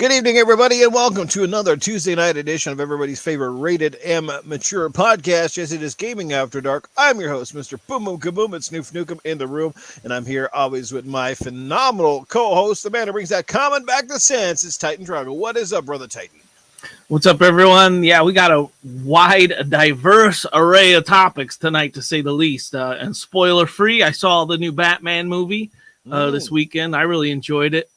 Good evening, everybody, and welcome to another Tuesday night edition of everybody's favorite rated M mature podcast. Yes, it is Gaming After Dark. I'm your host, Mr. Boom Boom Kaboom. It's Noof Nukem in the room, and I'm here always with my phenomenal co-host, the man who brings that comment back to sense. It's Titan Drago. What is up, brother Titan? What's up, everyone? Yeah, we got a wide, diverse array of topics tonight, to say the least. And spoiler-free, I saw the new Batman movie this weekend. I really enjoyed it.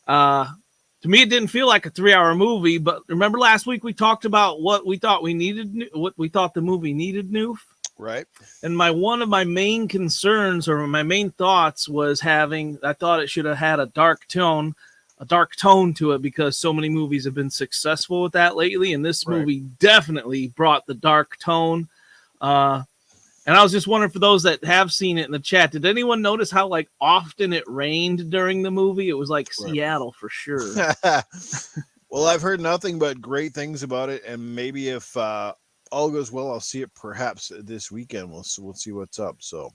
To me, it didn't feel like a 3-hour movie, but remember last week we talked about what we thought we needed, what we thought the movie needed, Noof? Right. And one of my main concerns or my main thoughts was I thought it should have had a dark tone to it, because so many movies have been successful with that lately, and this movie definitely brought the dark tone. And I was just wondering, for those that have seen it in the chat, did anyone notice how often it rained during the movie? It was like Seattle for sure. Well, I've heard nothing but great things about it, and maybe if all goes well, I'll see it perhaps this weekend. We'll see what's up. So,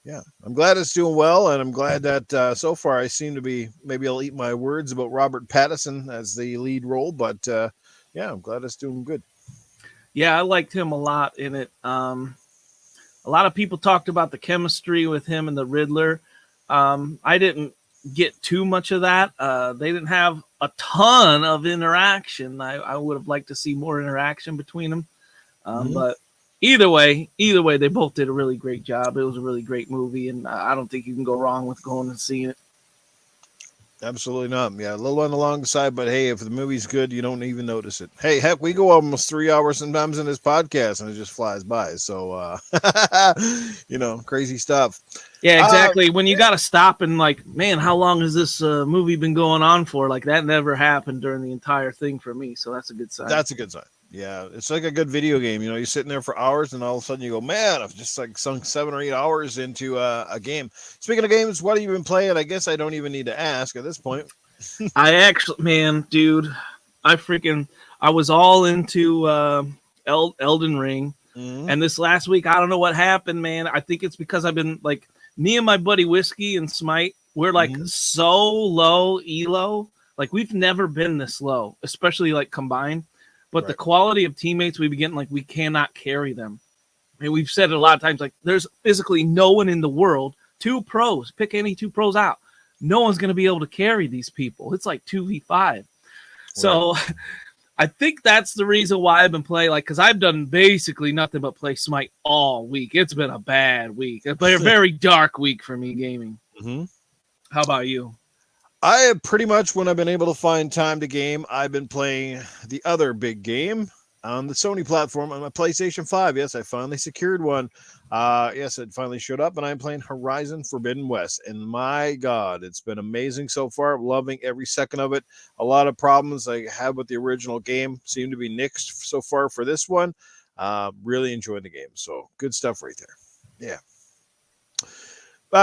yeah, I'm glad it's doing well, and I'm glad that so far I seem to be, maybe I'll eat my words about Robert Pattinson as the lead role, but yeah, I'm glad it's doing good. Yeah, I liked him a lot in it. A lot of people talked about the chemistry with him and the Riddler. I didn't get too much of that. They didn't have a ton of interaction. I would have liked to see more interaction between them. But either way, they both did a really great job. It was a really great movie, and I don't think you can go wrong with going and seeing it. Absolutely not. Yeah, a little on the long side, but hey, if the movie's good, you don't even notice it. Hey, heck, we go almost 3 hours sometimes in this podcast, and it just flies by. So, crazy stuff. Yeah, exactly. When you got to stop and man, how long has this movie been going on for? That never happened during the entire thing for me. So that's a good sign. That's a good sign. Yeah, it's like a good video game. You're sitting there for hours, and all of a sudden you go, man, I've just sunk 7 or 8 hours into a game. Speaking of games, what have you been playing? I guess I don't even need to ask at this point. I actually, man, dude, I was all into Elden Ring. And this last week, I don't know what happened, man. I think it's because I've been me and my buddy Whiskey and Smite, we're so low elo. We've never been this low, especially combined. But the quality of teammates we've been getting, we cannot carry them. And we've said it a lot of times, there's physically no one in the world, 2 pros, pick any 2 pros out. No one's going to be able to carry these people. It's 2v5. Right. So I think that's the reason why I've been playing, because I've done basically nothing but play Smite all week. It's been a bad week. It's been a very dark week for me gaming. How about you? I have pretty much, when I've been able to find time to game, I've been playing the other big game on the Sony platform on my PlayStation 5. Yes, I finally secured one. Yes, it finally showed up, and I'm playing Horizon Forbidden West. And my God, it's been amazing so far. I'm loving every second of it. A lot of problems I had with the original game seem to be nixed so far for this one. Really enjoying the game. So good stuff right there. Yeah.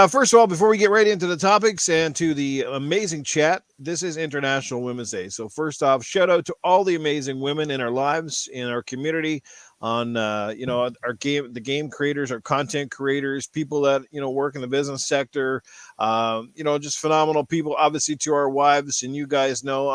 First of all, before we get right into the topics and to the amazing chat, this is International Women's Day. So first off, shout out to all the amazing women in our lives, in our community, on our the game creators, our content creators, people that work in the business sector, just phenomenal people. Obviously, to our wives, and you guys know,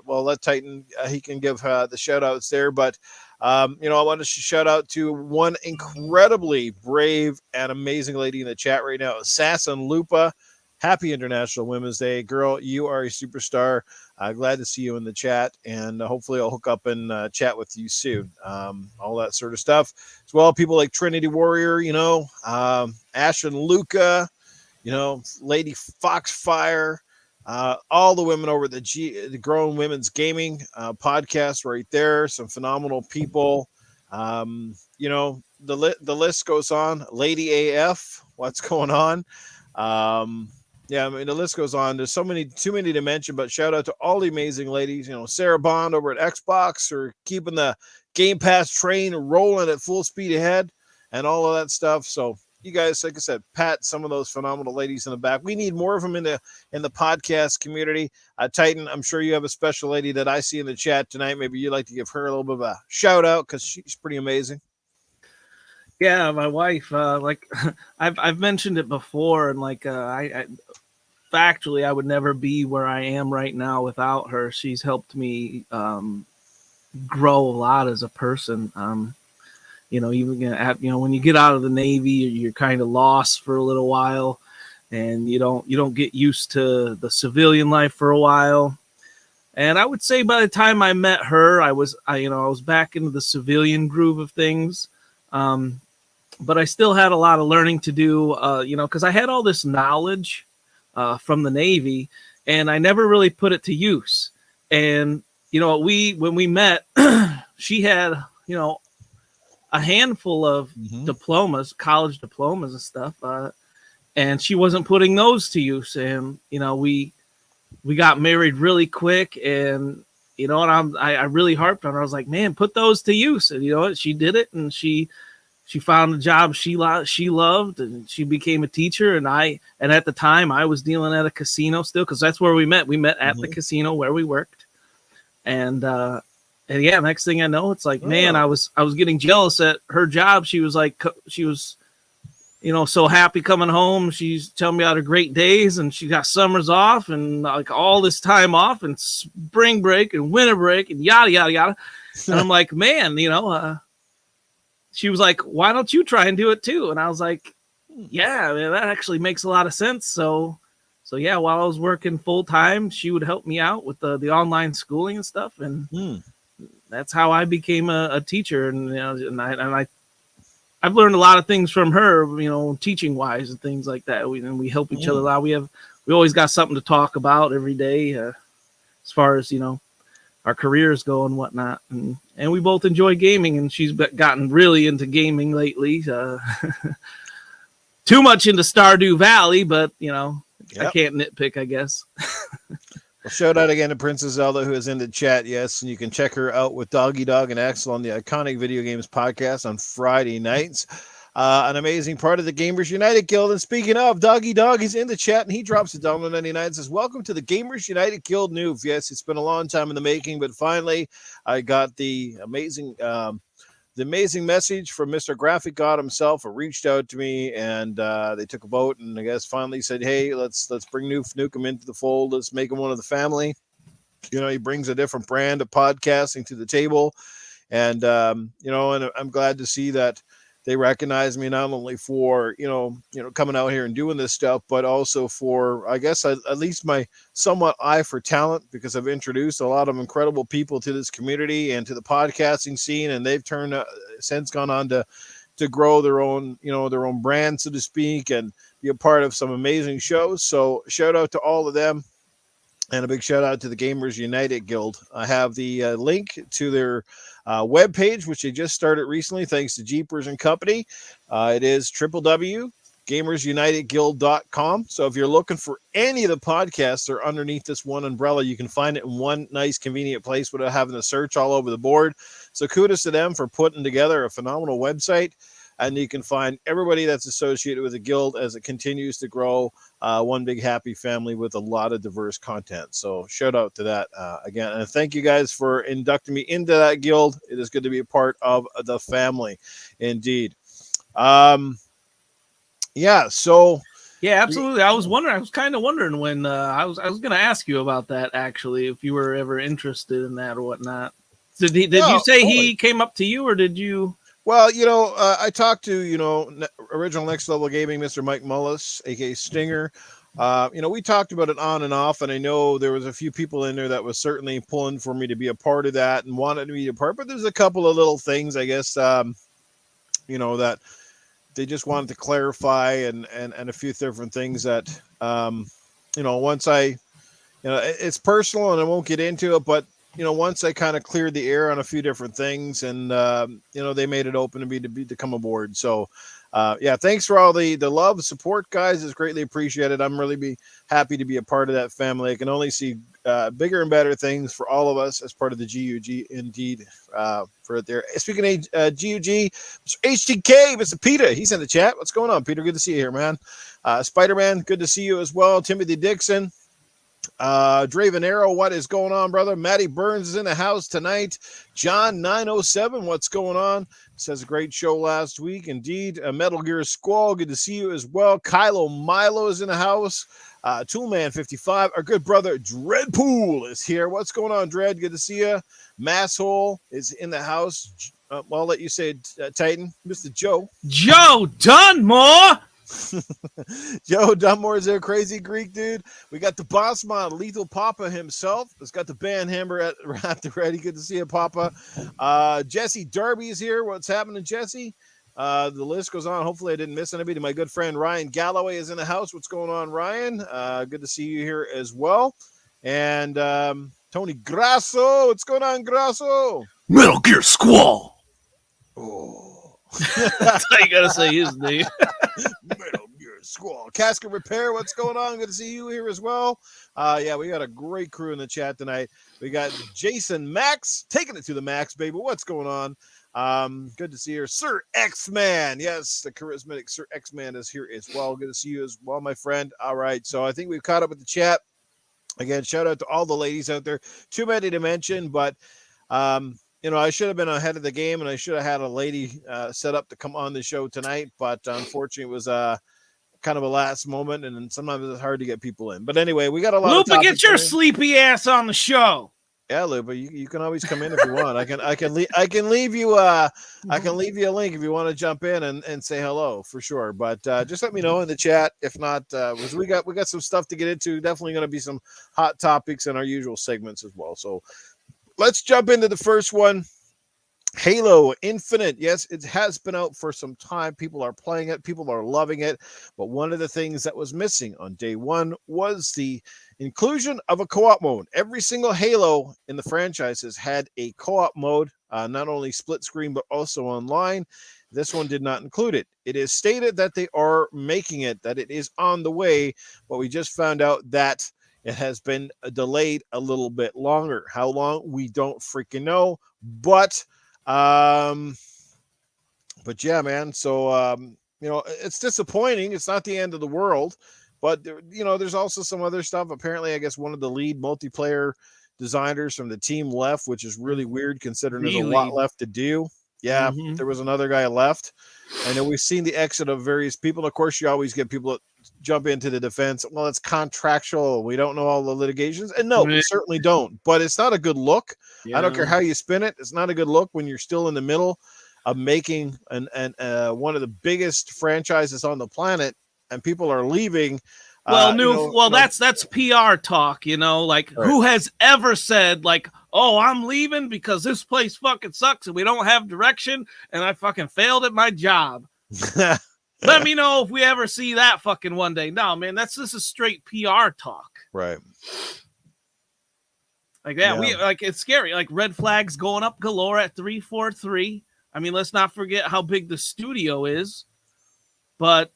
let Titan he can give the shout outs there, but. I want to shout out to one incredibly brave and amazing lady in the chat right now, Sass and Lupa. Happy International Women's Day. Girl, you are a superstar. Glad to see you in the chat, and hopefully I'll hook up and chat with you soon. All that sort of stuff. As well, people like Trinity Warrior, Ash and Luca, Lady Foxfire. All the women over the Grown Women's Gaming podcast right there. Some phenomenal people. The list goes on. Lady AF, what's going on? The list goes on. There's too many to mention, but shout out to all the amazing ladies. Sarah Bond over at Xbox for keeping the Game Pass train rolling at full speed ahead and all of that stuff. So you guys, like I said, pat some of those phenomenal ladies in the back. We need more of them in the podcast community. Titan, I'm sure you have a special lady that I see in the chat tonight. Maybe you'd like to give her a little bit of a shout out because she's pretty amazing. Yeah, my wife. I've mentioned it before, and factually, I would never be where I am right now without her. She's helped me grow a lot as a person. Even when you get out of the Navy, you're kind of lost for a little while, and you don't get used to the civilian life for a while. And I would say by the time I met her, I was back into the civilian groove of things. But I still had a lot of learning to do, because I had all this knowledge from the Navy, and I never really put it to use. And when we met, she had a handful of diplomas, college diplomas and stuff, and she wasn't putting those to use. And we got married really quick, and I really harped on her. I was like, man, put those to use. And you know what? She did it, and she found a job she loved, and she became a teacher. And at the time I was dealing at a casino still, because that's where we met. We met at the casino where we worked. And yeah, next thing I know, it's like, man, I was getting jealous at her job. She was so happy coming home. She's telling me about her great days, and she got summers off and like all this time off and spring break and winter break and yada, yada, yada. And I'm like, man, she was like, why don't you try and do it too? And I was like, yeah, man, that actually makes a lot of sense. So yeah, while I was working full time, she would help me out with the online schooling and stuff. And that's how I became a teacher. And I've learned a lot of things from her, teaching wise and things like that. We help each other out. We always got something to talk about every day, as far as, our careers go and whatnot. And we both enjoy gaming, and she's gotten really into gaming lately. Too much into Stardew Valley, but, I can't nitpick, I guess. Well, shout out again to Princess Zelda, who is in the chat. Yes, and you can check her out with Doggy Dog and Axel on the Iconic Video Games podcast on Friday nights. An amazing part of the Gamers United Guild. And speaking of, Doggy Dog is in the chat, and he drops a $1.99 and says, welcome to the Gamers United Guild noob. Yes, it's been a long time in the making, but finally I got the amazing message from Mr. Graphic God himself, who reached out to me, and they took a vote, and I guess finally said, hey, let's bring Nukem into the fold. Let's make him one of the family. He brings a different brand of podcasting to the table. And, and I'm glad to see that they recognize me not only for, coming out here and doing this stuff, but also for, I guess, at least my somewhat eye for talent, because I've introduced a lot of incredible people to this community and to the podcasting scene, and they've since gone on to grow their own brand, so to speak, and be a part of some amazing shows. So shout out to all of them, and a big shout out to the Gamers United Guild. I have the link to their webpage, which they just started recently, thanks to Jeepers and Company. It is www.gamersunitedguild.com. So if you're looking for any of the podcasts, they're underneath this one umbrella. You can find it in one nice, convenient place without having to search all over the board. So kudos to them for putting together a phenomenal website. And you can find everybody that's associated with the guild as it continues to grow. One big happy family with a lot of diverse content. So shout out to that again. And thank you guys for inducting me into that guild. It is good to be a part of the family. Indeed. Yeah. So. Yeah, absolutely. I was kind of wondering when I was going to ask you about that, actually, if you were ever interested in that or whatnot. So did you say he came up to you, or did you? Well, I talked to, original Next Level Gaming, Mr. Mike Mullis, aka Stinger. We talked about it on and off, and I know there was a few people in there that was certainly pulling for me to be a part of that and wanted to be a part, but there's a couple of little things, I guess, that they just wanted to clarify and a few different things that, once it's personal and I won't get into it, but once I kind of cleared the air on a few different things, and they made it open to me to come aboard. So thanks for all the love, support, guys. It's greatly appreciated. I'm really happy to be a part of that family. I can only see bigger and better things for all of us as part of the GUG. Indeed, for it there. Speaking of GUG, Mr. HTK, Mr. Peter, he's in the chat. What's going on, Peter? Good to see you here, man. Spider-Man, good to see you as well. Timothy Dixon. Draven Arrow, what is going on, brother? Matty Burns is in the house tonight. John 907, what's going on? Says a great show last week. Indeed. Metal Gear Squall, good to see you as well. Kylo Milo is in the house. Toolman 55, our good brother Dreadpool is here. What's going on, Dread? Good to see you. Masshole is in the house. Well, I'll let you say it, Titan. Mr. Joe. Joe Dunmore. Joe Dunmore is there, crazy Greek dude. We got the boss mod, Lethal Papa himself. It's got the band hammer at the ready. Good to see you, Papa. Jesse Darby is here. What's happening, Jesse? The list goes on. Hopefully I didn't miss anybody. My good friend Ryan Galloway is in the house. What's going on, Ryan? Good to see you here as well. And Tony Grasso. What's going on, Grasso? Metal Gear Squall. Oh. That's how you gotta say his name. Metal Gear Squall. Casket Repair, what's going on? Good to see you here as well. Yeah, we got a great crew in the chat tonight. We got Jason Max, taking it to the max, baby. What's going on? Good to see you, Sir X-Man. Yes, the charismatic Sir X-Man is here as well. Good to see you as well, my friend. All right, so I think we've caught up with the chat. Again, shout out to all the ladies out there. Too many to mention, but you know, I should have been ahead of the game, and I should have had a lady set up to come on the show tonight. But unfortunately, it was kind of a last moment, and sometimes it's hard to get people in. But anyway, we got a lot. Lupa, get your sleepy ass on the show. Yeah, Lupa, you can always come in if you want. I can leave you a link if you want to jump in and say hello for sure. But just let me know in the chat. If not, we got some stuff to get into. Definitely going to be some hot topics in our usual segments as well. So let's jump into the first one. Halo Infinite. Yes, it has been out for some time. People are playing it. People are loving it. But one of the things that was missing on day one was the inclusion of a co-op mode. Every single Halo in the franchises had a co-op mode, not only split screen, but also online. This one did not include it. It is stated that they are making it, that it is on the way, but we just found out that it has been delayed a little bit longer. How long? We don't freaking know. But yeah, man. So, you know, it's disappointing. It's not the end of the world, but you know, there's also some other stuff. Apparently, I guess one of the lead multiplayer designers from the team left, which is really weird considering there's a lot left to do. Yeah, there was another guy left. I know we've seen the exit of various people. Of course, you always get people that jump into the defense. Well, it's contractual. We don't know all the litigations. And no, we certainly don't. But it's not a good look. Yeah. I don't care how you spin it. It's not a good look when you're still in the middle of making one of the biggest franchises on the planet and people are leaving. Well, that's PR talk, you know, like right. Who has ever said like, oh, I'm leaving because this place fucking sucks and we don't have direction and I fucking failed at my job. Let me know if we ever see that fucking one day. No, man, this is straight PR talk. Right. Like that, yeah. It's scary. Like red flags going up galore at 343. I mean, let's not forget how big the studio is. But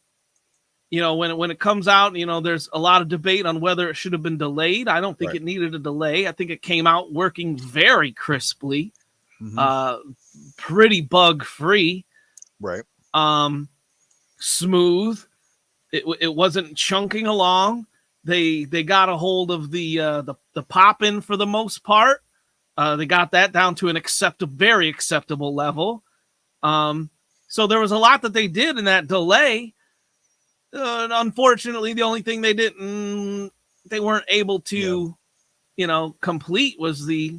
you know, when it comes out, you know, there's a lot of debate on whether it should have been delayed. I don't think it needed a delay. I think it came out working very crisply, pretty bug free, right? Smooth. It wasn't chunking along. They got a hold of the pop-in for the most part. They got that down to an very acceptable level. So there was a lot that they did in that delay. Unfortunately, the only thing they weren't able to, you know, complete was the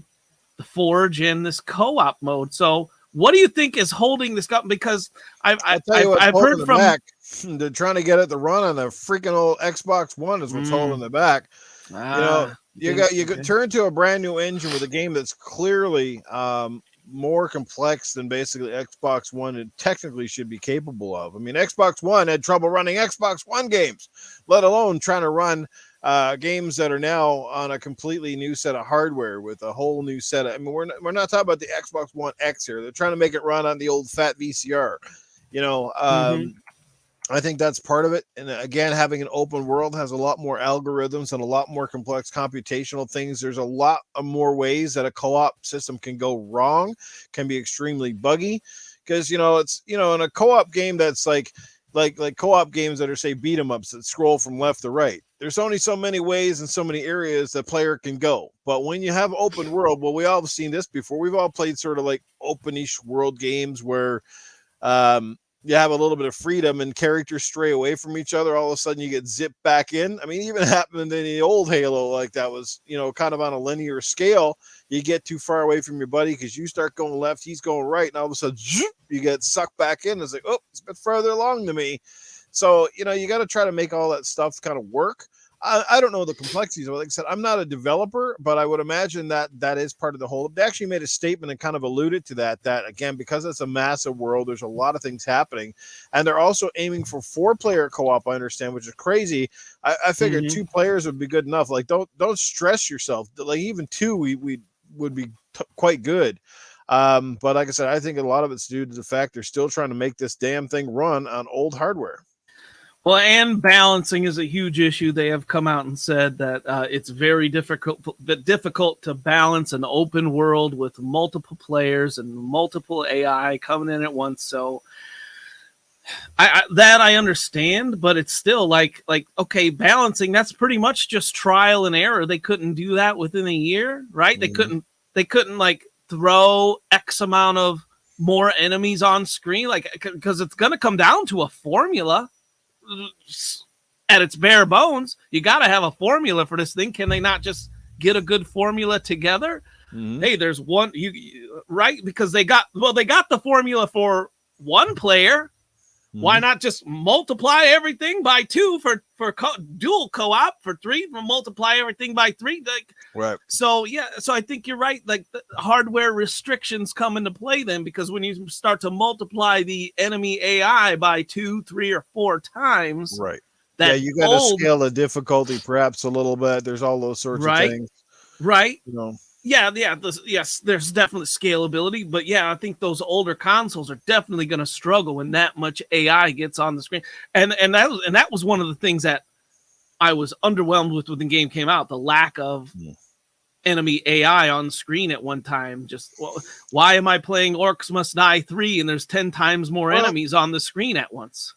Forge and this co-op mode. So, what do you think is holding this up? Because I've heard from back. They're trying to get it to run on the freaking old Xbox One is what's holding it back. You know, you could turn to a brand new engine with a game that's clearly more complex than basically Xbox One and technically should be capable of. I mean, Xbox One had trouble running Xbox One games, let alone trying to run games that are now on a completely new set of hardware with a whole new set of, I mean, we're not talking about the Xbox One X here. They're trying to make it run on the old fat VCR, you know. I think that's part of it. And again, having an open world has a lot more algorithms and a lot more complex computational things. There's a lot of more ways that a co-op system can go wrong, can be extremely buggy. Because, you know, it's, you know, in a co-op game that's like, like co-op games that are, say, beat 'em ups that scroll from left to right. There's only so many ways and so many areas that player can go. But when you have open world, well, we all have seen this before. We've all played sort of like openish world games where you have a little bit of freedom and characters stray away from each other. All of a sudden you get zipped back in. I mean, even happened in the old Halo, like that was, kind of on a linear scale. You get too far away from your buddy because you start going left, he's going right, and all of a sudden you get sucked back in. It's like, oh, it's a bit further along than me. So, you got to try to make all that stuff kind of work. I don't know the complexities of it. Like I said, I'm not a developer, but I would imagine that is part of the whole. They actually made a statement and kind of alluded to that again, because it's a massive world, there's a lot of things happening. And they're also aiming for 4-player co-op, I understand, which is crazy. I figured 2 players would be good enough. Like, don't stress yourself. Like, even 2 we would be quite good. But like I said, I think a lot of it's due to the fact they're still trying to make this damn thing run on old hardware. Well, and balancing is a huge issue. They have come out and said that it's very difficult to balance an open world with multiple players and multiple AI coming in at once. So I understand, but it's still like okay, balancing, that's pretty much just trial and error. They couldn't do that within a year, right? Mm-hmm. They couldn't like throw X amount of more enemies on screen, like, because it's going to come down to a formula. At its bare bones, you got to have a formula for this thing. Can they not just get a good formula together? Mm-hmm. Hey, there's one, right? Because they got the formula for 1 player. Mm-hmm. Why not just multiply everything by 2 for dual co-op, for 3, multiply everything by 3? Like, right. So I think you're right. Like, the hardware restrictions come into play then, because when you start to multiply the enemy AI by 2, 3, or 4 times, right? You got to scale the difficulty perhaps a little bit. There's all those sorts of things, right? Yes, there's definitely scalability, but I think those older consoles are definitely going to struggle when that much AI gets on the screen. And that was one of the things that I was underwhelmed with when the game came out, the lack of enemy AI on the screen at one time. Just, why am I playing Orcs Must Die 3 and there's 10 times more enemies on the screen at once?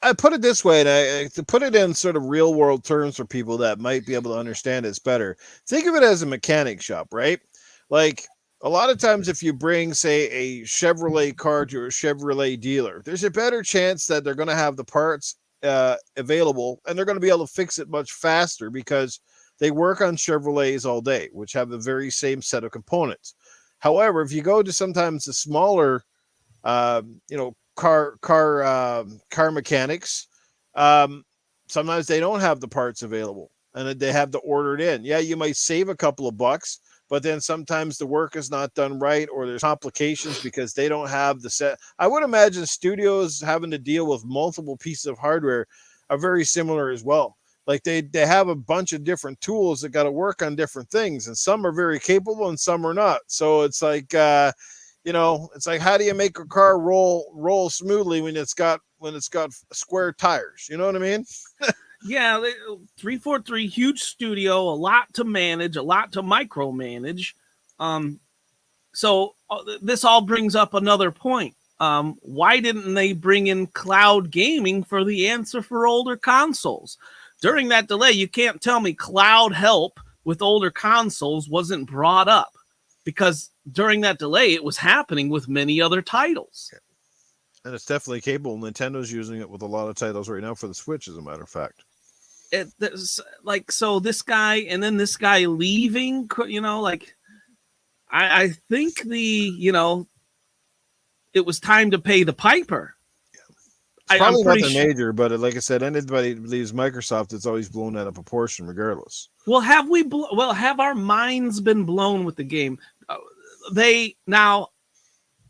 I put it this way, and to put it in sort of real world terms for people that might be able to understand this better. Think of it as a mechanic shop, right? Like, a lot of times if you bring, say, a Chevrolet car to a Chevrolet dealer, there's a better chance that they're going to have the parts available, and they're going to be able to fix it much faster because they work on Chevrolets all day, which have the very same set of components. However, if you go to sometimes the smaller, car mechanics, sometimes they don't have the parts available and they have to order it in. You might save a couple of bucks, but then sometimes the work is not done right, or there's complications because they don't have the set. I would imagine studios having to deal with multiple pieces of hardware are very similar as well. Like, they have a bunch of different tools that got to work on different things, and some are very capable and some are not. So it's like, it's like, how do you make a car roll smoothly when it's got square tires? You know what I mean? 343, huge studio, a lot to manage, a lot to micromanage. So this all brings up another point. Why didn't they bring in cloud gaming for the answer for older consoles? During that delay, you can't tell me cloud help with older consoles wasn't brought up, because during that delay, it was happening with many other titles. And it's definitely capable. Nintendo's using it with a lot of titles right now for the Switch, as a matter of fact. So this guy and then this guy leaving, I think it was time to pay the piper. It's probably nothing major, but like I said, anybody who leaves Microsoft, it's always blown out of proportion regardless. Well, have our minds been blown with the game?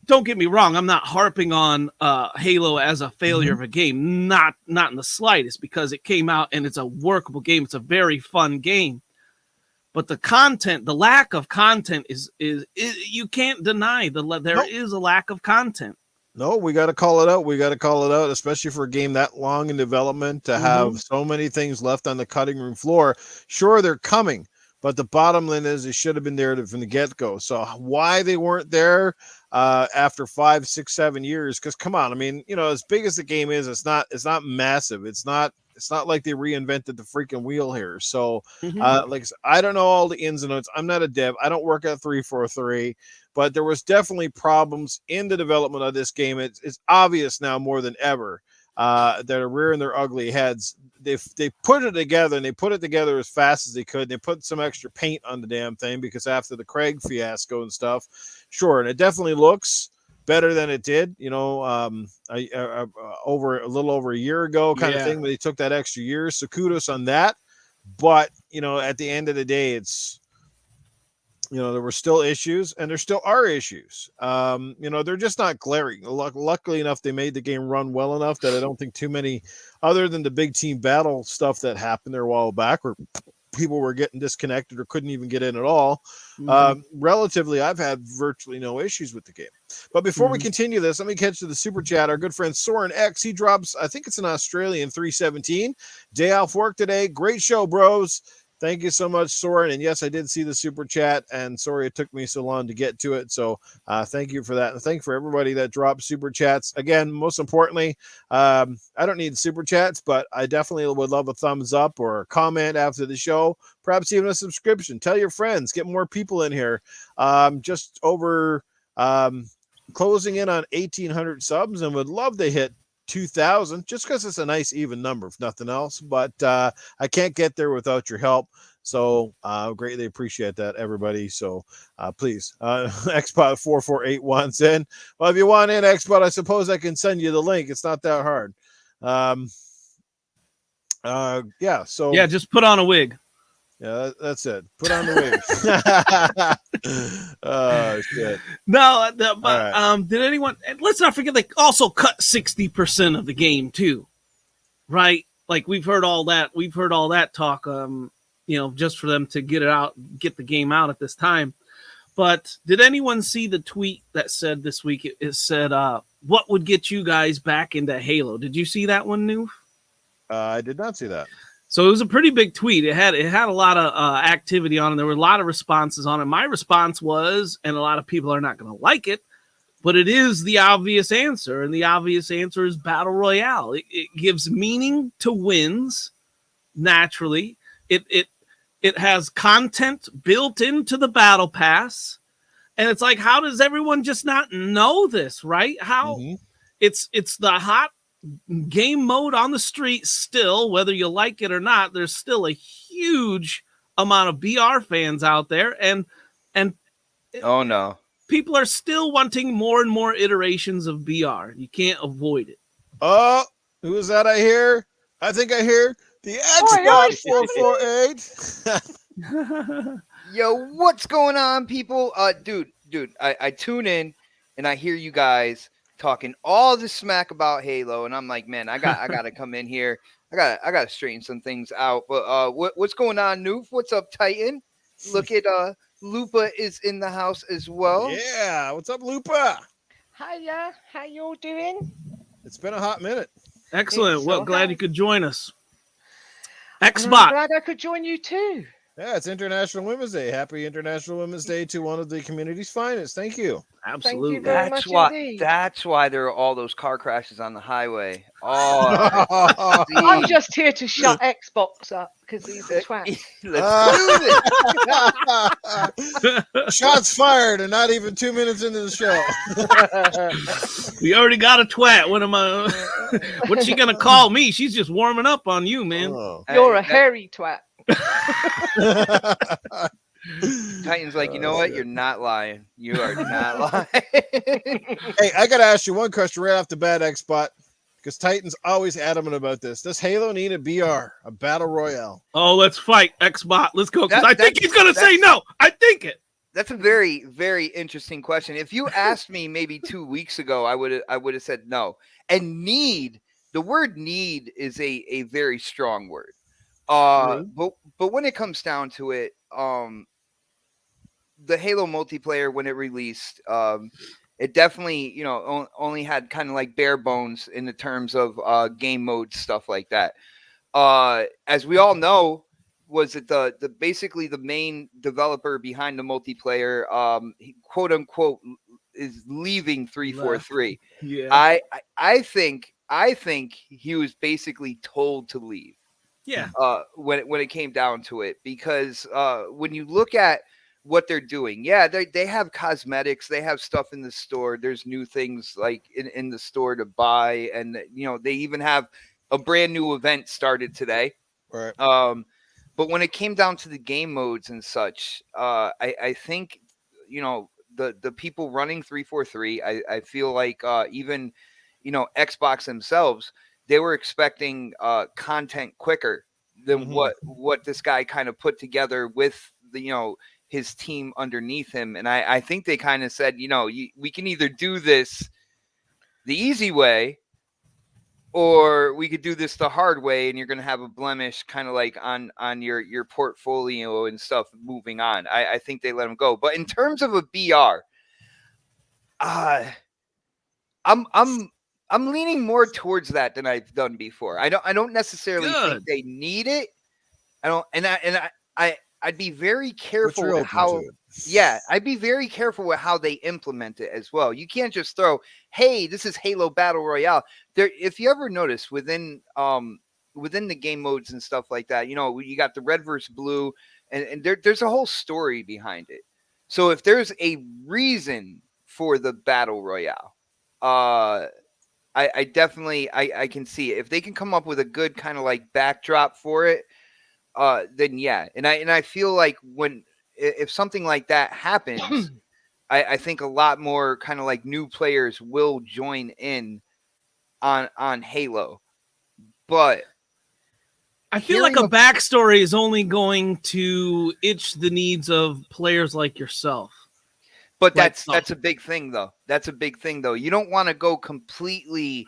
Don't get me wrong, I'm not harping on Halo as a failure of a game, not in the slightest, because it came out and it's a workable game. It's a very fun game. But the content, the lack of content is you can't deny there is a lack of content. No, we got to call it out. We got to call it out, especially for a game that long in development, to have so many things left on the cutting room floor. Sure, they're coming, But the bottom line is they should have been there from the get-go. So why they weren't there after 5, 6, 7 years? Because come on, I mean, as big as the game is, it's not massive. It's not like they reinvented the freaking wheel here. So like I don't know all the ins and outs. I'm not a dev. I don't work at 343, but there was definitely problems in the development of this game. It's obvious now more than ever that are rearing their ugly heads. They put it together, and they put it together as fast as they could. They put some extra paint on the damn thing because after the Craig fiasco and stuff, sure, and it definitely looks better than it did, over a little over a year ago kind of thing. But they took that extra year, so kudos on that. But at the end of the day, it's there were still issues, and there still are issues. They're just not glaring. Luckily enough, they made the game run well enough that I don't think too many, other than the big team battle stuff that happened there a while back, where people were getting disconnected or couldn't even get in at all. Relatively, I've had virtually no issues with the game. But before we continue this, let me catch to the super chat. Our good friend Soren X, he drops, I think it's an Australian 317. Day off work today. Great show, bros. Thank you so much, Soren. And yes, I did see the super chat, and sorry it took me so long to get to it. So thank you for that. And thank you for everybody that dropped super chats. Again, most importantly, I don't need super chats, but I definitely would love a thumbs up or a comment after the show, perhaps even a subscription. Tell your friends, get more people in here. Just over closing in on 1,800 subs, and would love to hit 2,000 just because it's a nice even number, if nothing else. But I can't get there without your help. So greatly appreciate that, everybody. So please, Xbot 4481 in. Well, if you want in, Xbot, I suppose I can send you the link. It's not that hard. So just put on a wig. Yeah, that's it. Put on the wig. Oh shit! No, but did anyone? Let's not forget they also cut 60% of the game too, right? Like we've heard all that. We've heard all that talk. Just for them to get the game out at this time. But did anyone see the tweet that said this week? It said, "What would get you guys back into Halo?" Did you see that one, Noof? I did not see that. So it was a pretty big tweet. It had a lot of activity on it. There were a lot of responses on it. My response was, and a lot of people are not going to like it, but it is the obvious answer. And the obvious answer is Battle Royale. It gives meaning to wins naturally. It has content built into the Battle Pass. And it's like, how does everyone just not know this, right? How it's the hot game mode on the street still, whether you like it or not. There's still a huge amount of BR fans out there, and oh no, people are still wanting more and more iterations of BR. You can't avoid it. Oh, who is that? I think I hear the Xbox 448. Yo, what's going on, people? Dude, I tune in and I hear you guys talking all this smack about Halo, and I'm like, man, I gotta come in here. I gotta straighten some things out. But what's going on, Noof? What's up, Titan? Look at Lupa is in the house as well. Yeah, what's up, Lupa? Hiya, how you doing? It's been a hot minute. Excellent. Well, glad you could join us. Xbot. I'm glad I could join you too. Yeah, it's International Women's Day. Happy International Women's Day to one of the community's finest. Thank you. Absolutely. Thank you very much indeed. That's why there are all those car crashes on the highway. Oh, I'm just here to shut Xbox up because he's a twat. Let's do this. Shots fired, and not even 2 minutes into the show. We already got a twat. What's she gonna call me? She's just warming up on you, man. Oh. You're a hairy twat. Titan's like, you know what? You're not lying. You are not lying. Hey, I gotta ask you one question right off the bat, Xbot, because Titan's always adamant about this. Does Halo need a BR, a battle royale? Oh, let's fight, Xbot. Let's go. Because I think he's gonna say no. I think it. That's a very, very interesting question. If you asked me maybe 2 weeks ago, I would have said no. And the word need is a very strong word. But when it comes down to it, the Halo multiplayer, when it released, it definitely, only had kind of like bare bones in the terms of game mode stuff like that. As we all know, was it the basically the main developer behind the multiplayer, he, quote unquote, is leaving 343. Yeah. I think he was basically told to leave. Yeah. When it came down to it, because when you look at what they're doing, yeah, they have cosmetics, they have stuff in the store. There's new things like in the store to buy, and they even have a brand new event started today. Right. But when it came down to the game modes and such, I think the people running 343, I feel like even Xbox themselves, they were expecting content quicker than what this guy kind of put together with the his team underneath him. And I think they kind of said, we can either do this the easy way, or we could do this the hard way, and you're going to have a blemish kind of like on your portfolio and stuff moving on. I think they let him go. But in terms of a BR, I'm leaning more towards that than I've done before. I don't necessarily think they need it. I'd be very careful with how. Yeah, I'd be very careful with how they implement it as well. You can't just throw, "Hey, this is Halo Battle Royale." There, if you ever notice within the game modes and stuff like that, you got the red versus blue, and there's a whole story behind it. So if there's a reason for the Battle Royale, I definitely I can see it. If they can come up with a good kind of like backdrop for it, then yeah. And I feel like if something like that happens, I think a lot more kind of like new players will join in on Halo. But I feel like a backstory is only going to itch the needs of players like yourself. But that's a big thing, though. That's a big thing, though. You don't want to go completely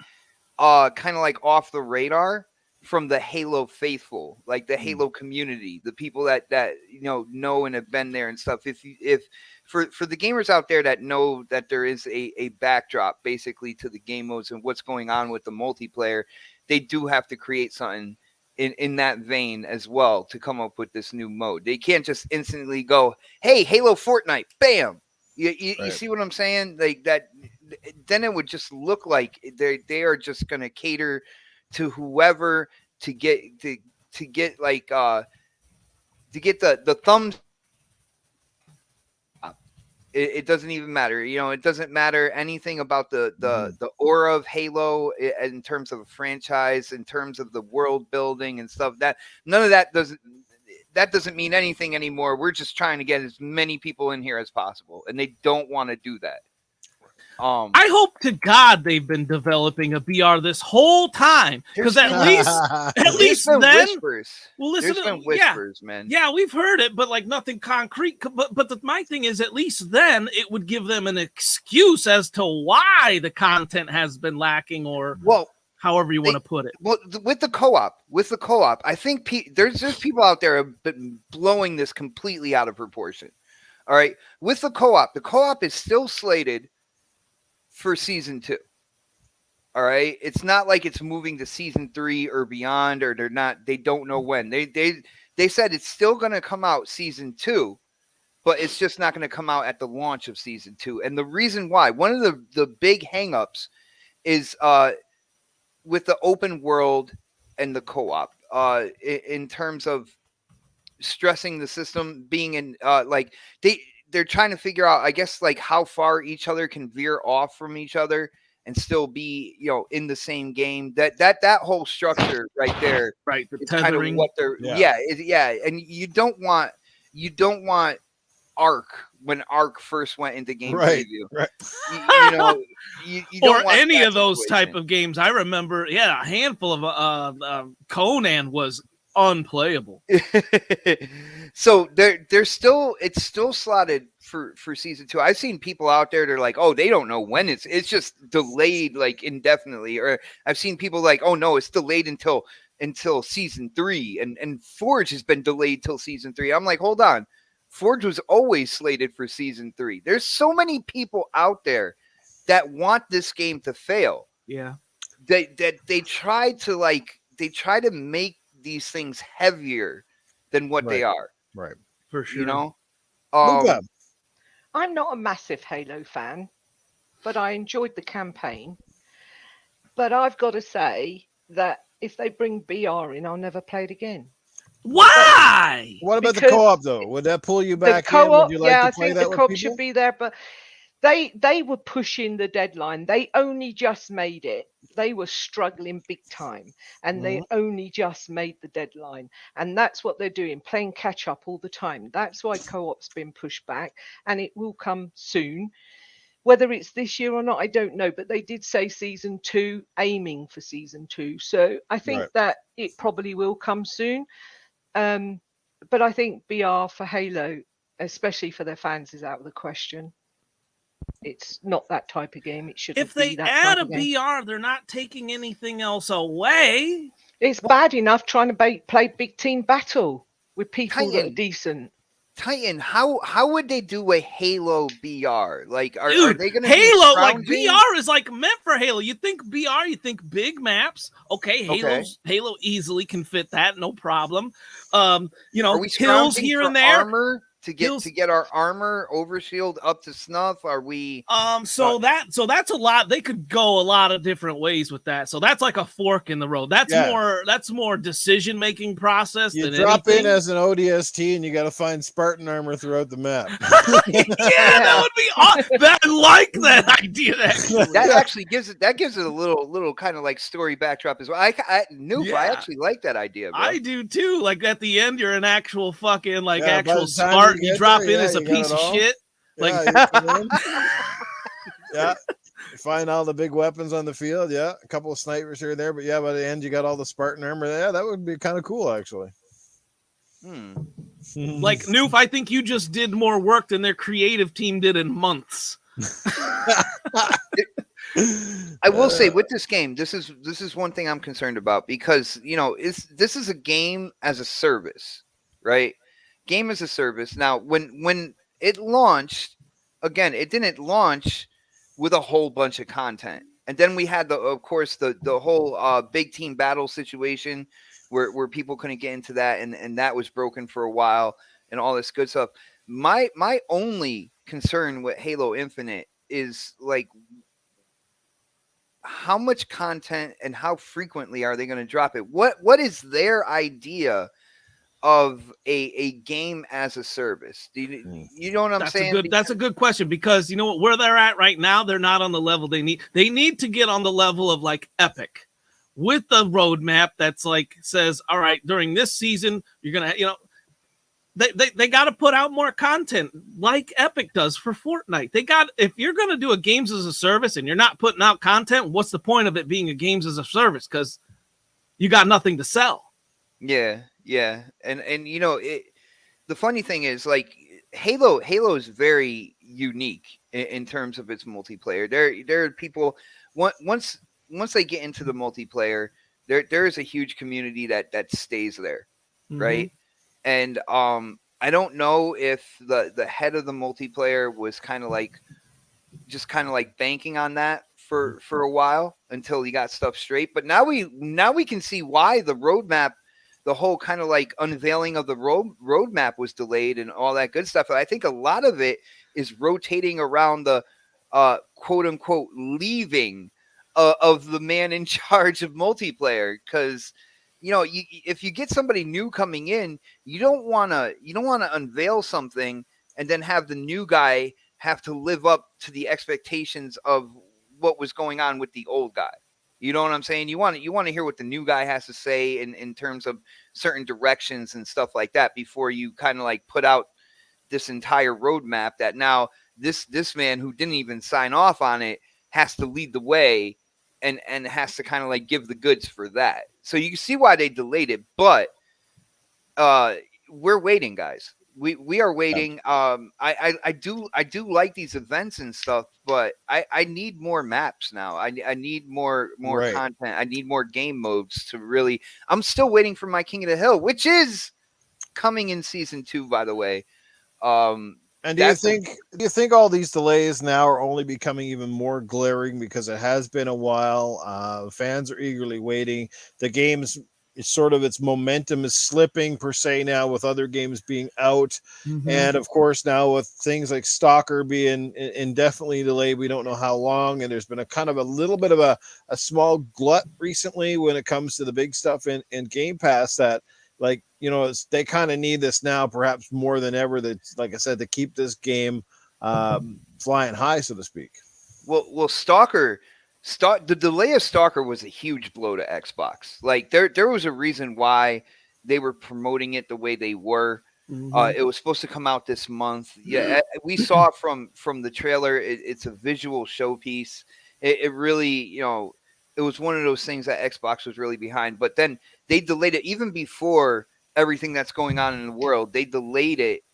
kind of like off the radar from the Halo faithful, like the Halo community, the people that know and have been there and stuff. If for the gamers out there that know that there is a backdrop basically to the game modes and what's going on with the multiplayer, they do have to create something in that vein as well to come up with this new mode. They can't just instantly go, "Hey, Halo Fortnite, bam." You see what I'm saying? Like that, then it would just look like they are just going to cater to whoever to get like to get the thumbs up. It doesn't even matter. It doesn't matter anything about the aura of Halo in terms of a franchise, in terms of the world building and stuff. That none of that doesn't mean anything anymore. We're just trying to get as many people in here as possible, and they don't want to do that. I hope to God they've been developing a BR this whole time, because at least then, whispers. Well, listen, there's been whispers, man. Yeah, we've heard it, but like nothing concrete. But my thing is, at least then it would give them an excuse as to why the content has been lacking, or however you want to put it. Well, with the co-op, I think there's people out there have been blowing this completely out of proportion. All right, with the co-op is still slated for season 2. All right, it's not like it's moving to season 3 or beyond, or they don't know when. They said it's still going to come out season 2, but it's just not going to come out at the launch of season 2. And the reason why, one of the big hangups is with the open world and the co-op, in terms of stressing the system being in like they're trying to figure out, I guess, like how far each other can veer off from each other and still be, in the same game. That whole structure right there, right? The tethering, kind of what they're, and you don't want Ark when Ark first went into game preview, right? You don't or want any of those situation. type of games. I remember, a handful of Conan was unplayable. So it's still slotted for season 2. I've seen people out there that are like, oh, they don't know when it's just delayed like indefinitely, or I've seen people like, oh no, it's delayed until season 3, and Forge has been delayed till season 3. I'm like, hold on, Forge was always slated for season 3. There's so many people out there that want this game to fail. Yeah, they try to make these things heavier than what they are. Right. For sure. You know, Luca. I'm not a massive Halo fan, but I enjoyed the campaign. But I've got to say that if they bring BR in, I'll never play it again. Why? What about the Because co-op though? Would that pull you The back in? Would co-op, you like yeah, to I play think that the with co-op people? should be there, but they were pushing the deadline. They only just made it. They were struggling big time, and they only just made the deadline. And that's what they're doing, playing catch up all the time. That's why co-op's been pushed back, and it will come soon. Whether it's this year or not, I don't know. But they did say season 2, aiming for season 2. So I think Right. that it probably will come soon. But I think BR for Halo, especially for their fans, is out of the question. It's not that type of game. It shouldn't If be they that add type a of game. BR, they're not taking anything else away. It's bad enough trying to play big team battle with people that are Titan, decent. Titan, how would they do a Halo BR? Like, are Dude, they going to Halo, be like scrounging? BR is like meant for Halo. You think BR, you think big maps. Okay, Halo easily can fit that, no problem. You Are know, we hills scrounging here for and there. armor to Hills- get our armor overshield up to snuff? Are we? So that's a lot. They could go a lot of different ways with that. So that's like a fork in the road. That's more decision making process. You than drop anything. in as an ODST and you got to find Spartan armor throughout the map. That would be awesome. I like that idea. That actually gives it a little kind of like story backdrop as well. I actually like that idea, bro. I do too. Like at the end, you're an actual fucking by actual the time Spartan. you You get drop there, in as a you got piece it of all. shit. Yeah, Like you come in. Yeah. You find all the big weapons on the field. Yeah. A couple of snipers here and there. But yeah, by the end, you got all the Spartan armor. Yeah, that would be kind of cool, actually. Like Noof, I think you just did more work than their creative team did in months. I will say with this game, this is one thing I'm concerned about because this is a game as a service, right? Game as a service. Now, when it launched, again, it didn't launch with a whole bunch of content, and then we had of course the whole big team battle situation where people couldn't get into that, and that was broken for a while, and all this good stuff. My only concern with Halo Infinite is like, how much content and how frequently are they going to drop it? What is their idea of a game as a service? Do you know what I'm saying? That's a good question, because you know what, where they're at right now, they're not on the level they need. They need to get on the level of like Epic, with the roadmap that's like says, all right, during this season, you're gonna, they got to put out more content like Epic does for Fortnite. If you're going to do a games as a service and you're not putting out content, what's the point of it being a games as a service? Because you got nothing to sell. Yeah. And the funny thing is, like, Halo is very unique in terms of its multiplayer. There are people, once they get into the multiplayer, there is a huge community that stays there, right? And I don't know if the head of the multiplayer was kind of like banking on that for a while until he got stuff straight. But now we can see why the roadmap, the whole kind of like unveiling of the roadmap was delayed and all that good stuff. And I think a lot of it is rotating around the quote unquote leaving of the man in charge of multiplayer, because if you get somebody new coming in, you don't want to unveil something and then have the new guy have to live up to the expectations of what was going on with the old guy. You know what I'm saying? You want to hear what the new guy has to say in terms of certain directions and stuff like that before you kind of like put out this entire roadmap that now this man who didn't even sign off on it has to lead the way and has to kind of like give the goods for that. So you can see why they delayed it, but we're waiting, guys. We are waiting. I do like these events and stuff, but I need more maps now. I need more content. I need more game modes to really. I'm still waiting for my King of the Hill, which is coming in season 2, by the way. And do you think all these delays now are only becoming even more glaring because it has been a while? Fans are eagerly waiting. The game's its momentum is slipping per se now with other games being out. Mm-hmm. And of course, now with things like Stalker being indefinitely delayed, we don't know how long. And there's been a kind of a little bit of a small glut recently when it comes to the big stuff in Game Pass that, like, they kind of need this now, perhaps more than ever. That's, like I said, to keep this game flying high, so to speak. Well, the delay of Stalker was a huge blow to Xbox. Like there was a reason why they were promoting it the way they were. Mm-hmm. It was supposed to come out this month. Yeah, we saw from the trailer. It's a visual showpiece. It really, it was one of those things that Xbox was really behind. But then they delayed it even before everything that's going on in the world. They delayed it,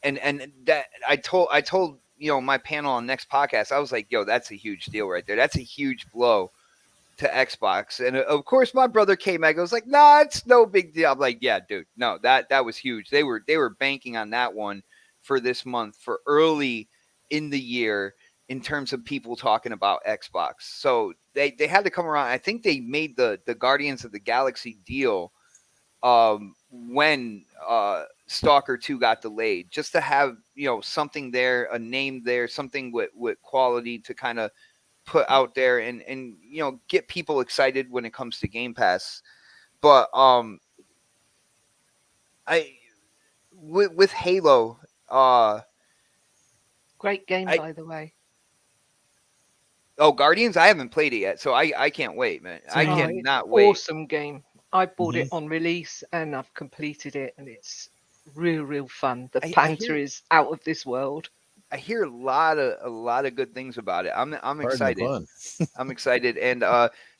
and that I told my panel on next podcast, I was like, yo, that's a huge deal right there. That's a huge blow to Xbox. And of course my brother K-Mag was like, nah, it's no big deal. I'm like, yeah, dude, no, that was huge. They were banking on that one for this month, for early in the year, in terms of people talking about Xbox. So they had to come around. I think they made the Guardians of the Galaxy deal when Stalker 2 got delayed, just to have something there, a name there, something with quality to kind of put out there and get people excited when it comes to Game Pass. But with Halo, great game, by the way. Oh, Guardians, I haven't played it yet, so I can't wait, man. I cannot wait. Awesome game. I bought it on release and I've completed it, and it's real fun. The pachter is out of this world. I hear a lot of good things about it. I'm excited. I'm excited, and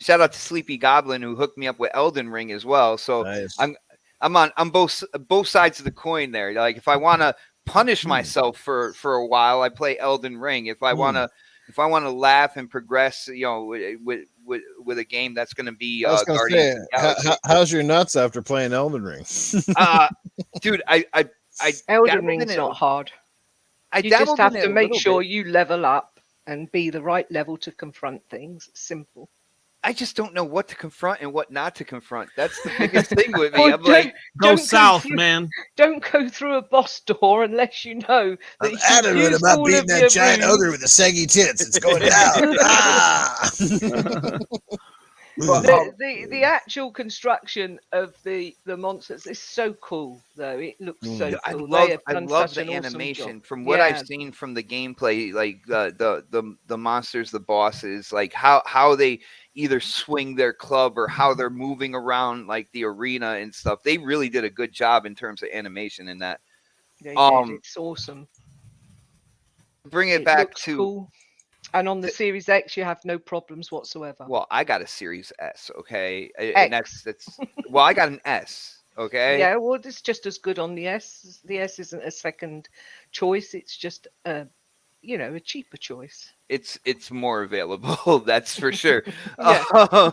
shout out to Sleepy Goblin who hooked me up with Elden Ring as well. So nice. I'm on both sides of the coin there. Like if I want to punish myself for a while, I play Elden Ring. If I want to laugh and progress, with a game that's going to be Guardians. How's your nuts after playing Elden Ring? Dude, Elden Ring's not hard. You just have to make sure you level up and be the right level to confront things. It's simple. I just don't know what to confront and what not to confront. That's the biggest thing with me. I'm like, go south, man. Don't go through a boss door unless you know that I'm adamant about beating that giant ogre with the saggy tits. It's going down. The actual construction of the monsters is so cool, though. It looks so cool. I love the animation. From what I've seen from the gameplay, like the monsters, the bosses, like how they either swing their club or how they're moving around like the arena and stuff. They really did a good job in terms of animation in that. It's awesome. Bring it back to cool. And on the Series X, you have no problems whatsoever. Well, I got a Series S, okay? And that's well, I got an S, okay? Yeah, well, it's just as good on the S. The S isn't a second choice. It's just a cheaper choice. It's more available, that's for sure. But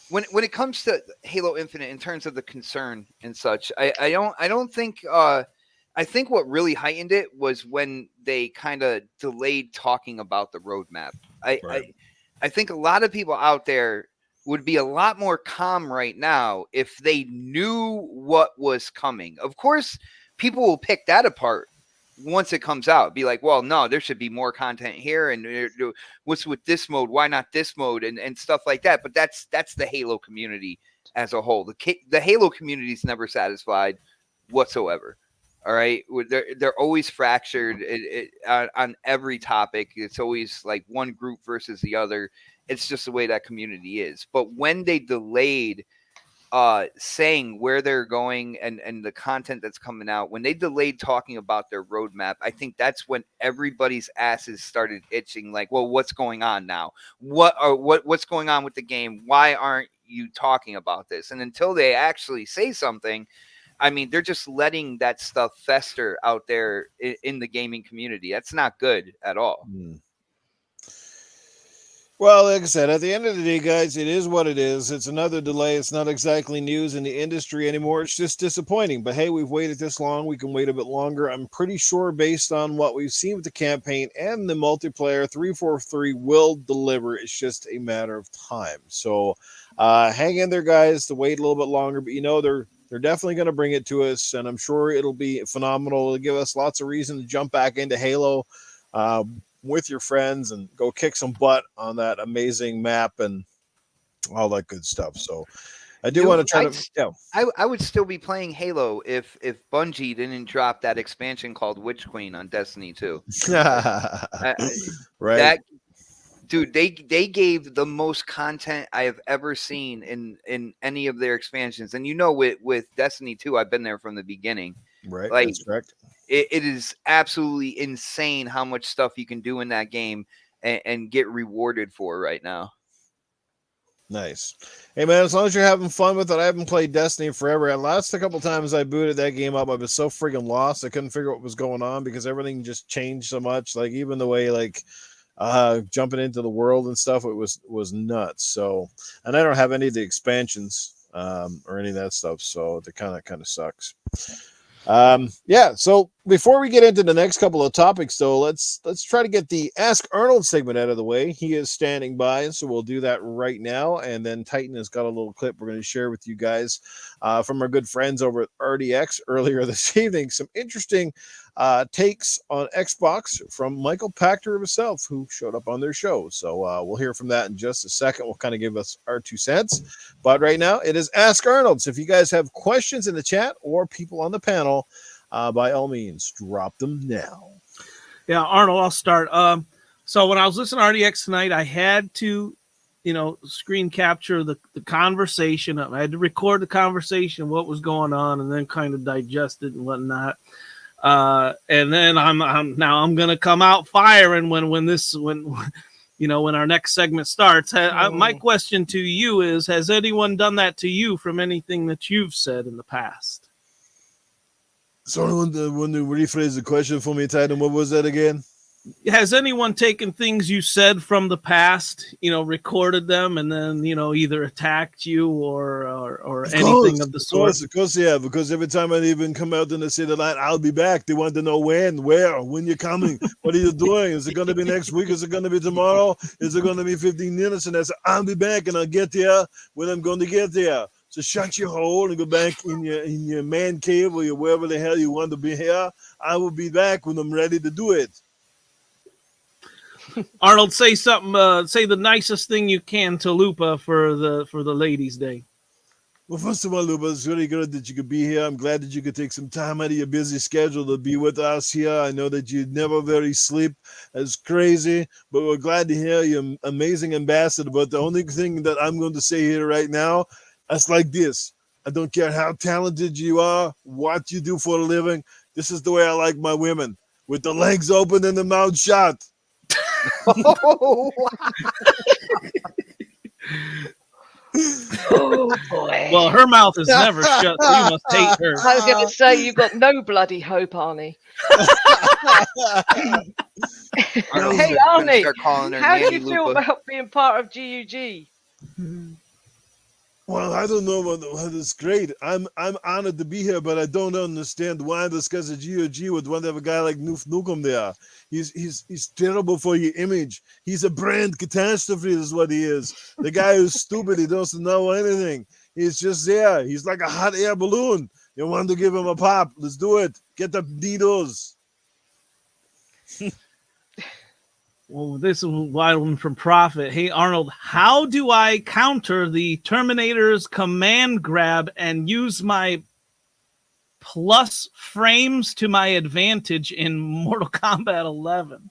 when it comes to Halo Infinite, in terms of the concern and such, I don't think. I think what really heightened it was when they kind of delayed talking about the roadmap. I think a lot of people out there would be a lot more calm right now if they knew what was coming. Of course, people will pick that apart once it comes out. Be like, well, no, there should be more content here, and what's with this mode? Why not this mode? And stuff like that. But that's the Halo community as a whole. The Halo community is never satisfied whatsoever. All right, they're always fractured on every topic. It's always like one group versus the other. It's just the way that community is. But when they delayed saying where they're going and the content that's coming out, when they delayed talking about their roadmap, I think that's when everybody's asses started itching. Like, well, what's going on now? What's going on with the game? Why aren't you talking about this? And until they actually say something, I mean, they're just letting that stuff fester out there in the gaming community. That's not good at all. Well, like I said, at the end of the day, guys, it is what it is. It's another delay. It's not exactly news in the industry anymore. It's just disappointing. But hey, we've waited this long. We can wait a bit longer. I'm pretty sure, based on what we've seen with the campaign and the multiplayer, 343 will deliver. It's just a matter of time. So hang in there, guys, to wait a little bit longer. But they're definitely going to bring it to us, and I'm sure it'll be phenomenal. It'll give us lots of reason to jump back into Halo with your friends and go kick some butt on that amazing map and all that good stuff. So I do want to try to. I would still be playing Halo if Bungie didn't drop that expansion called Witch Queen on Destiny 2. Right. That dude, they gave the most content I have ever seen in any of their expansions. And with Destiny 2, I've been there from the beginning. Right. Like, that's correct. It is absolutely insane how much stuff you can do in that game and get rewarded for right now. Nice. Hey, man, as long as you're having fun with it, I haven't played Destiny forever. And last a couple times I booted that game up, I was so friggin' lost. I couldn't figure out what was going on because everything just changed so much. Like, even the way, like, jumping into the world and stuff, it was nuts. So, and I don't have any of the expansions or any of that stuff. So it kind of sucks. So before we get into the next couple of topics, though, let's try to get the Ask Arnold segment out of the way. He is standing by, so we'll do that right now. And then Titan has got a little clip we're going to share with you guys from our good friends over at RDX earlier this evening. Some interesting takes on Xbox from Michael Pachter himself, who showed up on their show. So we'll hear from that in just a second. We'll kind of give us our 2 cents. But right now, it is Ask Arnold. So if you guys have questions in the chat or people on the panel, by all means, drop them now. Yeah, Arnold, I'll start. So when I was listening to RDX tonight, I had to, screen capture the conversation. I had to record the conversation, what was going on, and then kind of digest it and whatnot. And then I'm gonna come out firing when our next segment starts. My question to you is: has anyone done that to you from anything that you've said in the past? Sorry, want to rephrase the question for me, Titan? What was that again? Has anyone taken things you said from the past, recorded them, and then either attacked you or anything of the sort? Of course, yeah. Because every time I even come out and they say the line, "I'll be back," they want to know when, where, when you're coming, what are you doing? Is it going to be next week? Is it going to be tomorrow? Is it going to be 15 minutes? And I say, "I'll be back, and I'll get there when I'm going to get there." So shut your hole and go back in your man cave or wherever the hell you want to be here. I will be back when I'm ready to do it. Arnold, say something. Say the nicest thing you can to Lupa for the Ladies' Day. Well, first of all, Lupa, it's really good that you could be here. I'm glad that you could take some time out of your busy schedule to be with us here. I know that you never very sleep. It's crazy, but we're glad to hear you're amazing ambassador. But the only thing that I'm going to say here right now, it's like this. I don't care how talented you are, what you do for a living. This is the way I like my women, with the legs open and the mouth shut. Oh, boy. Well, her mouth is never shut, so you must hate her. I was going to say you've got no bloody hope, Arnie. Hey, Arnie, how do you feel about being part of GUG? Well, I don't know what is great. I'm honored to be here, but I don't understand why this guy's a GOG would want to have a guy like Noof Nukem there. He's terrible for your image. He's a brand catastrophe is what he is. The guy who's stupid, he doesn't know anything. He's just there. He's like a hot air balloon. You want to give him a pop. Let's do it. Get the needles. Well, this is wild one from Prophet. Hey, Arnold, how do I counter the Terminator's command grab and use my plus frames to my advantage in Mortal Kombat 11?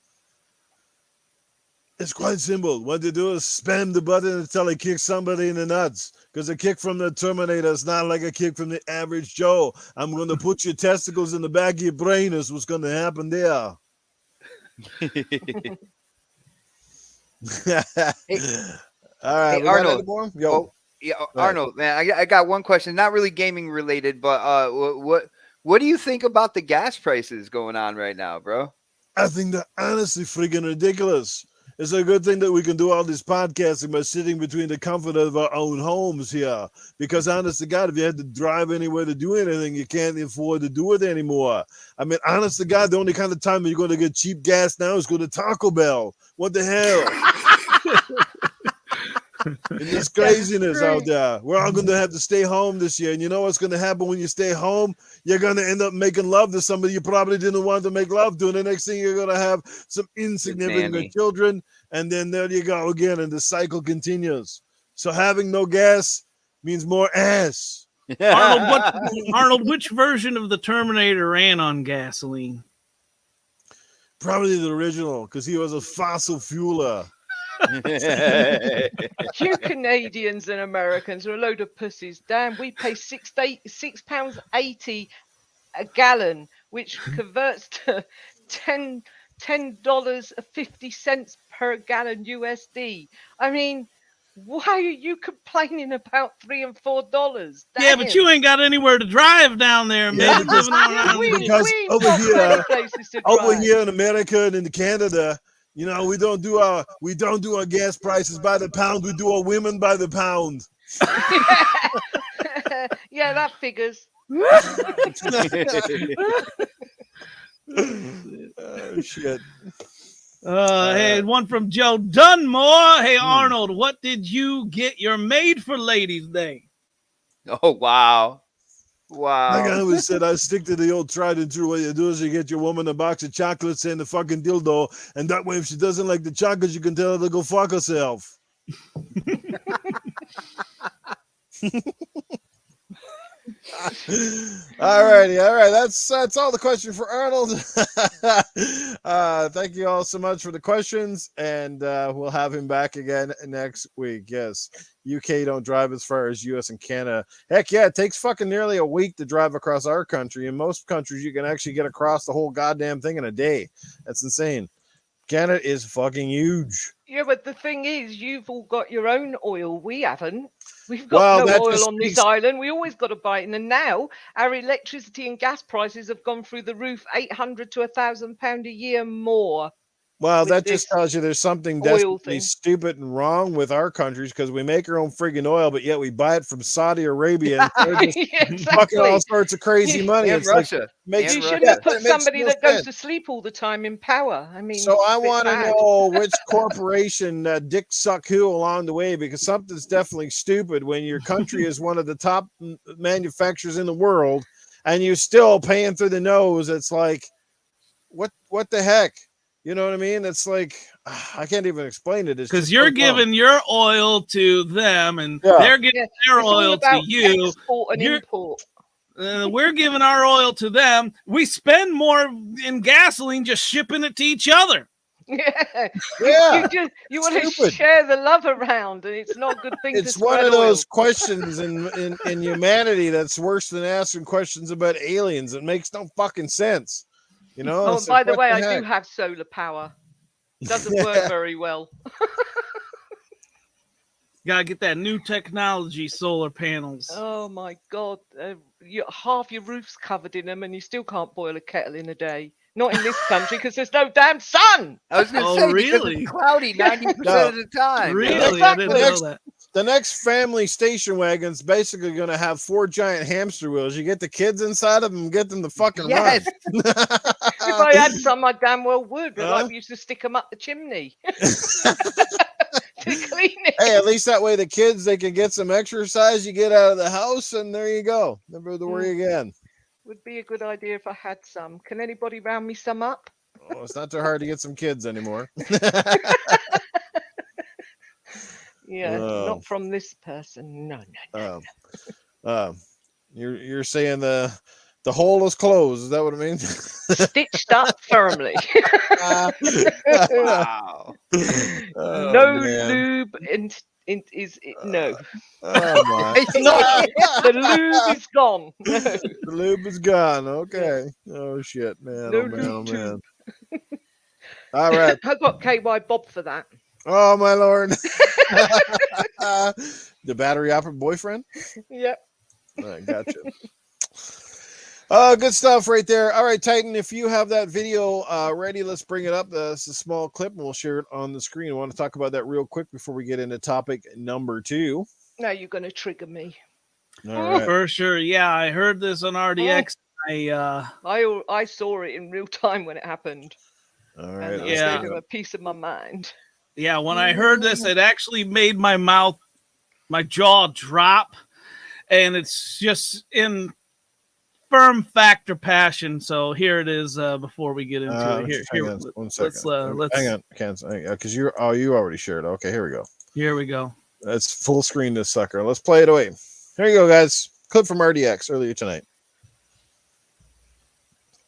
It's quite simple. What you do is spam the button until it kicks somebody in the nuts. Because a kick from the Terminator is not like a kick from the average Joe. I'm going to put your testicles in the back of your brain is what's going to happen there. All right, hey, Arnold. Yo. Yeah, Arnold, man, I got one question, not really gaming related, but what do you think about the gas prices going on right now, bro? I think they're honestly freaking ridiculous. It's a good thing that we can do all this podcasting by sitting between the comfort of our own homes here. Because honest to God, if you had to drive anywhere to do anything, you can't afford to do it anymore. I mean, honest to God, the only kind of time you're going to get cheap gas now is go to Taco Bell. What the hell? in this craziness out there. We're all going to have to stay home this year. And you know what's going to happen when you stay home? You're going to end up making love to somebody you probably didn't want to make love to. And the next thing you're going to have some insignificant children. And then there you go again. And the cycle continues. So having no gas means more ass. Arnold, which version of the Terminator ran on gasoline? Probably the original, because he was a fossil fueler. You Canadians and Americans are a load of pussies. Damn, we pay £6.80 a gallon, which converts to $10.50 per gallon USD. I mean, why are you complaining about $3 and $4? Yeah, but you ain't got anywhere to drive down there, man. Because over here in America and in Canada, you know, we don't do our gas prices by the pound. We do our women by the pound. Yeah, that figures. Oh shit. Hey, one from Joe Dunmore. Hey, Arnold, what did you get your maid for Ladies' Day? Oh, wow. Wow. Like I always said, I stick to the old tried and true. What you do is you get your woman a box of chocolates and a fucking dildo, and that way if she doesn't like the chocolates, you can tell her to go fuck herself. All right. That's all the question for Arnold. Thank you all so much for the questions, and we'll have him back again next week. Yes, UK don't drive as far as US and Canada. Heck yeah, it takes fucking nearly a week to drive across our country. In most countries, you can actually get across the whole goddamn thing in a day. That's insane. Canada is fucking huge. Yeah, but the thing is, you've all got your own oil. We haven't. We've got no oil on this island. We always got to buy it. And now our electricity and gas prices have gone through the roof, £800 to £1,000 a year more. Well, that just tells you there's something desperately stupid and wrong with our countries, because we make our own friggin' oil, but yet we buy it from Saudi Arabia and they're just fucking all sorts of crazy money. And Russia. You shouldn't have put somebody that goes to sleep all the time in power. I mean, so I want to know which corporation dick suck who along the way, because something's definitely stupid when your country is one of the top manufacturers in the world and you're still paying through the nose. It's like, what the heck? You know what I mean? It's like, I can't even explain it. Because you're giving your oil to them, and they're giving their oil to you. Export and import. We're giving our oil to them. We spend more in gasoline just shipping it to each other. Yeah. You want Stupid. to share the love around, and it's not a good thing. It's one of those questions in humanity that's worse than asking questions about aliens. It makes no fucking sense. You know. Oh, by the way, I do have solar power. Doesn't work very well. Gotta get that new technology, solar panels. Oh my God! Half your roof's covered in them, and you still can't boil a kettle in a day. Not in this country, because there's no damn sun. I was going to say, really? It's cloudy 90% of the time. Really? I didn't know that. The next family station wagon's basically going to have 4 giant hamster wheels. You get the kids inside of them and get them to fucking run. If I had some, I damn well would. But like we used to stick them up the chimney. Hey, at least that way the kids, they can get some exercise. You get out of the house, and there you go. Never have to worry again. Would be a good idea if I had some. Can anybody round me some up? Oh, it's not too hard to get some kids anymore. Yeah, not from this person. No. You're saying the hole is closed. Is that what it means? Stitched up firmly. Wow. No lube no. Oh my. The lube is gone. No. The lube is gone. Okay. Oh shit, man. No oh man. All right. I got KY Bob for that. Oh my lord. The battery operated boyfriend? Yep. All right, gotcha. Good stuff right there. All right, Titan, if you have that video ready, let's bring it up. It's a small clip, and we'll share it on the screen. I want to talk about that real quick before we get into topic number 2. Now you're going to trigger me. All right. For sure. Yeah, I heard this on RDX. I saw it in real time when it happened. All right. And a piece of my mind. Yeah, when I heard this, it actually made my jaw drop, and it's just in firm factor passion. So here it is. Before we get into it, hang on 1 second. Let's hang on, because you already shared. Okay, here we go. Here we go. Let's full screen this sucker. Let's play it away. Here you go, guys. Clip from RDX earlier tonight.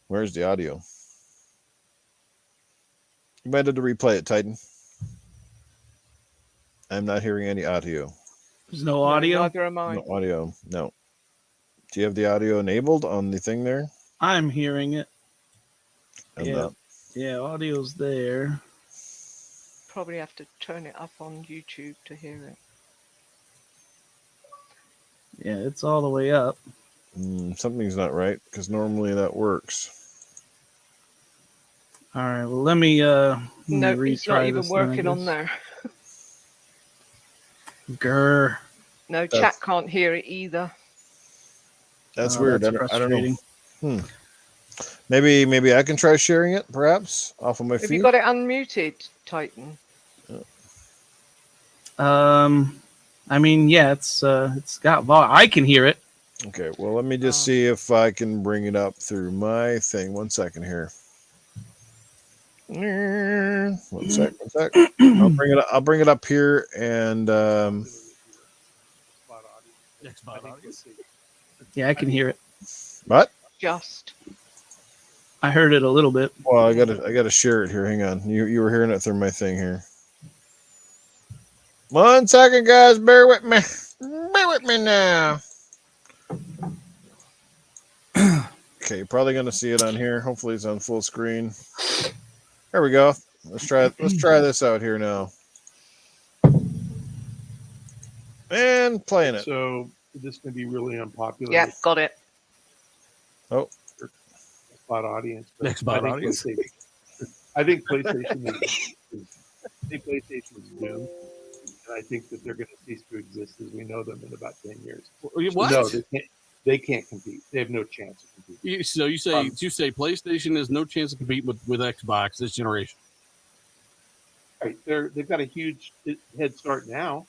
Where's the audio? You might have to replay it, Titan. I'm not hearing any audio. There's no audio. Neither am I. No audio. No. Do you have the audio enabled on the thing there? I'm hearing it. And Yeah, audio's there. Probably have to turn it up on YouTube to hear it. Yeah, it's all the way up. Something's not right because normally that works. All right, well, let me No, it's not retry even this working then, I on there. guess. Grr. No, chat can't hear it either. That's Oh, weird. that's I don't know. frustrating. Maybe I can try sharing it, perhaps, off of my Have feed. you got it unmuted, Titan? I mean, yeah, it's got volume. I can hear it. Okay, well, let me just see if I can bring it up through my thing. 1 second here. 1 sec. I'll bring it up here and Yeah, I can hear it. what? Just. I heard it a little bit. Well, I gotta share it here. Hang on. You were hearing it through my thing here. 1 second, guys. Bear with me. Bear with me now. Okay, you're probably gonna see it on here. Hopefully, it's on full screen. There we go. Let's try this out here now. And playing it. So this can be really unpopular. Yeah, got it. Oh, Spot audience. Next spot audience. I think PlayStation is doomed, and I think that they're going to cease to exist as we know them in about 10 years. What? No, they can't compete. They have no chance of competing. So you say PlayStation has no chance of competing with Xbox this generation? Right? They've got a huge head start now.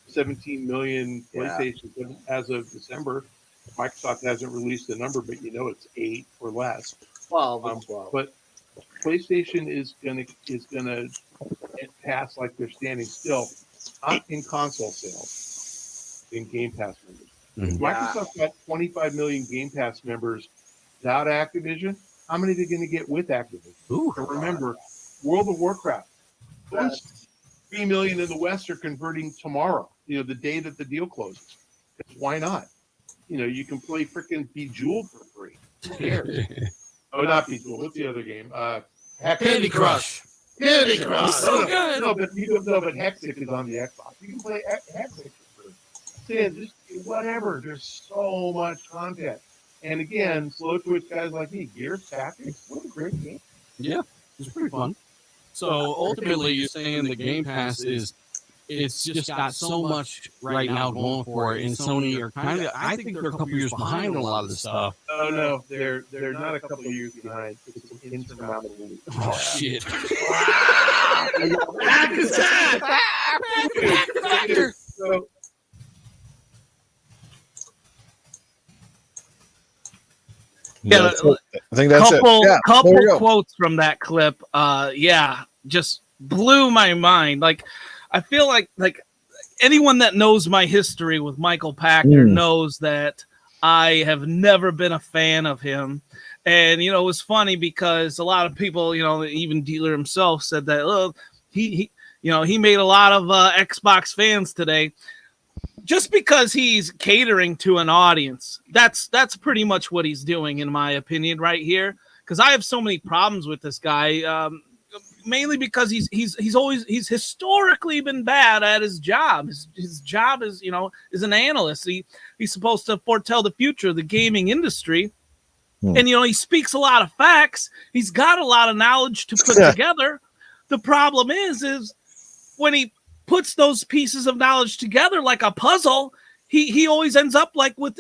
17 million PlayStations as of December. Microsoft hasn't released the number, but it's 8 or less. 12. But PlayStation is gonna pass like they're standing still, not in console sales, in Game Pass members. Mm-hmm. Microsoft got 25 million Game Pass members without Activision. How many are they going to get with Activision? Ooh. And remember, World of Warcraft. Those 3 million in the West are converting tomorrow. The day that the deal closes. Why not? You can play freaking Bejeweled for free. Who cares? Oh, not Bejeweled. What's the other game? Candy Crush. Candy Crush. So good. No, but Hexic is on the Xbox. You can play Hexic for free. Saying just whatever. There's so much content. And again, slow twitch guys like me, Gears Tactics. What a great game. Yeah, it's pretty fun. So ultimately, you're saying the Game Pass it's just got so much right now going for it, and Sony are I think they're a couple years behind on a lot of this stuff. Oh no, they're not a couple of years behind. It's an insurmountable leap. Oh shit! So, Yeah, I think that's it. Couple quotes from that clip. Just blew my mind. Like, I feel like anyone that knows my history with Michael Pachter knows that I have never been a fan of him. And, it was funny because a lot of people, even Dealer himself said that, he made a lot of Xbox fans today. Just because he's catering to an audience, that's pretty much what he's doing, in my opinion, right here. Because I have so many problems with this guy, mainly because he's historically been bad at his job. His job is an analyst. He's supposed to foretell the future of the gaming industry, and he speaks a lot of facts. He's got a lot of knowledge to put together. The problem is when he puts those pieces of knowledge together like a puzzle, he always ends up like with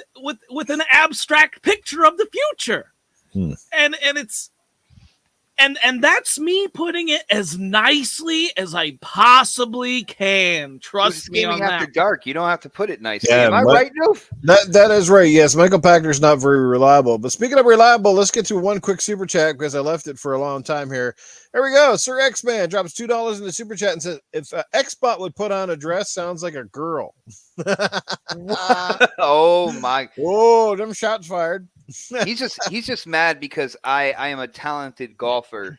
an abstract picture of the future. And and that's me putting it as nicely as I possibly can. Trust me on gaming after that. dark. You don't have to put it nicely. Yeah, Am I but- right, Noof? That is right. Yes, Michael Pachter's not very reliable. But speaking of reliable, let's get to one quick super chat because I left it for a long time here. There we go. Sir X-Man drops $2 in the super chat and says, if X-Bot would put on a dress, sounds like a girl. Oh my! Whoa, them shots fired. He's just mad because I am a talented golfer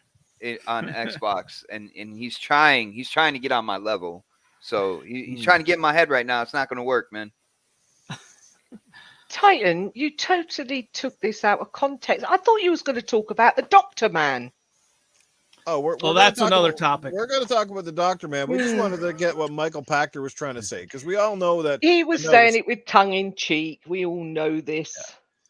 on Xbox, and he's trying to get on my level. So he's trying to get in my head right now. It's not going to work, man. Titan, you totally took this out of context. I thought you was going to talk about the Doctor Man. Oh, we're Well, gonna that's talk another about- topic. We're going to talk about the Doctor Man. We just wanted to get what Michael Pachter was trying to say because we all know that. He was I saying noticed- it with tongue in cheek. We all know this.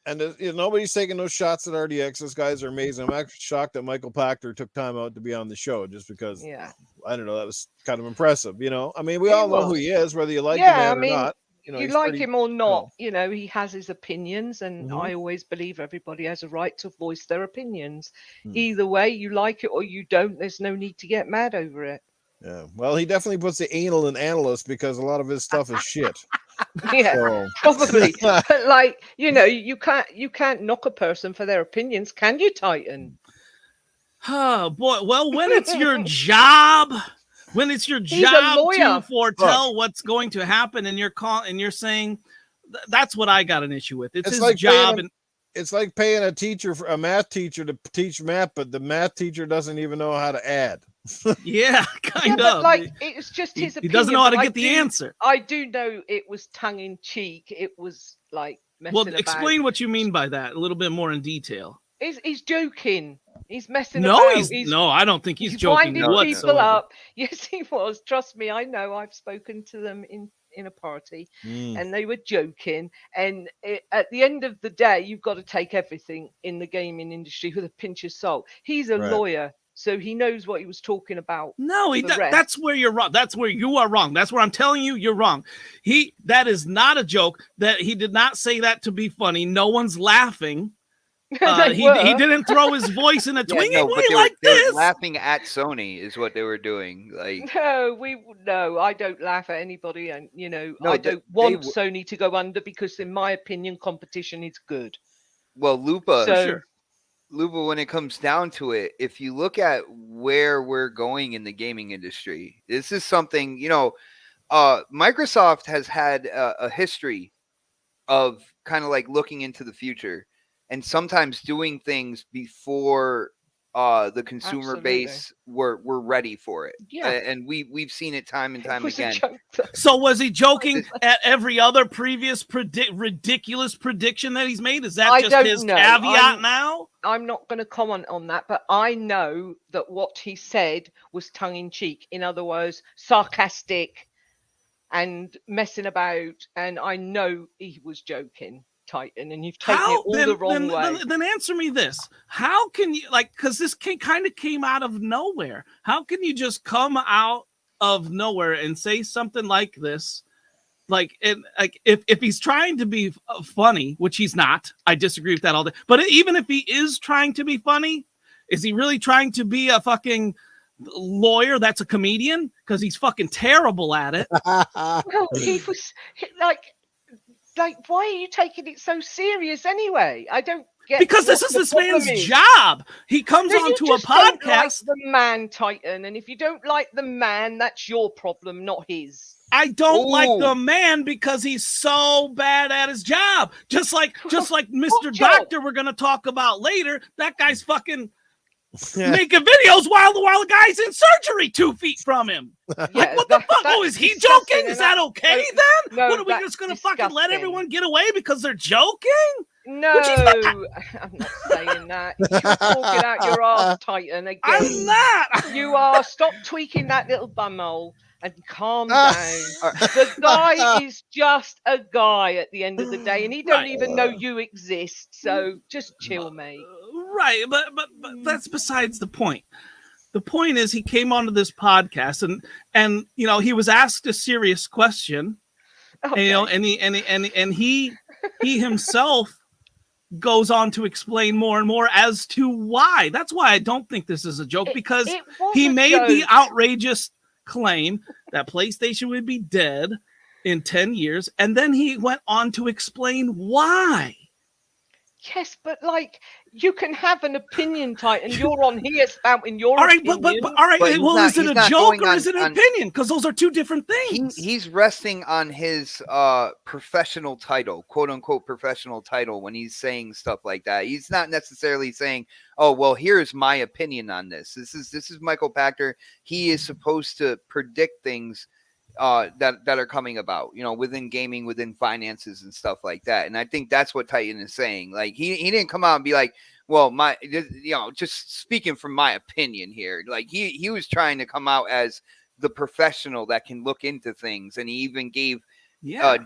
And nobody's taking those shots at RDX. Those guys are amazing. I'm actually shocked that Michael Pachter took time out to be on the show just because, Yeah. I don't know, that was kind of impressive. I mean, we He all know who was. he is, whether you like Yeah, the man I or mean, not. You he's like pretty- him or not, he has his opinions, and Mhm. I always believe everybody has a right to voice their opinions. Hmm. Either way, you like it or you don't, there's no need to get mad over it. Yeah. Well, he definitely puts the anal in analyst because a lot of his stuff is shit. Yeah, So. probably. But like, you can't knock a person for their opinions, can you, Titan? Oh boy. Well, when it's your job, He's a job lawyer. to foretell what's going to happen, and you're saying that's what I got an issue with. It's his like job, paying it's like paying a math teacher to teach math, but the math teacher doesn't even know how to add. yeah, kind Yeah, but of. like, it's just he his opinion. doesn't know how to but get the answer. I do know it was tongue in cheek. It was like messing Well, about. explain what you mean by that a little bit more in detail. He's joking. He's messing No, about. no, I don't think he's joking winding whatsoever. people up. Yes, he was. Trust me, I know. I've spoken to them in a party, and they were joking. And at the end of the day, you've got to take everything in the gaming industry with a pinch of salt. He's a Right. lawyer, so he knows what he was talking about. No, the rest. that's where you're wrong. That's where you are wrong. That's where I'm telling you you're wrong. That is not a joke. That he did not say that to be funny. No one's laughing. They He were. didn't throw his voice in a Yeah, twingy no, but way they like were this. laughing at Sony is what they were doing. Like, No, I don't laugh at anybody, and No, I they- don't want they Sony to go under because, in my opinion, competition is good. well, Lupa, So- Sure. Lupa, when it comes down to it, if you look at where we're going in the gaming industry, this is something, Microsoft has had a history of kind of like looking into the future and sometimes doing things before the consumer Absolutely. base were ready for it. Yeah. And we've seen it time and It time was a again. joke, though. So was he joking at every other previous ridiculous prediction that he's made? Is that I just don't his know. caveat now? I'm not going to comment on that, but I know that what he said was tongue in cheek. In other words, sarcastic and messing about. And I know he was joking, Titan, and you've taken it all the wrong way. Then answer me this. How can you, because this kind of came out of nowhere. How can you just come out of nowhere and say something like this? If he's trying to be funny, which he's not, I disagree with that all day. But even if he is trying to be funny, is he really trying to be a fucking lawyer that's a comedian? Because he's fucking terrible at it. Well, he was like, why are you taking it so serious anyway? I don't get. Because this what is the this problem man's is. job. He comes No, you onto a just don't like podcast. the man, Titan, and if you don't like the man, that's your problem, not his. I don't like Ooh. the man because he's so bad at his job. Just like Mr. job? Doctor we're gonna talk about later. That guy's fucking Yeah. making videos while the guy's in surgery 2 feet from him. Yeah, What the fuck? Oh, is he disgusting, joking? and Is that okay no, then? no, What are we that's just gonna fucking let disgusting. everyone get away because they're joking? No, I'm not saying that. You're talking out your ass, Titan. Again, I'm not. you are. Stop tweaking that little bumhole and calm down. The guy is just a guy at the end of the day, and he don't Right. even know you exist. So just chill, mate. Right, but that's besides the point. The point is he came onto this podcast and he was asked a serious question, Okay. and he himself goes on to explain more and more as to why. That's why I don't think this is a joke, because It was he a made the joke. outrageous claim that PlayStation would be dead in 10 years, and then he went on to explain why. Yes, but like you can have an opinion, Titan. You're on here spouting your All right, opinion. but all right, But he's well, not- is it he's a not joke going or on- is it an on- opinion? Because those are two different things. He's resting on his professional title, quote unquote professional title, when he's saying stuff like that. He's not necessarily saying, "Oh, well, here's my opinion on this." This is Michael Pachter. He is supposed to predict things that are coming about, within gaming, within finances and stuff like that. And I think that's what Titan is saying. Like he didn't come out and be like, well, just speaking from my opinion here. Like he was trying to come out as the professional that can look into things, and he even gave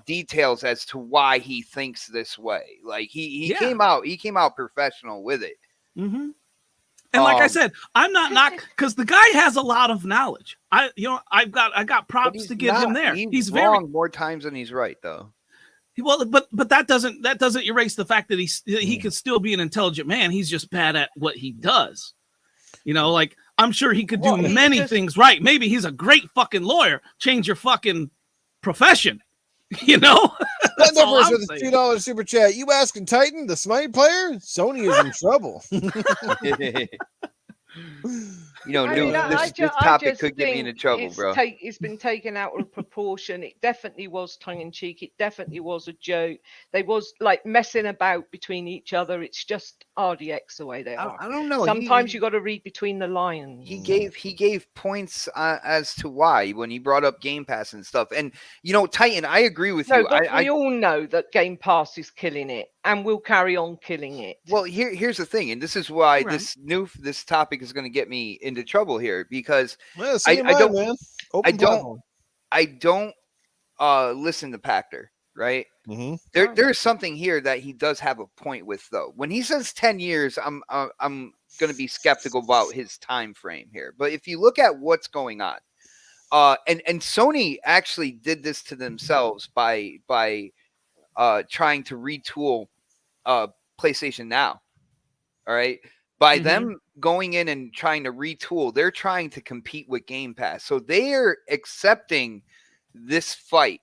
details as to why he thinks this way. Like he came out professional with it. Mm-hmm. And like I said, I'm not because the guy has a lot of knowledge. I got props to give him there. He's wrong more times than he's right, though. Well, but that doesn't erase the fact that he could still be an intelligent man. He's just bad at what he does. Like I'm sure he could do many things right. Maybe he's a great fucking lawyer. Change your fucking profession. That number with a $2 super chat. You asking Titan, the Smite player? Sony is in trouble. This topic could get me into trouble, bro. It's been taken out of proportion. It definitely was tongue in cheek. It definitely was a joke. They was like messing about between each other. It's just RDX the way they are. I don't know. Sometimes you got to read between the lines. He gave points as to why when he brought up Game Pass and stuff. And Titan, I agree with you. But we all know that Game Pass is killing it and will carry on killing it. Well, here's the thing, and this is why this topic is going to get me into trouble here, because I don't listen to Pachter, right? Mm-hmm. There's something here that he does have a point with, though. When he says 10 years, I'm going to be skeptical about his time frame here. But if you look at what's going on, and Sony actually did this to themselves by trying to retool PlayStation Now. All right. By them going in and trying to retool, they're trying to compete with Game Pass. So they're accepting this fight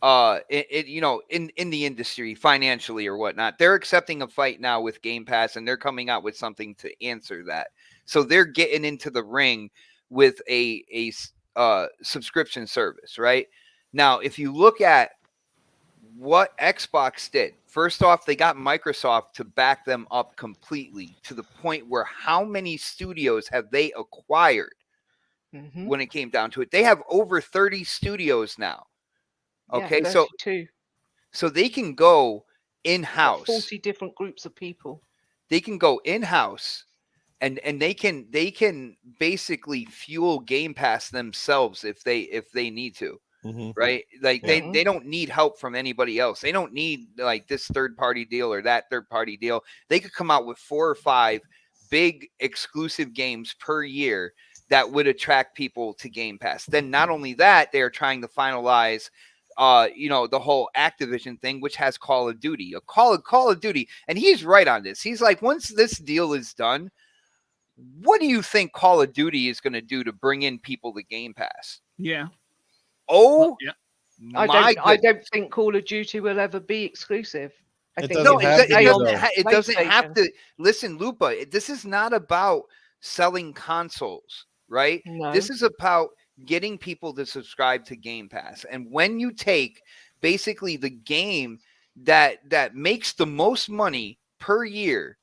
in the industry financially or whatnot. They're accepting a fight now with Game Pass, and they're coming out with something to answer that. So they're getting into the ring with a subscription service, right? Now, if you look at what Xbox did, first off, they got Microsoft to back them up completely, to the point where how many studios have they acquired when it came down to it? They have over 30 studios now. Okay, yeah, so they can go in-house. 40 different groups of people. They can go in-house and they can basically fuel Game Pass themselves if they need to. Right? Like they don't need help from anybody else. They don't need like this third-party deal or that third-party deal. They could come out with 4 or 5 big exclusive games per year that would attract people to Game Pass. Then not only that, they're trying to finalize the whole Activision thing, which has Call of Duty. Call of Duty. And he's right on this. He's like, once this deal is done, what do you think Call of Duty is going to do to bring in people to Game Pass? Yeah. Oh, yeah. I don't think Call of Duty will ever be exclusive. It doesn't have to. Listen, Lupa, this is not about selling consoles, right? No. This is about getting people to subscribe to Game Pass. And when you take basically the game that makes the most money per year,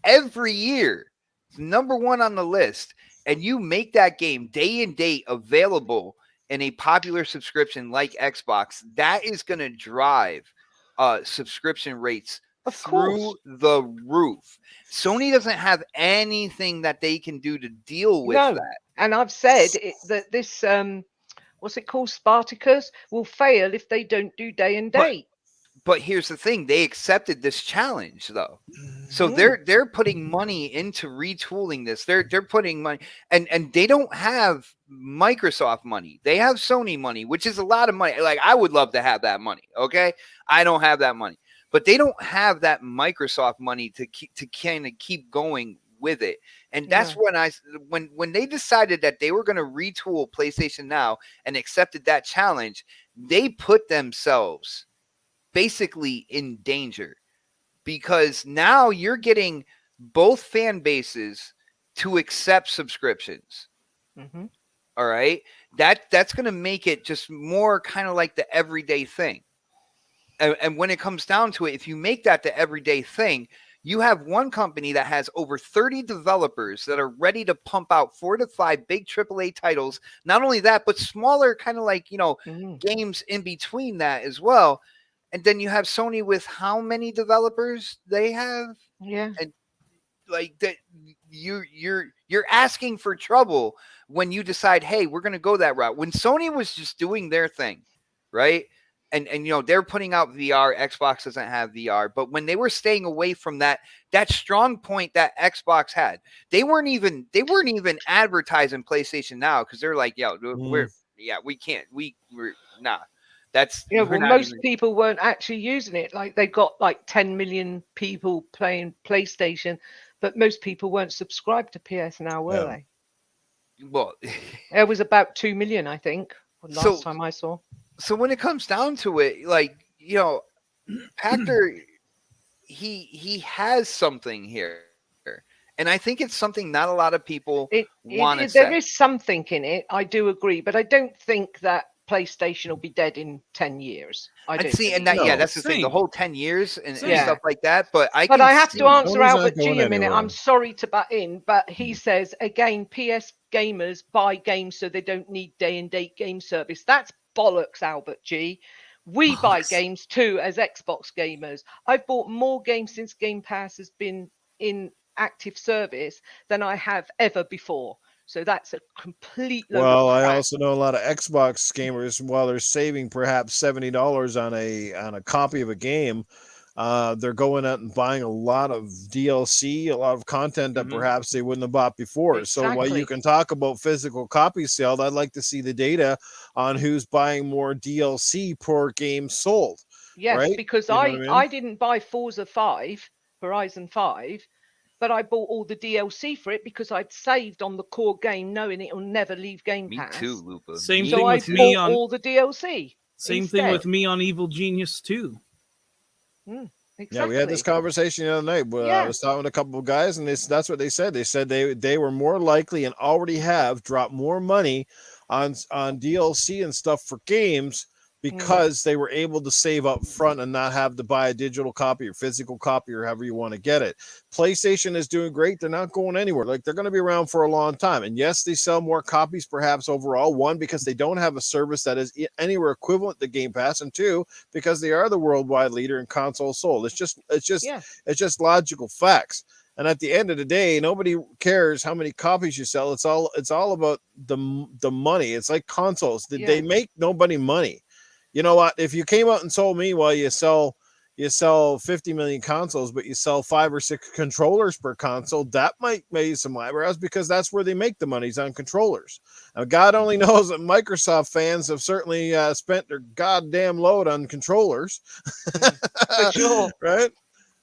every year, number one on the list, and you make that game day and date available in a popular subscription like Xbox, that is going to drive subscription rates through the roof. Sony doesn't have anything that they can do to deal with that. And I've said that this, what's it called, Spartacus, will fail if they don't do day and date. But here's the thing: they accepted this challenge, though. So they're putting money into retooling this. They're putting money, and they don't have Microsoft money. They have Sony money, which is a lot of money. Like, I would love to have that money. Okay, I don't have that money, but they don't have that Microsoft money to kind of keep going with it. And that's when they decided that they were going to retool PlayStation Now and accepted that challenge, they put themselves basically in danger, because now you're getting both fan bases to accept subscriptions. Mm-hmm. All right. That's going to make it just more kind of like the everyday thing. And when it comes down to it, if you make that the everyday thing, you have one company that has over 30 developers that are ready to pump out 4 to 5 big AAA titles. Not only that, but smaller kind of like, games in between that as well. And then you have Sony with how many developers they have? Yeah. And like that, you're asking for trouble when you decide, hey, we're going to go that route. When Sony was just doing their thing, right? And they're putting out VR. Xbox doesn't have VR, but when they were staying away from that strong point that Xbox had, they weren't even advertising PlayStation Now, because they're like, we can't, we're nah. That's most people weren't actually using it. Like they got like 10 million people playing PlayStation, but most people weren't subscribed to PS Now, were they? Well, it was about 2 million, I think, last time I saw. So when it comes down to it, like, Pachter, he has something here. And I think it's something not a lot of people want to say. There is something in it, I do agree, but I don't think that PlayStation will be dead in 10 years. That's the thing, the whole 10 years and stuff like that. But I have to answer Albert G a minute. I'm sorry to butt in, but he says, again, PS gamers buy games so they don't need day-and-date game service. That's bollocks, Albert G. We buy games too as Xbox gamers. I've bought more games since Game Pass has been in active service than I have ever before. So that's a complete load of crap. I also know a lot of Xbox gamers, while they're saving perhaps $70 on a copy of a game, they're going out and buying a lot of DLC, a lot of content that perhaps they wouldn't have bought before. Exactly. So while you can talk about physical copy sales, I'd like to see the data on who's buying more DLC per game sold. Yes, right? Because I didn't buy Forza 5, Horizon 5, but I bought all the DLC for it because I'd saved on the core game, knowing it will never leave Game Pass. Me too, Lupa. Same thing with me on all the DLC. Same thing with me on Evil Genius 2. Exactly. Yeah, we had this conversation the other night. I was talking with a couple of guys, and that's what they said. They said they were more likely and already have dropped more money on DLC and stuff for games because they were able to save up front and not have to buy a digital copy or physical copy or however you want to get it. PlayStation is doing great. They're not going anywhere. Like, they're going to be around for a long time. And yes, they sell more copies perhaps overall. One, because they don't have a service that is anywhere equivalent to Game Pass, and two, because they are the worldwide leader in console sold. It's just logical facts. And at the end of the day, nobody cares how many copies you sell. It's all about the money. It's like consoles. They make nobody money. You know what? If you came out and told me, well, you sell 50 million consoles, but you sell 5 or 6 controllers per console, that might raise some eyebrows, because that's where they make the money's on controllers. Now, God only knows that Microsoft fans have certainly spent their goddamn load on controllers. For sure. Right?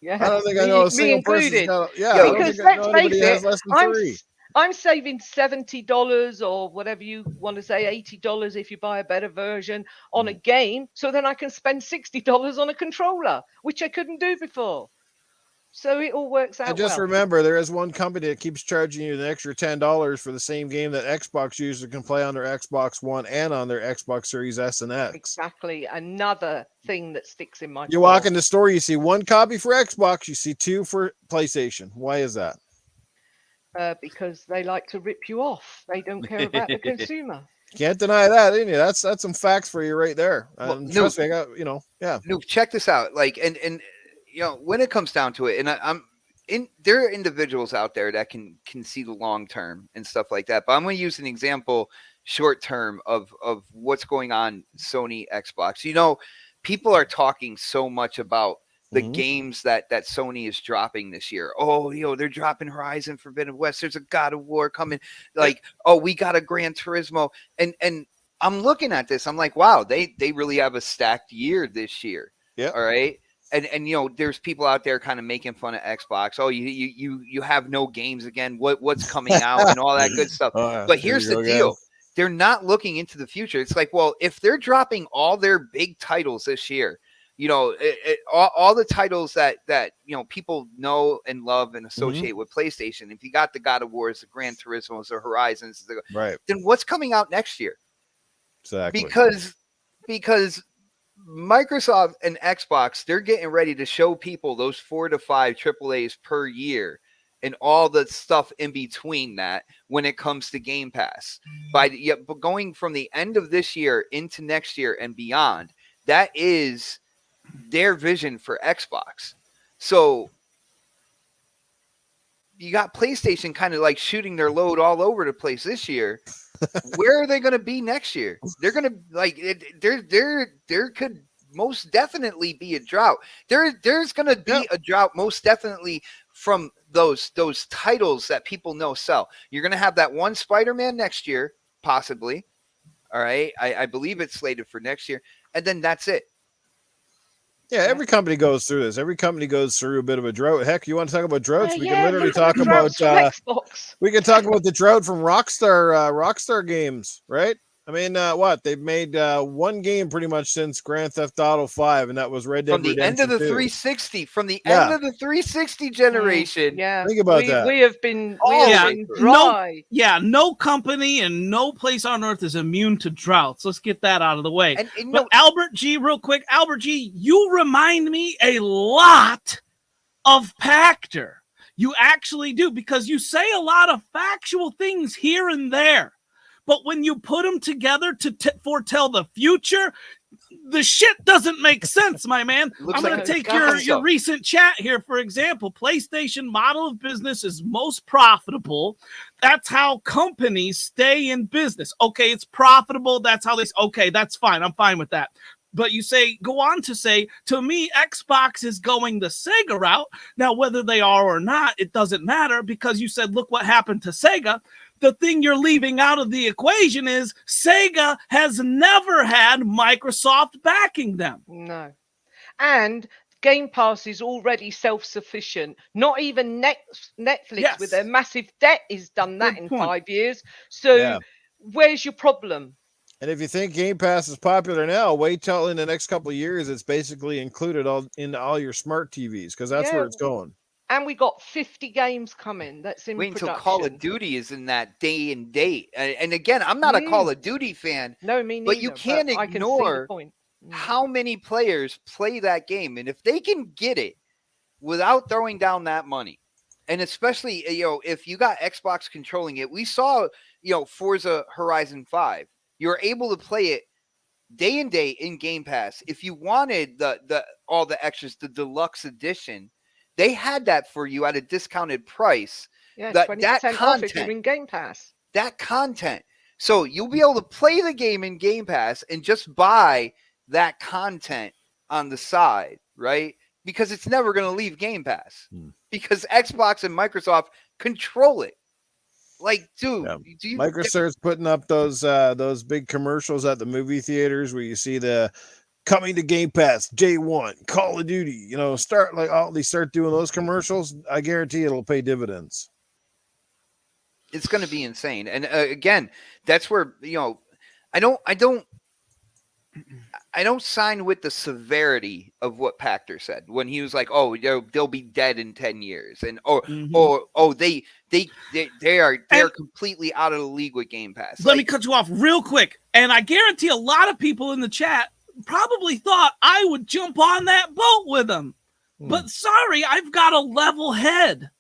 Yeah. I don't think I know a single person. Because let's face it, I'm saving $70 or whatever you want to say, $80 if you buy a better version on a game, so then I can spend $60 on a controller, which I couldn't do before. So it all works out. I just remember there is one company that keeps charging you an extra $10 for the same game that Xbox users can play on their Xbox One and on their Xbox Series S and X. Exactly. Another thing that sticks in my You walk in the store, you see 1 copy for Xbox, you see 2 for PlayStation. Why is that? Because they like to rip you off. They don't care about the consumer. Can't deny that, didn't you? That's some facts for you right there. Trust me, Nuke, check this out. Like, and when it comes down to it, and there are individuals out there that can see the long term and stuff like that. But I'm going to use an example short term of what's going on Sony Xbox. People are talking so much about the games that Sony is dropping this year. Oh, they're dropping Horizon Forbidden West. There's a God of War coming. Like, we got a Gran Turismo. And I'm looking at this. I'm like, wow, they really have a stacked year this year. Yeah. All right. and you know, there's people out there kind of making fun of Xbox. Oh, you have no games again. What's coming out and all that good stuff. But here's the deal. They're not looking into the future. It's like, well, if they're dropping all their big titles this year, you know, all the titles that you know people know and love and associate with PlayStation. If you got the God of Wars, the Gran Turismos, the Horizons, then what's coming out next year? Exactly. Because Microsoft and Xbox, they're getting ready to show people those 4 to 5 AAAs per year and all the stuff in between that when it comes to Game Pass. But going from the end of this year into next year and beyond, that is their vision for Xbox. So you got PlayStation kind of like shooting their load all over the place this year. Where are they going to be next year? They're going to like there could most definitely be a drought. There's going to be a drought most definitely from those titles that people know sell. You're going to have that one Spider-Man next year, possibly. All right, I believe it's slated for next year, and then that's it. Yeah, every company goes through this. Every company goes through a bit of a drought. Heck, you want to talk about droughts? We can literally talk about Xbox. we can talk about the drought from Rockstar games, right? I mean, what they've made one game pretty much since Grand Theft Auto 5, and that was Red Dead Redemption. From the end of the 2. 360, from the end of the 360 generation. Yeah, think about that. We have been dry. No company and no place on earth is immune to droughts. Let's get that out of the way. But Albert G, real quick, Albert G, you remind me a lot of Pachter. You actually do, because you say a lot of factual things here and there. But when you put them together to foretell the future, the shit doesn't make sense, my man. I'm going to take your recent chat here, for example. PlayStation model of business is most profitable. That's how companies stay in business. Okay, it's profitable. That's how okay, that's fine. I'm fine with that. But you go on to say, to me, Xbox is going the Sega route. Now, whether they are or not, it doesn't matter, because you said, look what happened to Sega. The thing you're leaving out of the equation is Sega has never had Microsoft backing them. No. And Game Pass is already self-sufficient. Not even Netflix with their massive debt is done that in 5 years. So where's your problem? And if you think Game Pass is popular now, wait till in the next couple of years it's basically included in all your smart TVs, because that's where it's going. And we got 50 games coming. That's in production. Wait until Call of Duty is in that day and date. And again, I'm not a Call of Duty fan. No, me neither. But you can't ignore how many players play that game. And if they can get it without throwing down that money, and especially, you know, if you got Xbox controlling it, we saw, you know, Forza Horizon 5. You're able to play it day and day in Game Pass. If you wanted the all the extras, the deluxe edition, they had that for you at a discounted price. Yeah, 20% off if you're in Game Pass. That content. So you'll be able to play the game in Game Pass and just buy that content on the side, right? Because it's never going to leave Game Pass. Because Xbox and Microsoft control it. Like, dude, Microsoft's putting up those big commercials at the movie theaters where you see the coming to Game Pass day one, Call of Duty, you know, start doing those commercials. I guarantee it'll pay dividends. It's going to be insane. And again, that's where, you know, I don't sign with the severity of what Pachter said when he was like, "Oh, they'll be dead in 10 years," and they are completely out of the league with Game Pass. Let me cut you off real quick, and I guarantee a lot of people in the chat probably thought I would jump on that boat with them, but sorry, I've got a level head.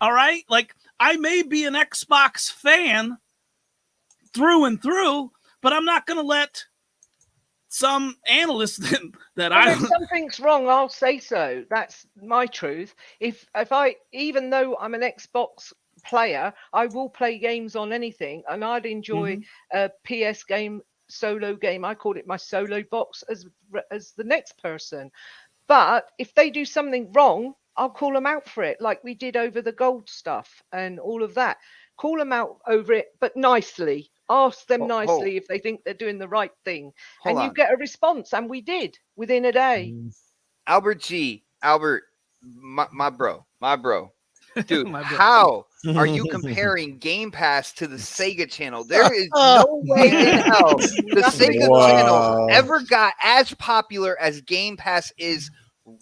All right, like I may be an Xbox fan through and through, but I'm not going to let some analysts that if something's wrong, I'll say so. That's my truth. If I, even though I'm an Xbox player, I will play games on anything, and I'd enjoy a PS game, solo game. I call it my solo box as the next person. But if they do something wrong, I'll call them out for it, like we did over the gold stuff and all of that. Call them out over it, but nicely. Ask them nicely if they think they're doing the right thing. And you get a response, and we did within a day. Albert G. Albert, my bro. Dude, My bro. how are you comparing Game Pass to the Sega channel? There is no way in hell the Sega channel ever got as popular as Game Pass is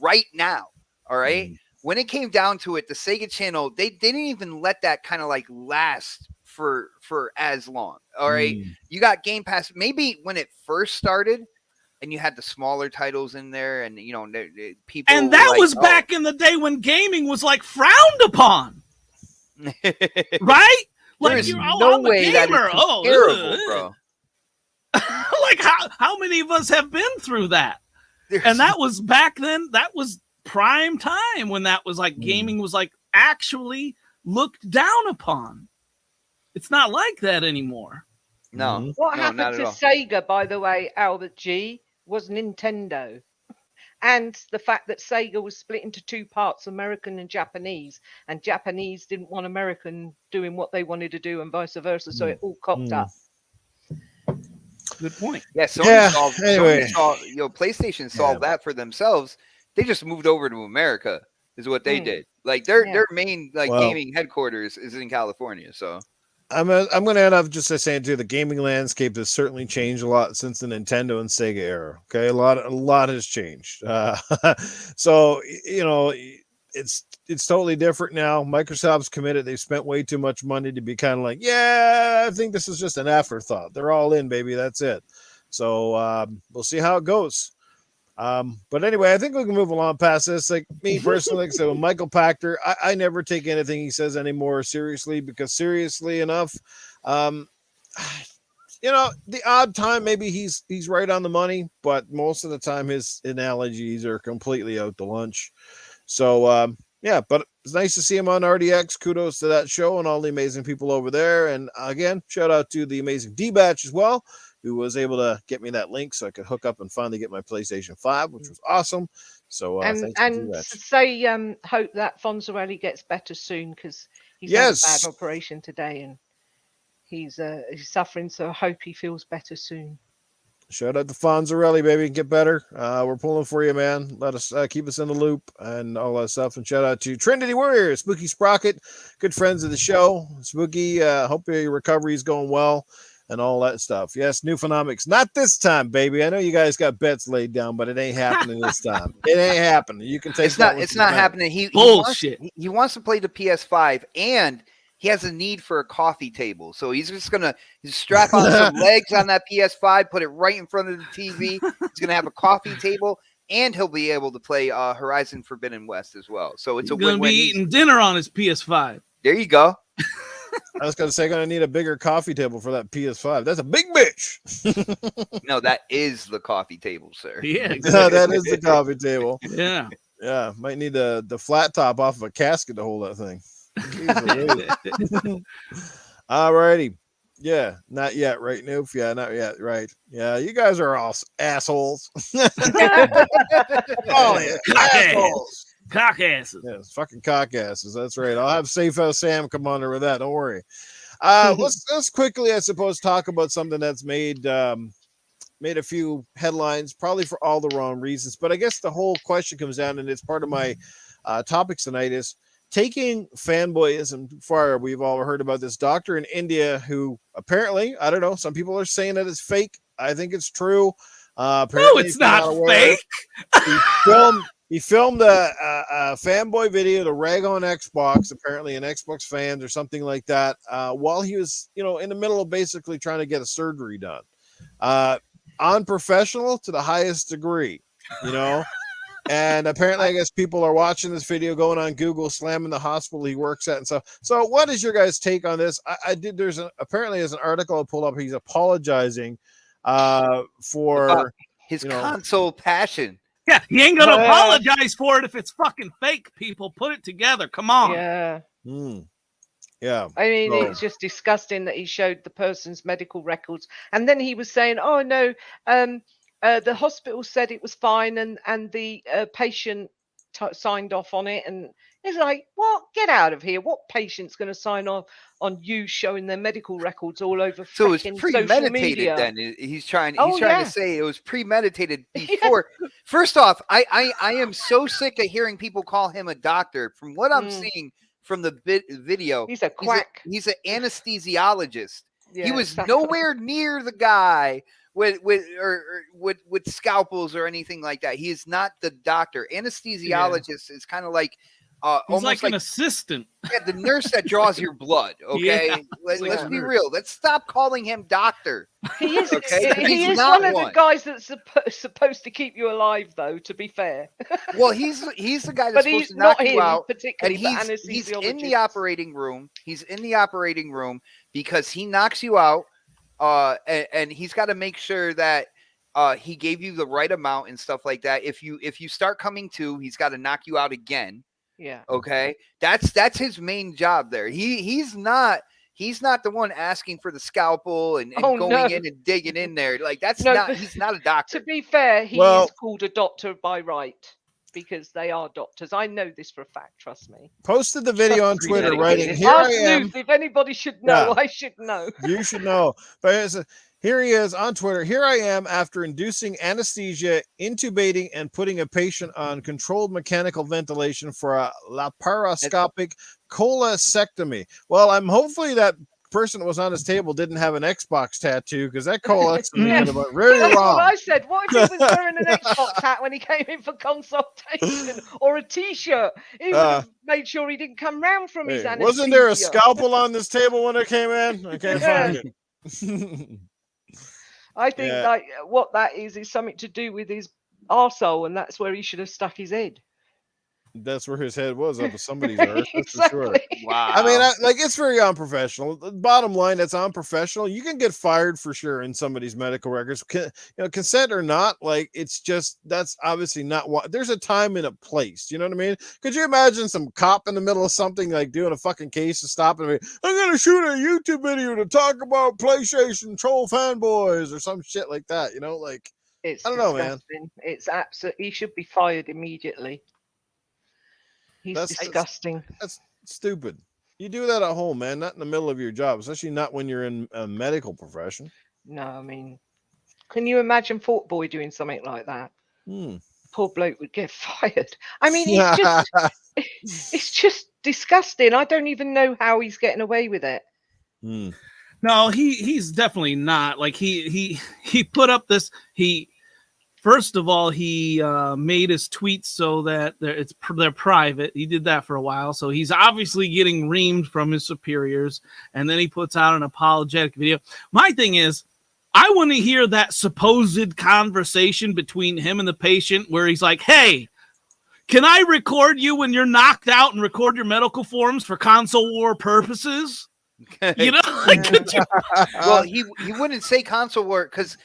right now. All right. When it came down to it, the Sega channel, they didn't even let that kind of like last for as long. All right. You got Game Pass maybe when it first started. And you had the smaller titles in there, and you know, people. And that was back in the day when gaming was like frowned upon, right? Like you're no way that is terrible, bro. Like how many of us have been through that? And that was back then. That was prime time when that was like gaming was like actually looked down upon. It's not like that anymore. No. What happened to Sega, by the way, Albert G, was Nintendo. And the fact that Sega was split into two parts, American and Japanese didn't want American doing what they wanted to do and vice versa. So it all cocked up. Good point. Yeah, Sony solved, PlayStation solved that for themselves. They just moved over to America is what they did. Like their main gaming headquarters is in California. So I'm going to end up just saying too, the gaming landscape has certainly changed a lot since the Nintendo and Sega era. Okay, a lot has changed. So you know, it's totally different now. Microsoft's committed. They've spent way too much money to be kind of like, yeah, I think this is just an afterthought. They're all in, baby. That's it. So we'll see how it goes. But anyway, I think we can move along past this. Like me personally, like so Michael Pachter, I never take anything he says anymore seriously, because seriously enough, you know, the odd time maybe he's right on the money, but most of the time his analogies are completely out to lunch. So yeah, but it's nice to see him on RDX. Kudos to that show and all the amazing people over there. And again, shout out to the amazing D-Batch as well, who was able to get me that link so I could hook up and finally get my PlayStation 5, which was awesome. So thanks and say hope that Fonzarelli gets better soon, because he's had a bad operation today and he's suffering. So I hope he feels better soon. Shout out to Fonzarelli, baby. Get better. We're pulling for you, man. Let us keep us in the loop and all that stuff. And shout out to Trinity Warrior, Spooky Sprocket, good friends of the show. Spooky, hope your recovery is going well and all that stuff. Yes, Newfonomics. Not this time, baby. I know you guys got bets laid down, but it ain't happening this time. It ain't happening. You can take it's not happening. He wants to play the PS5, and he has a need for a coffee table. So he's just going to strap on some legs on that PS5, put it right in front of the TV. He's going to have a coffee table, and he'll be able to play Horizon Forbidden West as well. So it's he's going to be eating dinner on his PS5. There you go. I was going to say, going to need a bigger coffee table for that PS5. That's a big bitch. No, that is the coffie table, sir. Yeah, exactly. That is the coffee table. Yeah. Yeah. Might need the flat top off of a casket to hold that thing. All righty. Yeah, not yet, right, Noof? Yeah, not yet, right. Yeah, you guys are all assholes. Oh, yeah. Assholes. Cockasses. Yeah, it's fucking cockasses. That's right. I'll have Safe House Sam come on with that. Don't worry. Let's quickly, I suppose, talk about something that's made a few headlines, probably for all the wrong reasons. But I guess the whole question comes down, and it's part of my topics tonight, is taking fanboyism too far. We've all heard about this doctor in India who apparently, I don't know, some people are saying that it's fake. I think it's true. No, it's not fake. He filmed a fanboy video to rag on Xbox, apparently an Xbox fans or something like that, while he was, in the middle of basically trying to get a surgery done. Unprofessional to the highest degree, And apparently, I guess people are watching this video, going on Google, slamming the hospital he works at and stuff. So what is your guys' take on this? Apparently there's an article I pulled up. He's apologizing for his console passion. Yeah, he ain't gonna apologize for it if it's fucking fake. People, put it together. Come on. Yeah. Yeah. I mean, it's just disgusting that he showed the person's medical records, and then he was saying, "Oh no, the hospital said it was fine, and the patient signed off on it, and it's like, what? Get out of here! What patient's going to sign off on you showing their medical records all over So it's frickin' social premeditated. media? Then he's trying. Oh, He's trying yeah. to say it was premeditated before. First off, I am so sick of hearing people call him a doctor. From what I'm seeing from the video, He's a quack. He's an anesthesiologist. Yeah, he was exactly. nowhere near the guy with scalpels or anything like that. He is not the doctor. Anesthesiologist is kind of like He's almost like an like assistant. yeah, the nurse that draws your blood. Okay, Yeah, let's like a be nurse. real. Let's stop calling him doctor. He is. Okay, He he's is not one of one. the guys that's supposed to keep you alive, though. To be fair, Well, he's the guy that's but supposed he's to knock not you him out. And particularly. But he's in the anesthesiologist. operating room. He's in the operating room because he knocks you out. And he's got to make sure that he gave you the right amount and stuff like that. If you start coming to, he's got to knock you out again. Yeah. Okay, that's his main job there. He's not the one asking for the scalpel and going in and digging in there. Like that's No, not. but He's not a doctor. To be fair, he Well- is called a doctor by right because they are doctors. I know this for a fact. Trust me. Posted the video on Trust me, Twitter Eddie. writing, "Here I Ask am." Luke if anybody should know. Yeah. I should know. You should know. But here he is on Twitter. "Here I am after inducing anesthesia, intubating, and putting a patient on controlled mechanical ventilation for a laparoscopic cholecystectomy." Well, I'm hopefully that person that was on his table didn't have an Xbox tattoo, because that cholecystectomy would have been very That's wrong. what I said. What if he was wearing an Xbox hat when he came in for consultation, or a T-shirt? He would have made sure he didn't come round from his Hey, anesthesia. wasn't there a scalpel on this table when I came in? I can't find it. I think Yeah. like what that is something to do with his arsehole, and that's where he should have stuck his head. That's where his head was, up of somebody's arse. That's for sure. Exactly. Wow. I mean, like, it's very unprofessional. The bottom line, that's unprofessional. You can get fired for sure in somebody's medical records, consent or not. Like, it's just, that's obviously not what. There's a time and a place. You know what I mean? Could you imagine some cop in the middle of something, like doing a fucking case and stopping me? I'm gonna shoot a YouTube video to talk about PlayStation troll fanboys or some shit like that. You know, like, It's I don't know, man. disgusting. It's absolutely. He should be fired immediately. He's disgusting. That's stupid. You do that at home, man, not in the middle of your job, especially not when you're in a medical profession. No, I mean, can you imagine Fort Boy doing something like that? Poor bloke would get fired. I mean, it's just disgusting. I don't even know how he's getting away with it. No, he's definitely not. Like he put up this. First of all, he made his tweets so that they're private. He did that for a while, so he's obviously getting reamed from his superiors. And then he puts out an apologetic video. My thing is, I want to hear that supposed conversation between him and the patient where he's like, "Hey, can I record you when you're knocked out and record your medical forms for console war purposes?" You know, like, could you? Well, he wouldn't say console war because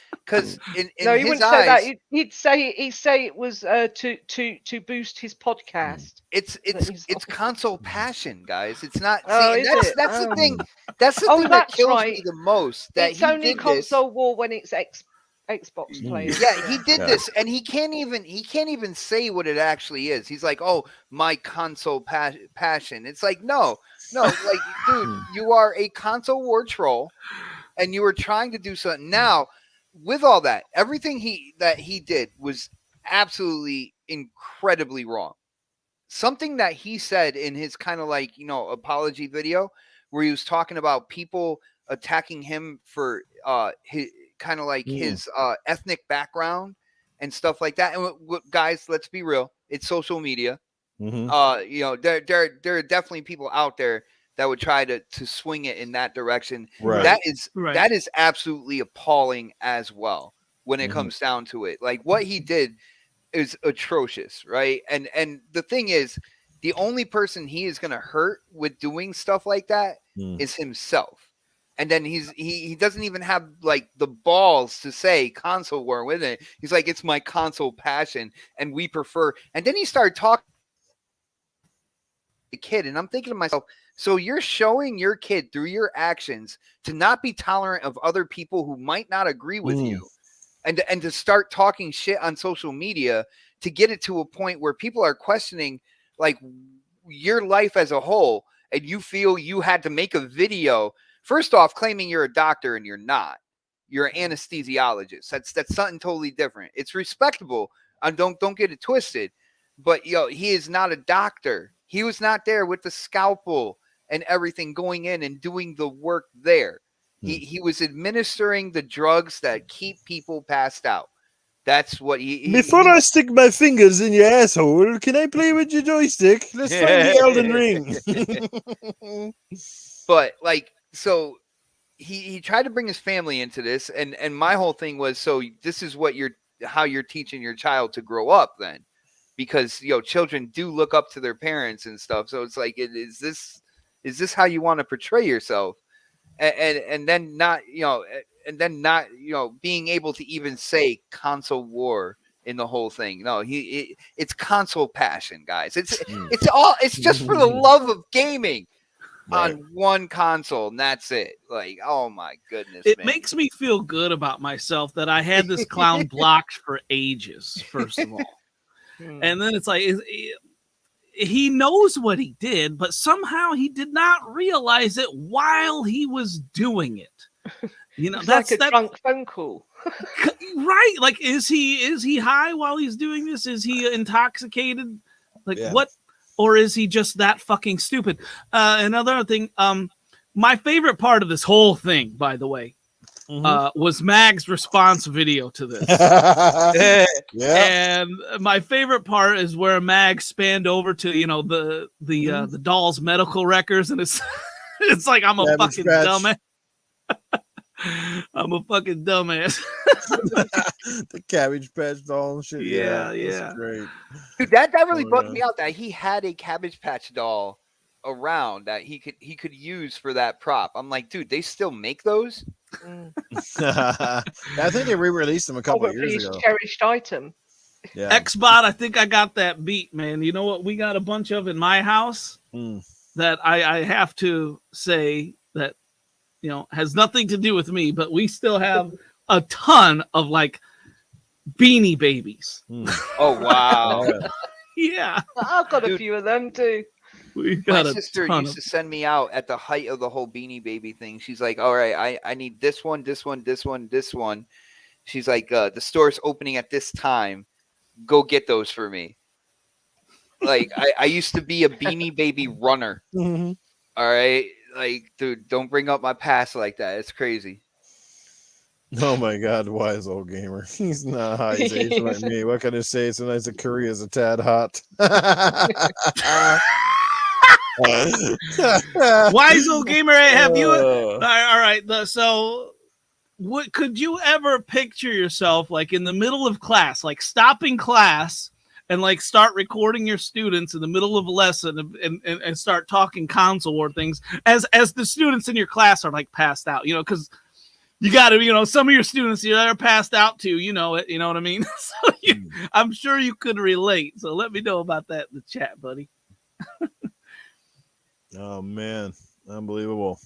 in No, he his wouldn't eyes, say that. He'd say it was to boost his podcast. it's console passion, guys. It's not. Oh, See, is that's it? that's the Oh. thing. That's the Oh, thing that that's kills me right. the most. That It's he only did console war when it's Xbox players. Yeah, he did this, and he can't even say what it actually is. He's like, "Oh, my console passion." It's like, no, like, dude, you are a console war troll, and you were trying to do something. Now, with all that, everything he did was absolutely incredibly wrong. Something that he said in his kind of like, apology video, where he was talking about people attacking him for his kind of like his ethnic background and stuff like that. And guys, let's be real, it's social media. There are definitely people out there that would try to swing it in that direction. Right. That is absolutely appalling as well when it comes down to it. Like, what he did is atrocious, right? And the thing is, the only person he is going to hurt with doing stuff like that is himself. And then he doesn't even have like the balls to say console war with it. He's like, "It's my console passion, and we prefer." And then he started talking to the kid, and I'm thinking to myself, so you're showing your kid through your actions to not be tolerant of other people who might not agree with you, and to start talking shit on social media to get it to a point where people are questioning like your life as a whole, and you feel you had to make a video, first off, claiming you're a doctor and you're not. You're an anesthesiologist. That's something totally different. It's respectable. Don't get it twisted. But he is not a doctor. He was not there with the scalpel and everything going in and doing the work there. He was administering the drugs that keep people passed out. That's what Before I stick my fingers in your asshole, can I play with your joystick? Let's find the Elden Ring. But like, so he tried to bring his family into this, and my whole thing was, so this is what how you're teaching your child to grow up then, because children do look up to their parents and stuff. So it's like, is this how you want to portray yourself? And then not being able to even say console war in the whole thing. No, it's console passion, guys. It's just for the love of gaming. Right. On one console, and that's it. Like, oh my goodness. It makes me feel good about myself that I had this clown blocked for ages, first of all. And then it's like, he knows what he did, but somehow he did not realize it while he was doing it. That's like a drunk phone call. Right. Like, is he high while he's doing this? Is he intoxicated? Like, what? Or is he just that fucking stupid? Another thing, my favorite part of this whole thing, by the way, was Mag's response video to this. And my favorite part is where Mag spanned over to the doll's medical records, and it's like, I'm a fucking dumbass. I'm a fucking dumbass. The Cabbage Patch doll and shit. Yeah. Great. Dude, that really bugged me out that he had a Cabbage Patch doll around that he could use for that prop. I'm like, dude, they still make those? I think they re-released them a couple of years ago. Cherished item. Yeah. Xbot, I think I got that beat, man. You know what we got a bunch of in my house that I have to say that has nothing to do with me, but we still have a ton of like Beanie Babies. Oh wow. Yeah. I've got a few of them too. My sister used to send me out at the height of the whole Beanie Baby thing. She's like, all right, I need this one. She's like, the store's opening at this time. Go get those for me. Like, I used to be a Beanie Baby runner. All right. Like, dude, don't bring up my past like that. It's crazy. Oh my God, wise old gamer. He's not high. He's aged like me. What can I say? Sometimes the curry is a tad hot. Wise old gamer, have you? All right. So, what could you ever picture yourself like in the middle of class, like stopping class and like start recording your students in the middle of a lesson and start talking console war things as the students in your class are like passed out, because you got to, some of your students they're passed out too, you know what I mean? So I'm sure you could relate. So let me know about that in the chat, buddy. Oh man, unbelievable.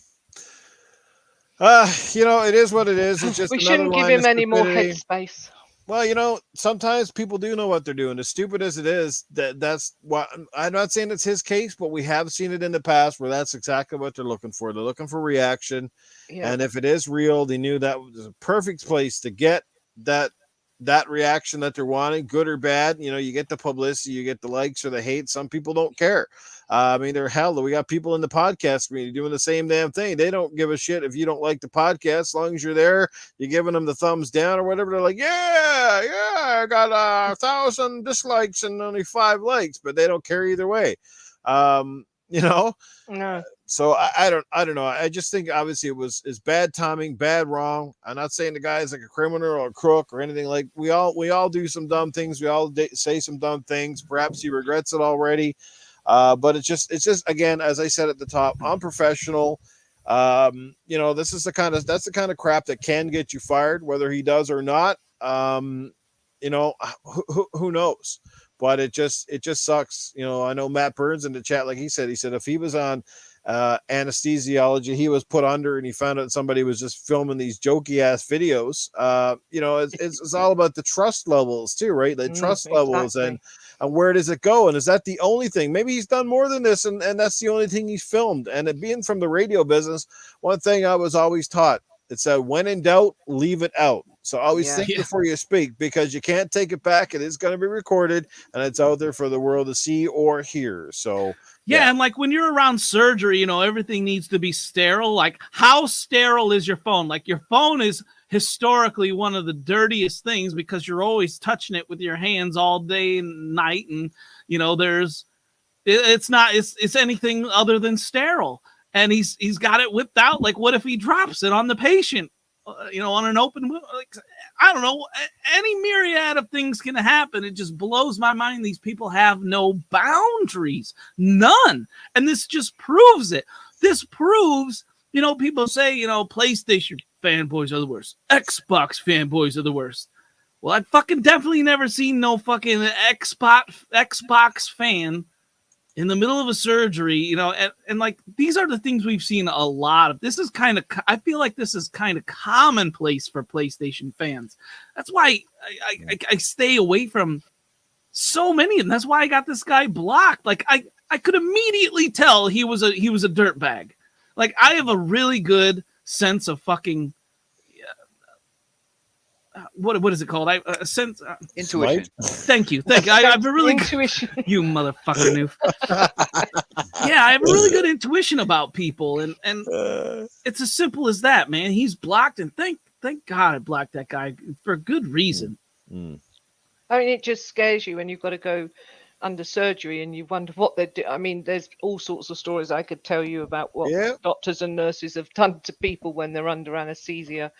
It is what it is. It's just we shouldn't give him any more headspace. Well, sometimes people do know what they're doing. As stupid as it is, that's what I'm not saying it's his case, but we have seen it in the past where that's exactly what they're looking for. They're looking for reaction. Yeah. And if it is real, they knew that was a perfect place to get that reaction that they're wanting, good or bad. You get the publicity, you get the likes or the hate. Some people don't care. We got people in the podcast community doing the same damn thing. They don't give a shit if you don't like the podcast. As long as you're there, you're giving them the thumbs down or whatever. They're like, yeah, I got 1,000 dislikes and only 5 likes, but they don't care either way. No. So I don't know. I just think obviously it's bad timing, bad wrong. I'm not saying the guy's like a criminal or a crook or anything. Like we all do some dumb things. We all say some dumb things. Perhaps he regrets it already. But it's just again, as I said at the top, unprofessional. This is that's the kind of crap that can get you fired, whether he does or not. Who knows? But it just sucks. I know Matt Burns in the chat, like he said if he was on anesthesiology. He was put under, and he found out somebody was just filming these jokey ass videos. It's all about the trust levels too, right? The trust levels and where does it go? And is that the only thing? Maybe he's done more than this, and that's the only thing he's filmed. And it being from the radio business, one thing I was always taught, it said, when in doubt, leave it out. So always think before you speak, because you can't take it back. It is going to be recorded, and it's out there for the world to see or hear. So yeah, and like when you're around surgery, everything needs to be sterile. Like, how sterile is your phone? Like, your phone is historically one of the dirtiest things because you're always touching it with your hands all day and night, and it's anything other than sterile. And he's got it whipped out. Like, what if he drops it on the patient? On an open, like, I don't know, any myriad of things can happen. It just blows my mind. These people have no boundaries, none. And this just proves it. This proves, people say, PlayStation fanboys are the worst. Xbox fanboys are the worst. Well, I'd fucking definitely never seen no fucking Xbox fan in the middle of a surgery, and like, these are the things we've seen a lot of. This is I feel like this is kind of commonplace for PlayStation fans. That's why I stay away from so many of them. That's why I got this guy blocked. Like, I could immediately tell he was a dirtbag. Like, I have a really good sense of fucking, what is it called? A sense intuition. Thank you. I have a really intuition. You motherfucker noof. Yeah, I have a really good intuition about people, and it's as simple as that, man. He's blocked, and thank God I blocked that guy for a good reason. I mean, it just scares you when you've got to go under surgery and you wonder what they're doing. I mean, there's all sorts of stories I could tell you about what doctors and nurses have done to people when they're under anesthesia,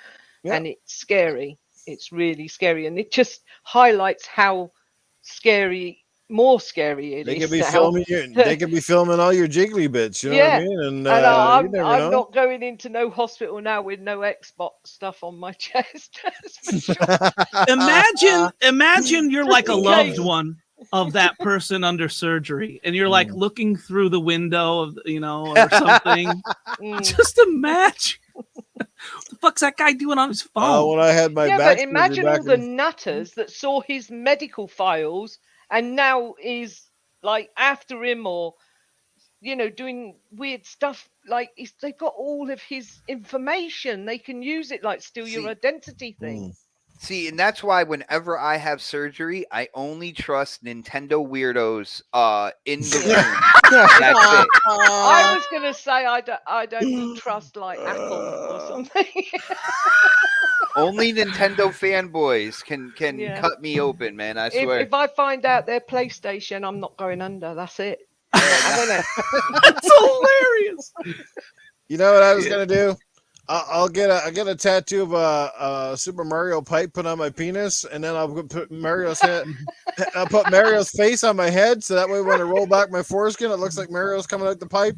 and it's scary. It's really scary, and it just highlights how more scary it is. They could be filming all your jiggly bits, you know what I mean? And I'm not going into no hospital now with no Xbox stuff on my chest. That's for sure. Imagine you're like a loved one of that person under surgery, and you're like looking through the window of, or something. Just imagine. What the fuck's that guy doing on his phone? When I had my back, but imagine all the nutters that saw his medical files and now is like after him, or doing weird stuff. Like, they've got all of his information. They can use it, like, steal your identity thing. See, and that's why whenever I have surgery, I only trust Nintendo weirdos in the room. That's it. I was gonna say I don't trust like Apple or something. Only Nintendo fanboys can cut me open, man. I swear. If I find out their PlayStation, I'm not going under. That's it. That's hilarious. You know what I was gonna do? I'll get a tattoo of a Super Mario pipe put on my penis, and then I'll put Mario's head. I'll put Mario's face on my head, so that way when I roll back my foreskin, it looks like Mario's coming out the pipe.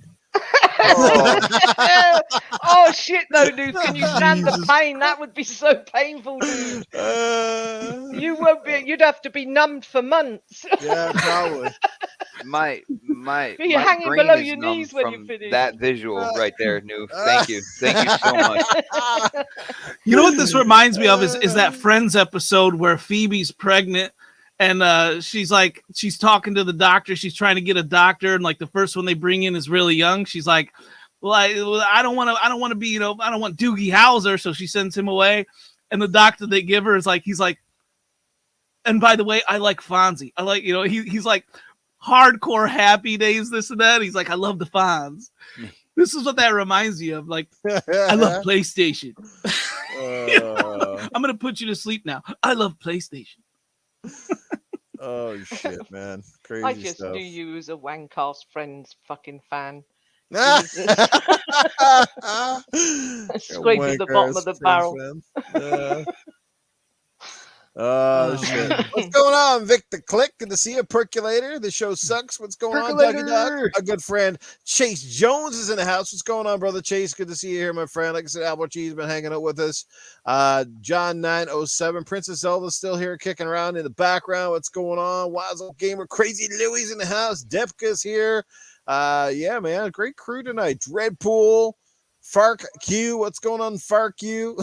Oh shit, though, dude! Can you stand the pain? That would be so painful, dude. You won't be. You'd have to be numbed for months. Yeah, probably. My You're hanging brain below is your numb knees when from you finish. that visual right there, Noof. Thank you so much. You know what this reminds me of is that Friends episode where Phoebe's pregnant, and she's talking to the doctor. She's trying to get a doctor, and like the first one they bring in is really young. She's like, well, I don't want to be, I don't want Doogie Howser, so she sends him away. And the doctor they give her is like, he's like, and by the way, I like Fonzie. I like, he's like hardcore Happy Days, this and that. He's like, I love the Fonz. This is what that reminds you of. Like, I love PlayStation. I'm gonna put you to sleep now. I love PlayStation. Oh shit, man! Crazy I just stuff. knew you as a Wancast Friends fucking fan. Scraping Scraping the bottom of the barrel. Oh shit! What's going on, Vic the Click? Good to see you, Percolator. The show sucks. What's going on, Dougie Dog? A good friend, Chase Jones, is in the house. What's going on, brother Chase? Good to see you here, my friend. Like I said, Albert G's been hanging out with us. John 907, Princess Zelda's still here, kicking around in the background. What's going on? Wazzle Gamer, Crazy Louie's in the house. Depka's here. Yeah, man, great crew tonight. Dreadpool, Fark Q. What's going on, Fark Q?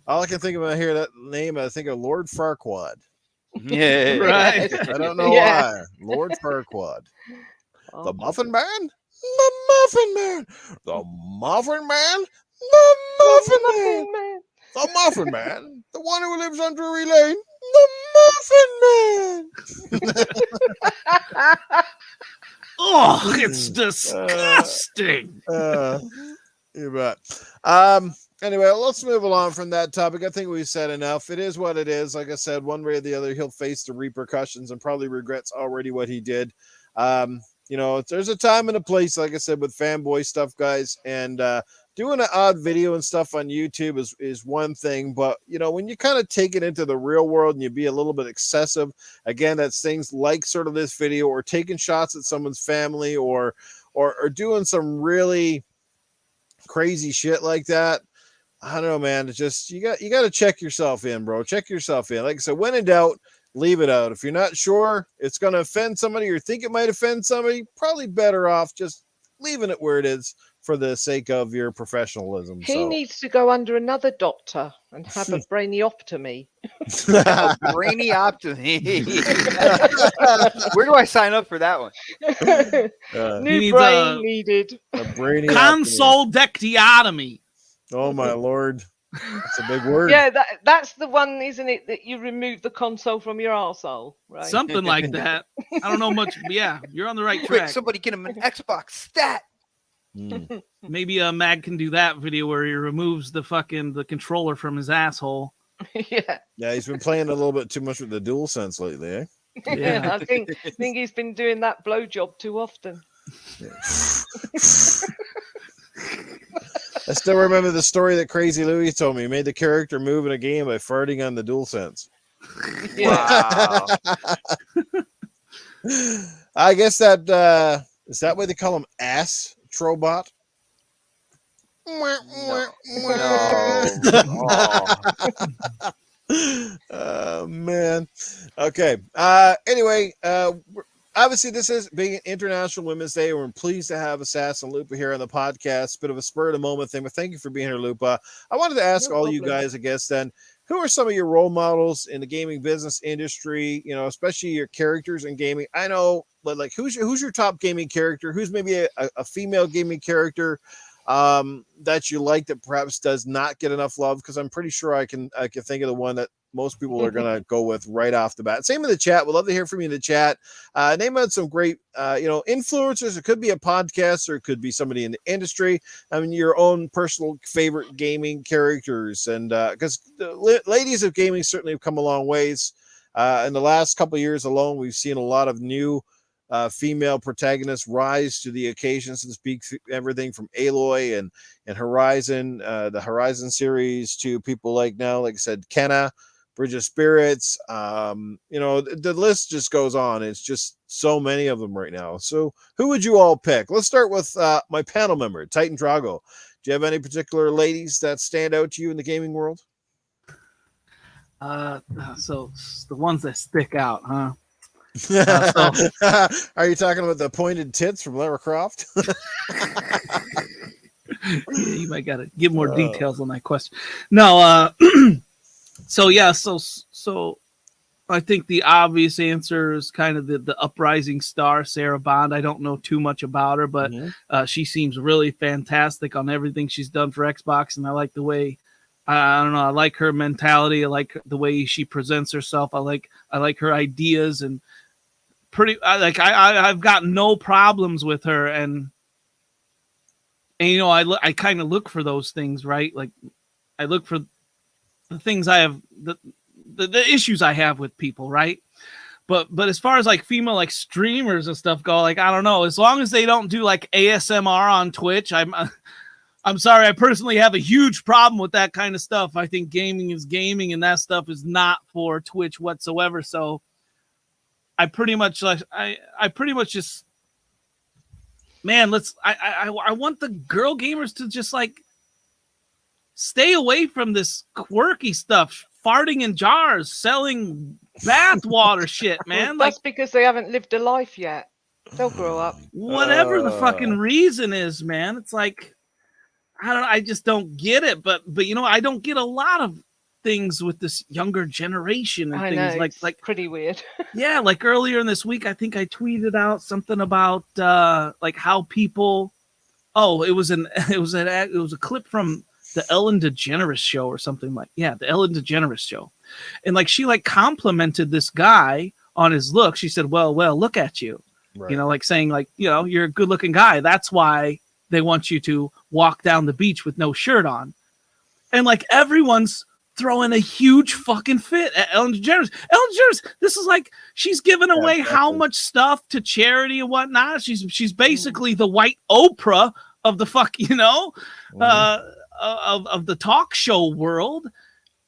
All I can think about here, that name, I think of Lord Farquaad. Yeah. Right. I don't know Yeah. why. Lord Farquaad. The Oh, Muffin Man? The Muffin Man! The Muffin Man? The Muffin Man! Muffin Man. The Muffin Man? The one who lives on Drury Lane? The Muffin Man! Oh, it's disgusting. You bet. Anyway, let's move along from that topic. I think we've said enough. It is what it is. Like I said, one way or the other, he'll face the repercussions and probably regrets already what he did. There's a time and a place, like I said, with fanboy stuff, guys, and doing an odd video and stuff on YouTube is one thing, but when you kind of take it into the real world and you be a little bit excessive, again, that's things like sort of this video, or taking shots at someone's family, or doing some really crazy shit like that. I don't know, man. It's just you got to check yourself in, bro. Check yourself in. Like I said, when in doubt, leave it out. If you're not sure it's going to offend somebody or think it might offend somebody, probably better off just leaving it where it is for the sake of your professionalism. He needs to go under another doctor and have a brainioptomy. Brainioptomy. Where do I sign up for that one? New brain needed. A brainioptomy. Consoldectiotomy. Oh my lord. That's a big word. Yeah, that's the one, isn't it, that you remove the console from your arsehole, right? Something like that. I don't know much. Yeah, you're on the right Quick, track. somebody get him an Xbox stat. Maybe Mag can do that video where he removes the controller from his asshole. Yeah. Yeah, he's been playing a little bit too much with the DualSense lately, eh? Yeah. I think he's been doing that blowjob too often. I still remember the story that Crazy Louie told me. He made the character move in a game by farting on the DualSense. Wow. I guess that is that why they call him Ass Trobot? No. Oh man. Okay. Anyway, obviously this is being International Women's Day. We're pleased to have Assassin Lupa here on the podcast. Bit of a spur of the moment thing, but thank you for being here, Lupa. I wanted to ask all you guys, I guess, then, who are some of your role models in the gaming business industry? Especially your characters in gaming. I know, but like, who's your top gaming character? Who's maybe a female gaming character that you like that perhaps does not get enough love? Because I'm pretty sure I can think of the one that most people are going to go with right off the bat. Same in the chat. We'd love to hear from you in the chat. Name out some great, influencers. It could be a podcast, or it could be somebody in the industry. I mean, your own personal favorite gaming characters. And because the ladies of gaming certainly have come a long ways. In the last couple of years alone, we've seen a lot of new female protagonists rise to the occasion, so to speak. Everything from Aloy and Horizon, the Horizon series, to people like now, like I said, Kenna, Bridge of Spirits. The list just goes on. It's just so many of them right now. So who would you all pick? Let's start with my panel member, Titan Drago. Do you have any particular ladies that stand out to you in the gaming world? So the ones that stick out, huh? Are you talking about the pointed tits from Lara Croft? You might gotta give more details on that question. No, so I think the obvious answer is kind of the uprising star, Sarah Bond. I don't know too much about her, but she seems really fantastic on everything she's done for Xbox, and I like the way, I don't know, I like her mentality. I like the way she presents herself. I like her ideas, and I've got no problems with her, and I kind of look for those things, right? Like, I look for the things I have, the issues I have with people, right? But as far as like female like streamers and stuff go, like, I don't know, as long as they don't do like ASMR on Twitch, I'm sorry, I personally have a huge problem with that kind of stuff. I think gaming is gaming, and that stuff is not for Twitch whatsoever. So I pretty much just, man, I want the girl gamers to just like stay away from this quirky stuff, farting in jars, selling bathwater shit, man. Well, that's because they haven't lived a life yet. They'll grow up. Whatever the fucking reason is, man. It's like, I don't know, I just don't get it. But you know, I don't get a lot of things with this younger generation and I things know, like it's pretty weird. yeah, like earlier in this week, I think I tweeted out something about like how people. Oh, it was a clip from the Ellen DeGeneres show or something like the Ellen DeGeneres show, and like she like complimented this guy on his look. She said, "Well, look at you," Right. you know, like saying like, you know, you're a good looking guy. That's why they want you to walk down the beach with no shirt on, and like everyone's throwing a huge fucking fit at Ellen DeGeneres. Ellen DeGeneres, this is like she's giving away how much stuff to charity and whatnot. She's basically the white Oprah of the fuck, you know, of the talk show world.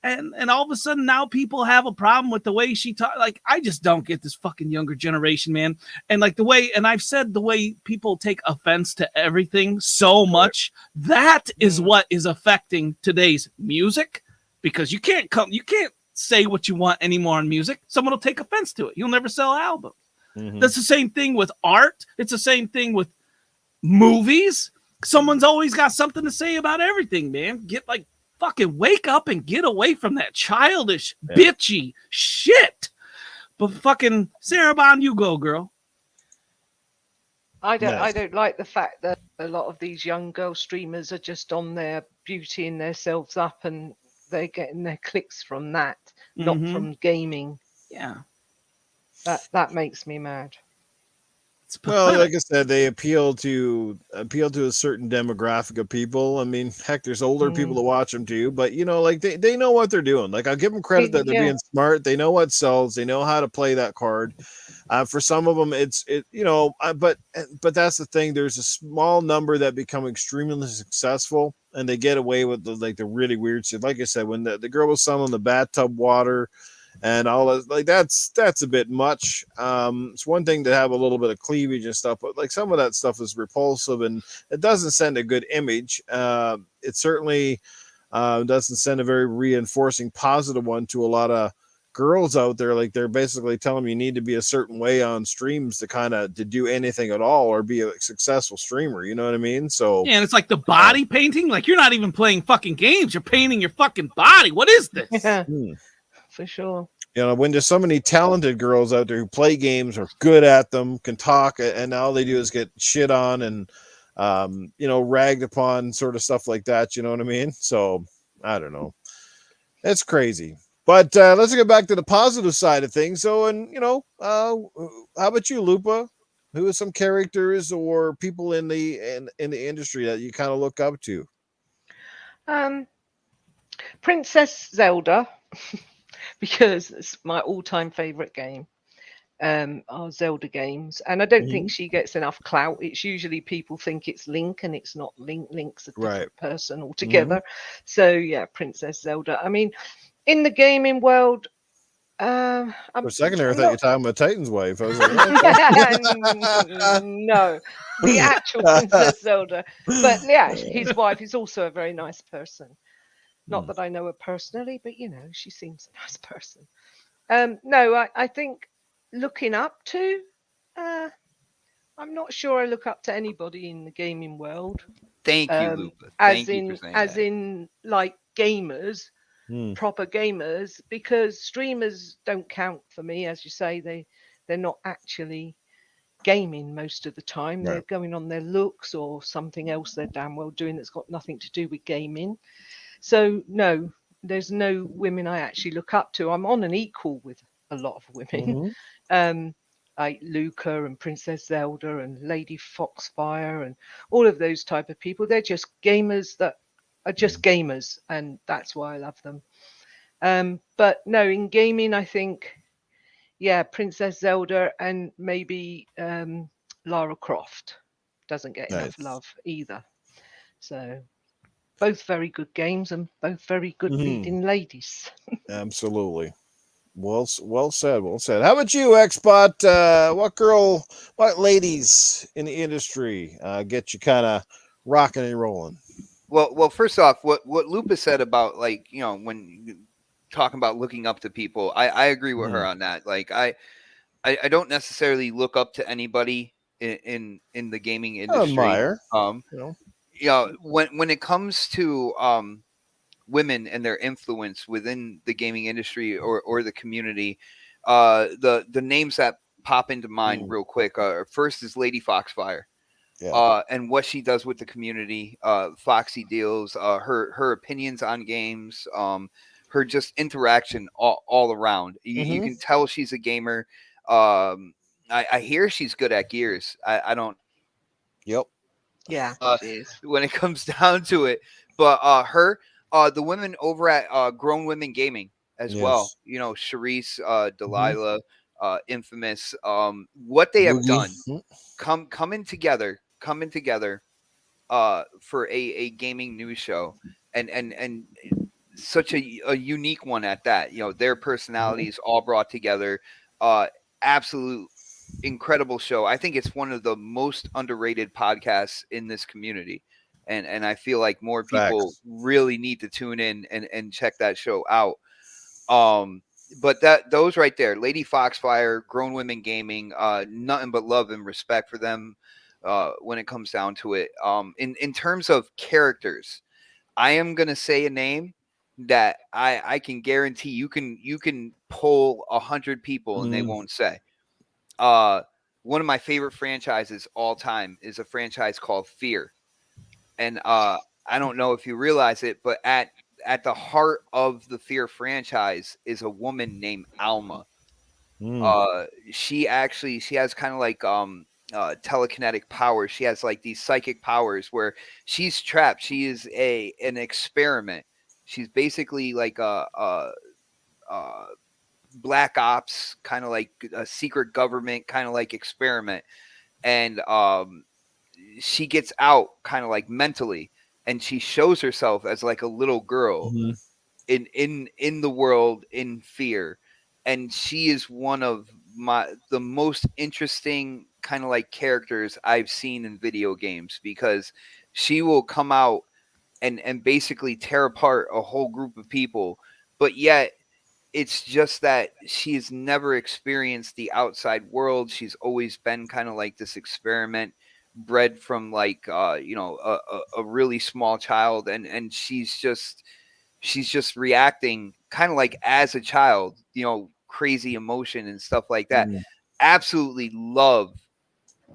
And all of a sudden now people have a problem with the way she talk. Like, I just don't get this fucking younger generation, man. And like the way, and I've said the way people take offense to everything so much, that is what is affecting today's music. Because you can't say what you want anymore on music. Someone will take offense to it. You'll never sell albums. That's the same thing with art. It's the same thing with movies. Someone's always got something to say about everything, man. Get like fucking wake up and get away from that childish, bitchy shit. But fucking Sarah Bond, you go, girl. I don't like the fact that a lot of these young girl streamers are just on there beautying themselves up and they're getting their clicks from that, not from gaming. Yeah. That makes me mad. Well, like I said, they appeal to a certain demographic of people. I mean, heck, there's older people to watch them too, but you know, like they know what they're doing. Like, I'll give them credit that they're being smart. They know what sells. They know how to play that card. For some of them, but that's the thing. There's a small number that become extremely successful, and they get away with the really weird shit. Like I said, when the girl was selling the bathtub water and all that, like that's a bit much. It's one thing to have a little bit of cleavage and stuff, but like some of that stuff is repulsive and it doesn't send a good image. It certainly doesn't send a very reinforcing positive one to a lot of girls out there. Like, they're basically telling them you need to be a certain way on streams to do anything at all or be a successful streamer. You know what I mean? So yeah, and it's like the body painting. Like, you're not even playing fucking games. You're painting your fucking body. What is this? Yeah. For sure. You know, when there's so many talented girls out there who play games, are good at them, can talk, and all they do is get shit on and, ragged upon, sort of stuff like that. You know what I mean? So I don't know. It's crazy. But let's get back to the positive side of things. So, and how about you, Lupa? Who are some characters or people in the industry that you kind of look up to? Princess Zelda. Because it's my all-time favorite game, are Zelda games, and I don't think she gets enough clout. It's usually people think it's Link, and it's not Link. Link's a different person altogether. So yeah, Princess Zelda. I mean, in the gaming world, for a second there, I thought you were talking about Titan's wife. I was like, no, the actual Princess Zelda. But yeah, his wife is also a very nice person. Not that I know her personally, but she seems a nice person. No, I think looking up to, I'm not sure I look up to anybody in the gaming world. Thank you, Lupa. As in like gamers, proper gamers, because streamers don't count for me. As you say, they're not actually gaming most of the time. They're going on their looks or something else they're damn well doing that's got nothing to do with gaming. So no, there's no women I actually look up to. I'm on an equal with a lot of women, like Luca and Princess Zelda and Lady Foxfire and all of those type of people. They're just gamers that are just gamers, and that's why I love them. But no, in gaming, I think, Princess Zelda and maybe Lara Croft doesn't get enough love either. So both very good games and both very good leading ladies. Absolutely. Well said. How about you, Xbot? What ladies in the industry get you kind of rocking and rolling? Well, first off, what Lupa said about, like, when talking about looking up to people, I agree with her on that. Like, I don't necessarily look up to anybody in the gaming I industry. admire. When it comes to women and their influence within the gaming industry or the community, the names that pop into mind real quick. First is Lady Foxfire. Yeah. And what she does with the community, Foxy deals, her opinions on games, her just interaction all around. You can tell she's a gamer. I hear she's good at Gears. I don't. Yep. Yeah, she is. When it comes down to it, but the women over at Grown Women Gaming as well. Yes. You know, Charisse, Delilah, Infamous. What they have done, coming together for a gaming news show, and such a unique one at that. You know, their personalities all brought together. Absolute incredible show. I think it's one of the most underrated podcasts in this community. And I feel like more people really need to tune in and check that show out. But those right there, Lady Foxfire, Grown Women Gaming, nothing but love and respect for them when it comes down to it. In terms of characters, I am gonna say a name that I can guarantee you can poll 100 people and they won't say. One of my favorite franchises all time is a franchise called Fear. And I don't know if you realize it, but at the heart of the Fear franchise is a woman named Alma. She has kind of like telekinetic powers. She has like these psychic powers where she's trapped. She is an experiment. She's basically like a black ops, kind of like a secret government kind of like experiment. And she gets out kind of like mentally, and she shows herself as like a little girl in the world in Fear. And she is one of the most interesting kind of like characters I've seen in video games, because she will come out and basically tear apart a whole group of people, but yet it's just that she's never experienced the outside world. She's always been kind of like this experiment, bred from like a really small child, and she's just reacting kind of like as a child, crazy emotion and stuff like that. Absolutely love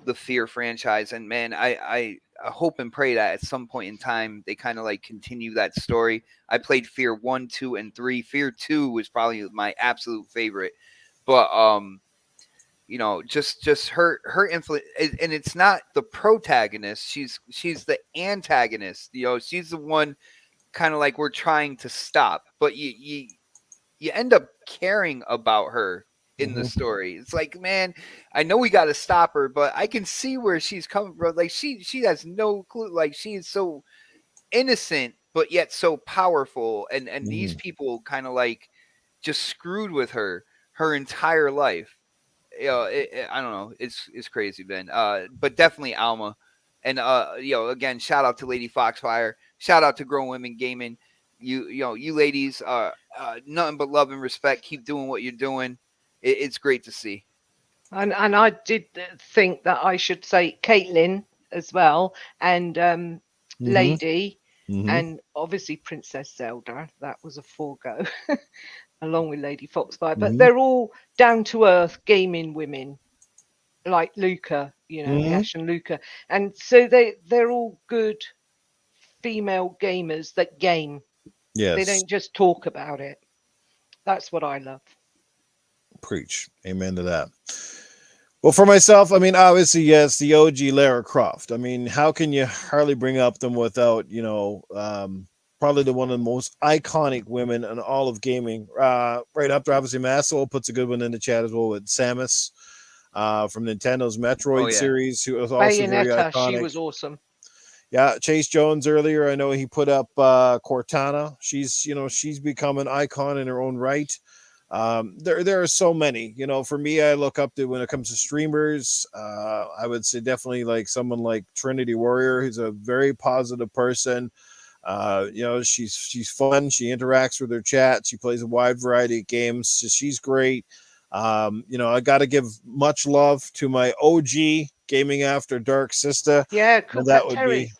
the Fear franchise, and man, I hope and pray that at some point in time they kind of like continue that story. I played Fear 1, 2, and 3. Fear 2 was probably my absolute favorite, but just her influence, and it's not the protagonist. She's the antagonist. She's the one kind of like we're trying to stop, but you end up caring about her in the story. It's like, man, I know we got to stop her, but I can see where she's coming from. Like she has no clue. Like she is so innocent, but yet so powerful. And these people kind of like just screwed with her entire life. I don't know. It's crazy, Ben. But definitely Alma. And again, shout out to Lady Foxfire. Shout out to Grown Women Gaming. You ladies are nothing but love and respect. Keep doing what you're doing. It's great to see. And I did think that I should say Caitlin as well, and Lady, and obviously Princess Zelda. That was a forego, along with Lady Foxfire. But they're all down to earth gaming women, like Luca, Ash and Luca, and so they're all good female gamers that game. Yes. They don't just talk about it. That's what I love. Preach. Amen to that. Well, for myself, I mean, obviously, yes, the OG Lara Croft. I mean, how can you hardly bring up them without, probably one of the most iconic women in all of gaming. Right up there, obviously, Massimo puts a good one in the chat as well with Samus from Nintendo's Metroid series, who was also very iconic. She was awesome. Yeah, Chase Jones earlier, I know he put up Cortana. She's become an icon in her own right. There are so many. For me, I look up to, when it comes to streamers, I would say definitely like someone like Trinity Warrior, who's a very positive person. She's fun. She interacts with her chat. She plays a wide variety of games. She's great. I got to give much love to my OG Gaming After Dark Sister. Yeah, Cool That Cat would Terry.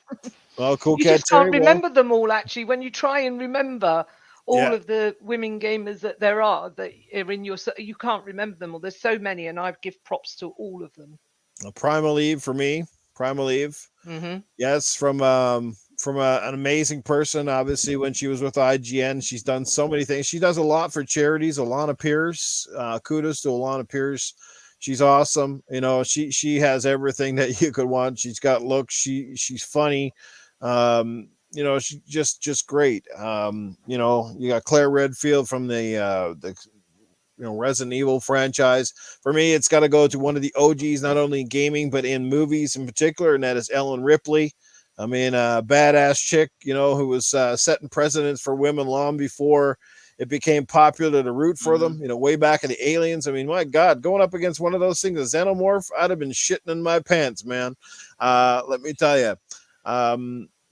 be Cool You Cat just Terry. can't remember them all, actually. When you try and remember all Yeah. of the women gamers that there are that are in your, you can't remember them all. There's so many, and I give props to all of them. Primal Eve for me. Primal Eve. Mm-hmm. Yes, from an amazing person. Obviously, when she was with IGN, she's done so many things. She does a lot for charities. Alana Pierce, kudos to Alana Pierce. She's awesome. You know, she has everything that you could want. She's got looks. She's funny. You know, she's just great. You know, you got Claire Redfield from the Resident Evil franchise. For me, it's got to go to one of the OGs, not only in gaming but in movies in particular, and that is Ellen Ripley. I mean, a badass chick, you know, who was setting precedents for women long before it became popular to root for them. You know, way back in the Aliens. I mean, my God, going up against one of those things, a xenomorph, I'd have been shitting in my pants, man. Let me tell you.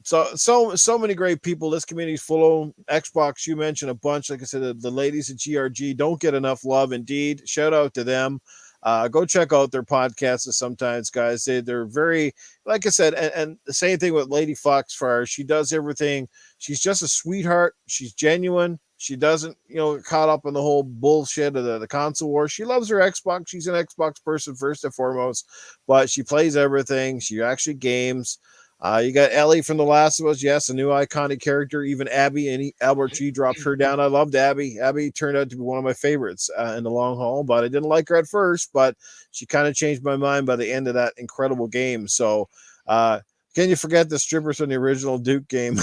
So many great people. This community's full of Xbox. You mentioned a bunch. Like I said, the ladies at GRG don't get enough love. Indeed, shout out to them. Go check out their podcasts sometimes, guys. They're very, like I said, and the same thing with Lady Foxfire. She does everything. She's just a sweetheart. She's genuine. She doesn't, get caught up in the whole bullshit of the console war. She loves her Xbox. She's an Xbox person first and foremost, but she plays everything. She actually games. You got Ellie from The Last of Us. Yes, a new iconic character. Even Abby, and Albert G drops her down. I loved Abby. Abby turned out to be one of my favorites in the long haul, but I didn't like her at first, but she kind of changed my mind by the end of that incredible game. So, can you forget the strippers from the original Duke game?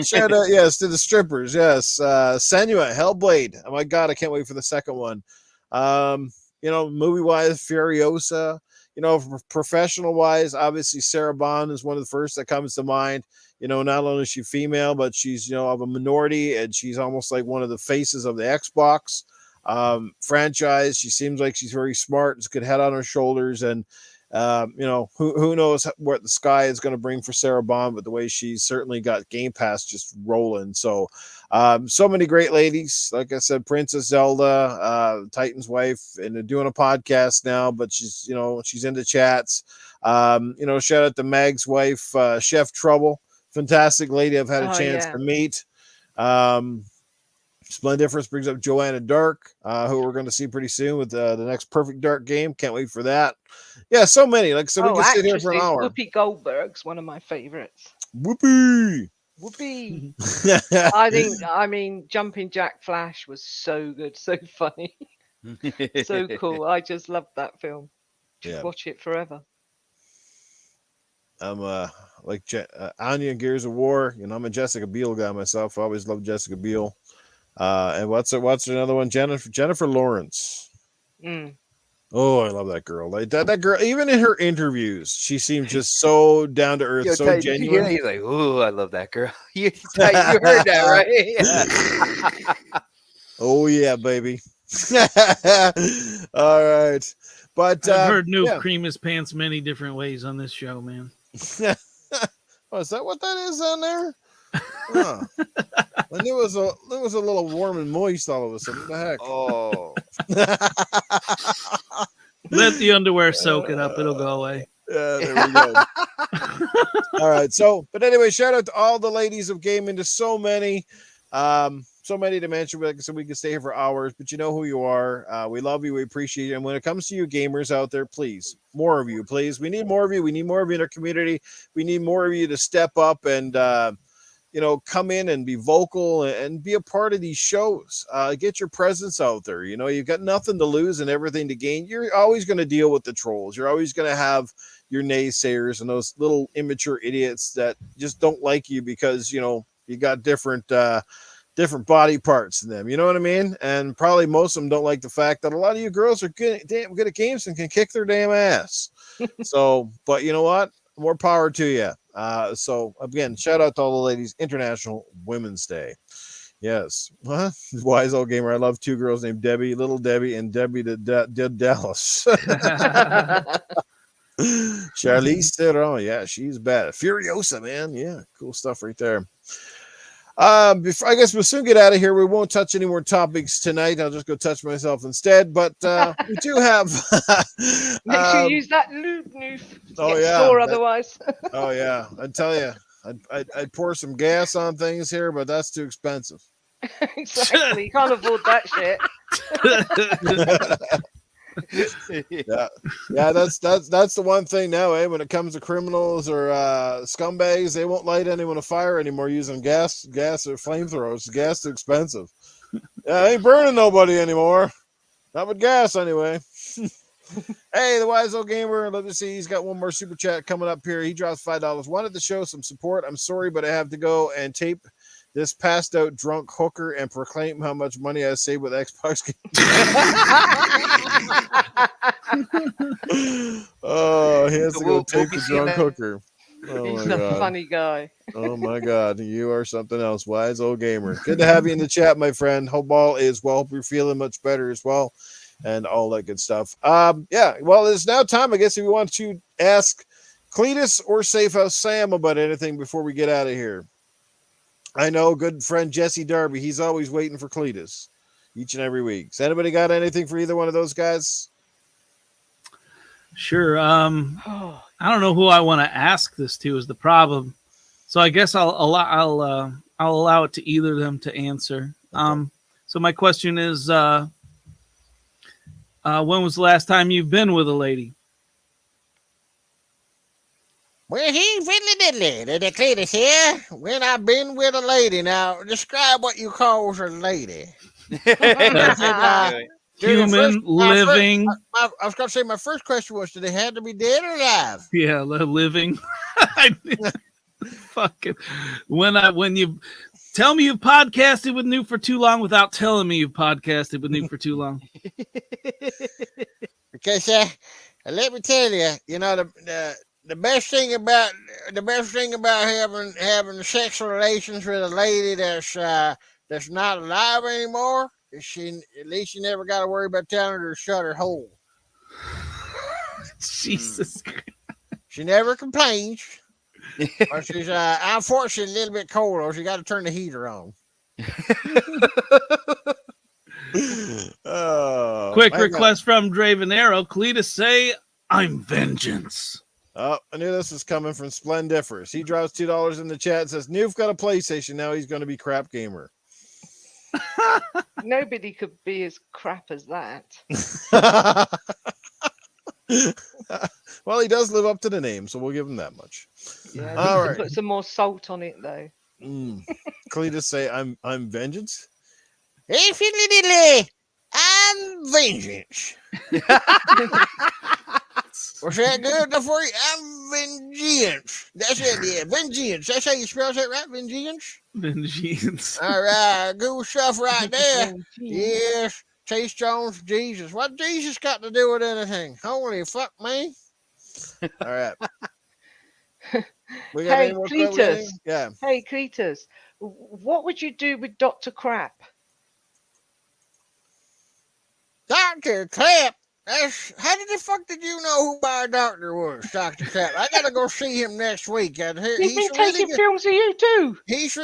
Shout out, yes, to the strippers. Yes. Senua, Hellblade. Oh my God, I can't wait for the second one. Movie-wise, Furiosa. Professional wise, obviously Sarah Bond is one of the first that comes to mind. Not only is she female, but she's, of a minority, and she's almost like one of the faces of the Xbox franchise. She seems like she's very smart, has good head on her shoulders, and who knows what the sky is going to bring for Sarah Bond, but the way she's certainly got Game Pass just rolling. So, so many great ladies. Like I said, Princess Zelda, Titan's wife, and they're doing a podcast now, but she's into chats. Shout out to Mag's wife, Chef Trouble. Fantastic lady I've had a chance to meet. Splendiferous brings up Joanna Dark, who we're going to see pretty soon with the next Perfect Dark game. Can't wait for that. Yeah, so many. Like, so we can sit here for an hour. Whoopi Goldberg's one of my favorites. Whoopi. I mean, Jumping Jack Flash was so good, so funny, so cool. I just loved that film. Just watch it forever. I'm like Anya and Gears of War. I'm a Jessica Biel guy myself. I always loved Jessica Biel. And what's another one? Jennifer Lawrence. Oh, I love that girl. Like that girl, even in her interviews, she seems just so down to earth, so genuine. He's like, "Oh, I love that girl." You heard that, right? Oh yeah, baby. All right, but I've heard Noob cream his pants many different ways on this show, man. Oh, is that what that is down there? Huh. And it was a little warm and moist all of a sudden. What the heck? Oh. Let the underwear soak it up. It'll go away. Yeah, there we go. All right. So, but anyway, shout out to all the ladies of gaming. There's so many to mention. Like I said, we can stay here for hours, but you know who you are. We love you. We appreciate you. And when it comes to you gamers out there, please, more of you, please. We need more of you. We need more of you in our community. We need more of you to step up and, come in and be vocal and be a part of these shows. Get your presence out there. You've got nothing to lose and everything to gain. You're always going to deal with the trolls. You're always going to have your naysayers and those little immature idiots that just don't like you because, you got different body parts than them. You know what I mean? And probably most of them don't like the fact that a lot of you girls are good at games and can kick their damn ass. So, but you know what? More power to you. So again, shout out to all the ladies. International Women's Day. Yes. What? Wise old gamer. I love two girls named Debbie, Little Debbie, and Debbie the Dallas. Charlize Theron. Yeah, she's bad. Furiosa, man. Yeah, cool stuff right there. Before, I guess we'll soon get out of here. We won't touch any more topics tonight. I'll just go touch myself instead. But we do have. Make sure you use that lube noof. Oh, Get yeah, sore that- otherwise. Oh yeah, I tell you, I'd pour some gas on things here, but that's too expensive. Exactly. You can't afford that shit. Yeah, that's the one thing now, eh? When it comes to criminals or scumbags, they won't light anyone a fire anymore using gas or flamethrowers. Gas is too expensive. Yeah, ain't burning nobody anymore. Not with gas anyway. Hey, the Wise Old Gamer. Let me see. He's got one more super chat coming up here. He drops $5. Wanted to show some support. I'm sorry, but I have to go and tape this passed out drunk hooker and proclaim how much money I saved with Xbox games. Oh, he has to go tape the drunk hooker. Oh He's my a God. funny guy. Oh my God, you are something else. Wise Old Gamer. Good to have you in the chat, my friend. Hope all is well. Hope you're feeling much better as well, and all that good stuff. Yeah, well, it's now time, I guess, if you want to ask Cletus or Safehouse Sam about anything before we get out of here. I know, good friend Jesse Darby. He's always waiting for Cletus each and every week. Has anybody got anything for either one of those guys? Sure. I don't know who I want to ask this to is the problem. So I guess I'll allow it to either of them to answer. Okay. So my question is, when was the last time you've been with a lady? Well, he fiddly diddly, the Cletus here. When I've been with a lady. Now, describe what you call a lady. Human, living. I was going to say, my first question was, do they have to be dead or alive? Yeah, living. Fucking when you tell me you've podcasted with New for too long without telling me you've podcasted with New for too long. Because let me tell you, you know, the best thing about having sexual relations with a lady that's not alive anymore is at least you never got to worry about telling her to shut her hole. Jesus Christ. She never complains. Or she's unfortunately a little bit cold, or she got to turn the heater on. Oh, Quick my request from Draven Arrow. Cletus, say, I'm vengeance. God. Oh, I knew this was coming from Splendiferous. He drops $2 in the chat and says, Newf got a PlayStation. Now he's going to be crap gamer. Nobody could be as crap as that. Well, he does live up to the name, so we'll give him that much. Yeah, All all right. Put some more salt on it though. Cletus say, I'm vengeance. Hey, fiddly diddly, I'm vengeance. Was that good enough for you? I'm vengeance. That's it, yeah. Vengeance. That's how you spell that, right? Vengeance. Vengeance. All right, good stuff right there. Yes, T. Jones, Jesus. What Jesus got to do with anything? Holy fuck me. All right. We got Hey, any more Cletus. questions? Yeah. Hey, Cletus, what would you do with Dr. Crap? Dr. Clapp. How the fuck did you know who my doctor was, Dr. Clapp? I gotta go see him next week. He's been taking good, films of you too. he's a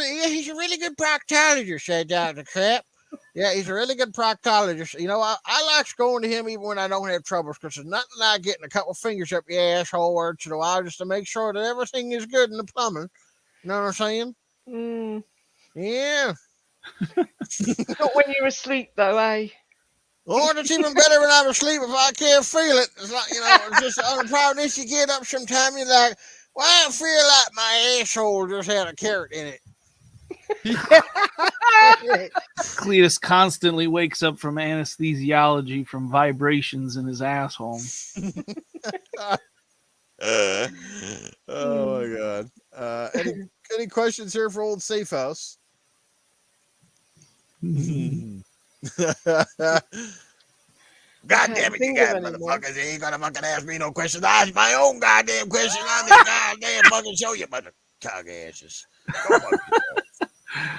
really good proctologist, said Dr. Clapp. Yeah, he's a really good proctologist. You know, I like going to him even when I don't have troubles, because there's nothing like getting a couple fingers up your asshole once in a while just to make sure that everything is good in the plumbing. You know what I'm saying? Mm, Yeah. not when you're asleep though, eh? Oh, it's even better when I'm asleep if I can't feel it. It's like, you know, it's just on the problem is you get up sometime, you're like, well, I feel like my asshole just had a carrot in it. Cletus constantly wakes up from anesthesiology from vibrations in his asshole. Oh my God. Any questions here for old Safe House? God damn it, you Think of guys any more. motherfuckers ain't gonna fucking ask me no questions. I ask my own goddamn question. I'm the goddamn fucking show you mother cock asses. Go fuck yourself.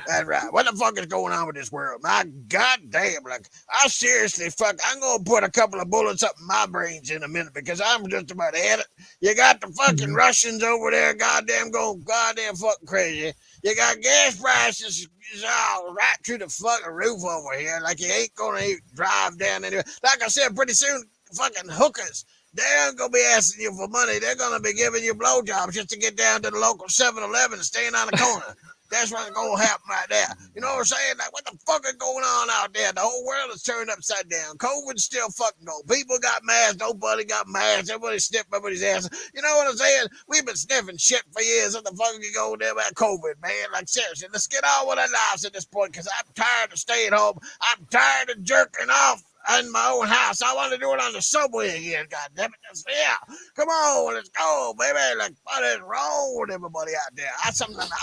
That's right. What the fuck is going on with this world? My goddamn, like, I seriously, I'm gonna put a couple of bullets up in my brains in a minute because I'm just about at it. You got the fucking Russians over there, goddamn, going goddamn fucking crazy. You got gas prices all right through the fucking roof over here. Like you ain't gonna drive down anywhere. Like I said, pretty soon, fucking hookers, they ain't gonna be asking you for money. They're gonna be giving you blowjobs just to get down to the local 7-Eleven and staying on the corner. That's what's gonna happen right there. You know what I'm saying? Like, what the fuck is going on out there? The whole world is turned upside down. COVID's still fucking going. People got masks. Nobody got masks. Everybody sniffed everybody's ass. You know what I'm saying? We've been sniffing shit for years. What the fuck you going there about COVID, man? Like, seriously, let's get on with our lives at this point, because I'm tired of staying home. I'm tired of jerking off in my own house. I want to do it on the subway again. God damn it. Yeah. Come on, let's go, baby. Like, what is wrong with everybody out there? I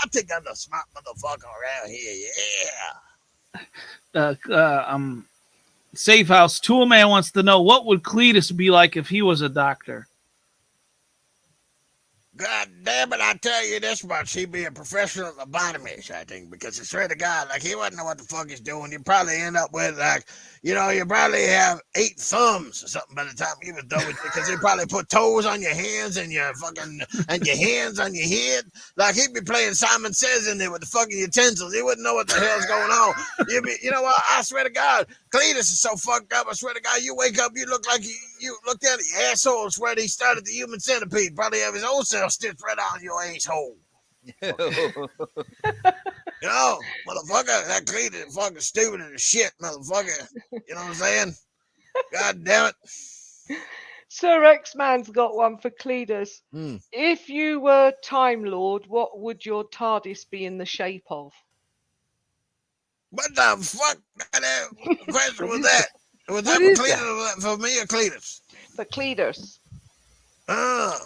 think I'm the smart motherfucker around here. Yeah. Safe House Tool Man wants to know, what would Cletus be like if he was a doctor? God damn it, I tell you this much. He'd be a professional lobotomist, I think, because I swear to God, like, he wouldn't know what the fuck he's doing. You'd probably end up with, like, you know, you probably have 8 thumbs or something by the time he was done with you, because he'd probably put toes on your hands and your fucking, and your hands on your head. Like, he'd be playing Simon Says in there with the fucking utensils. He wouldn't know what the hell's going on. You know what, I swear to God, Cletus is so fucked up. I swear to God, you wake up, you look like you looked at it, your asshole. I swear he started the human centipede. Probably have his own self stitched right on your asshole. You know, motherfucker, that Cletus is fucking stupid as shit, motherfucker. You know what I'm saying? God damn it. Sir X-Man's got one for Cletus. Hmm. If you were Time Lord, what would your TARDIS be in the shape of? What the fuck kind of question was that? Was that What for is Cletus for me or Cletus? For Cletus. Oh.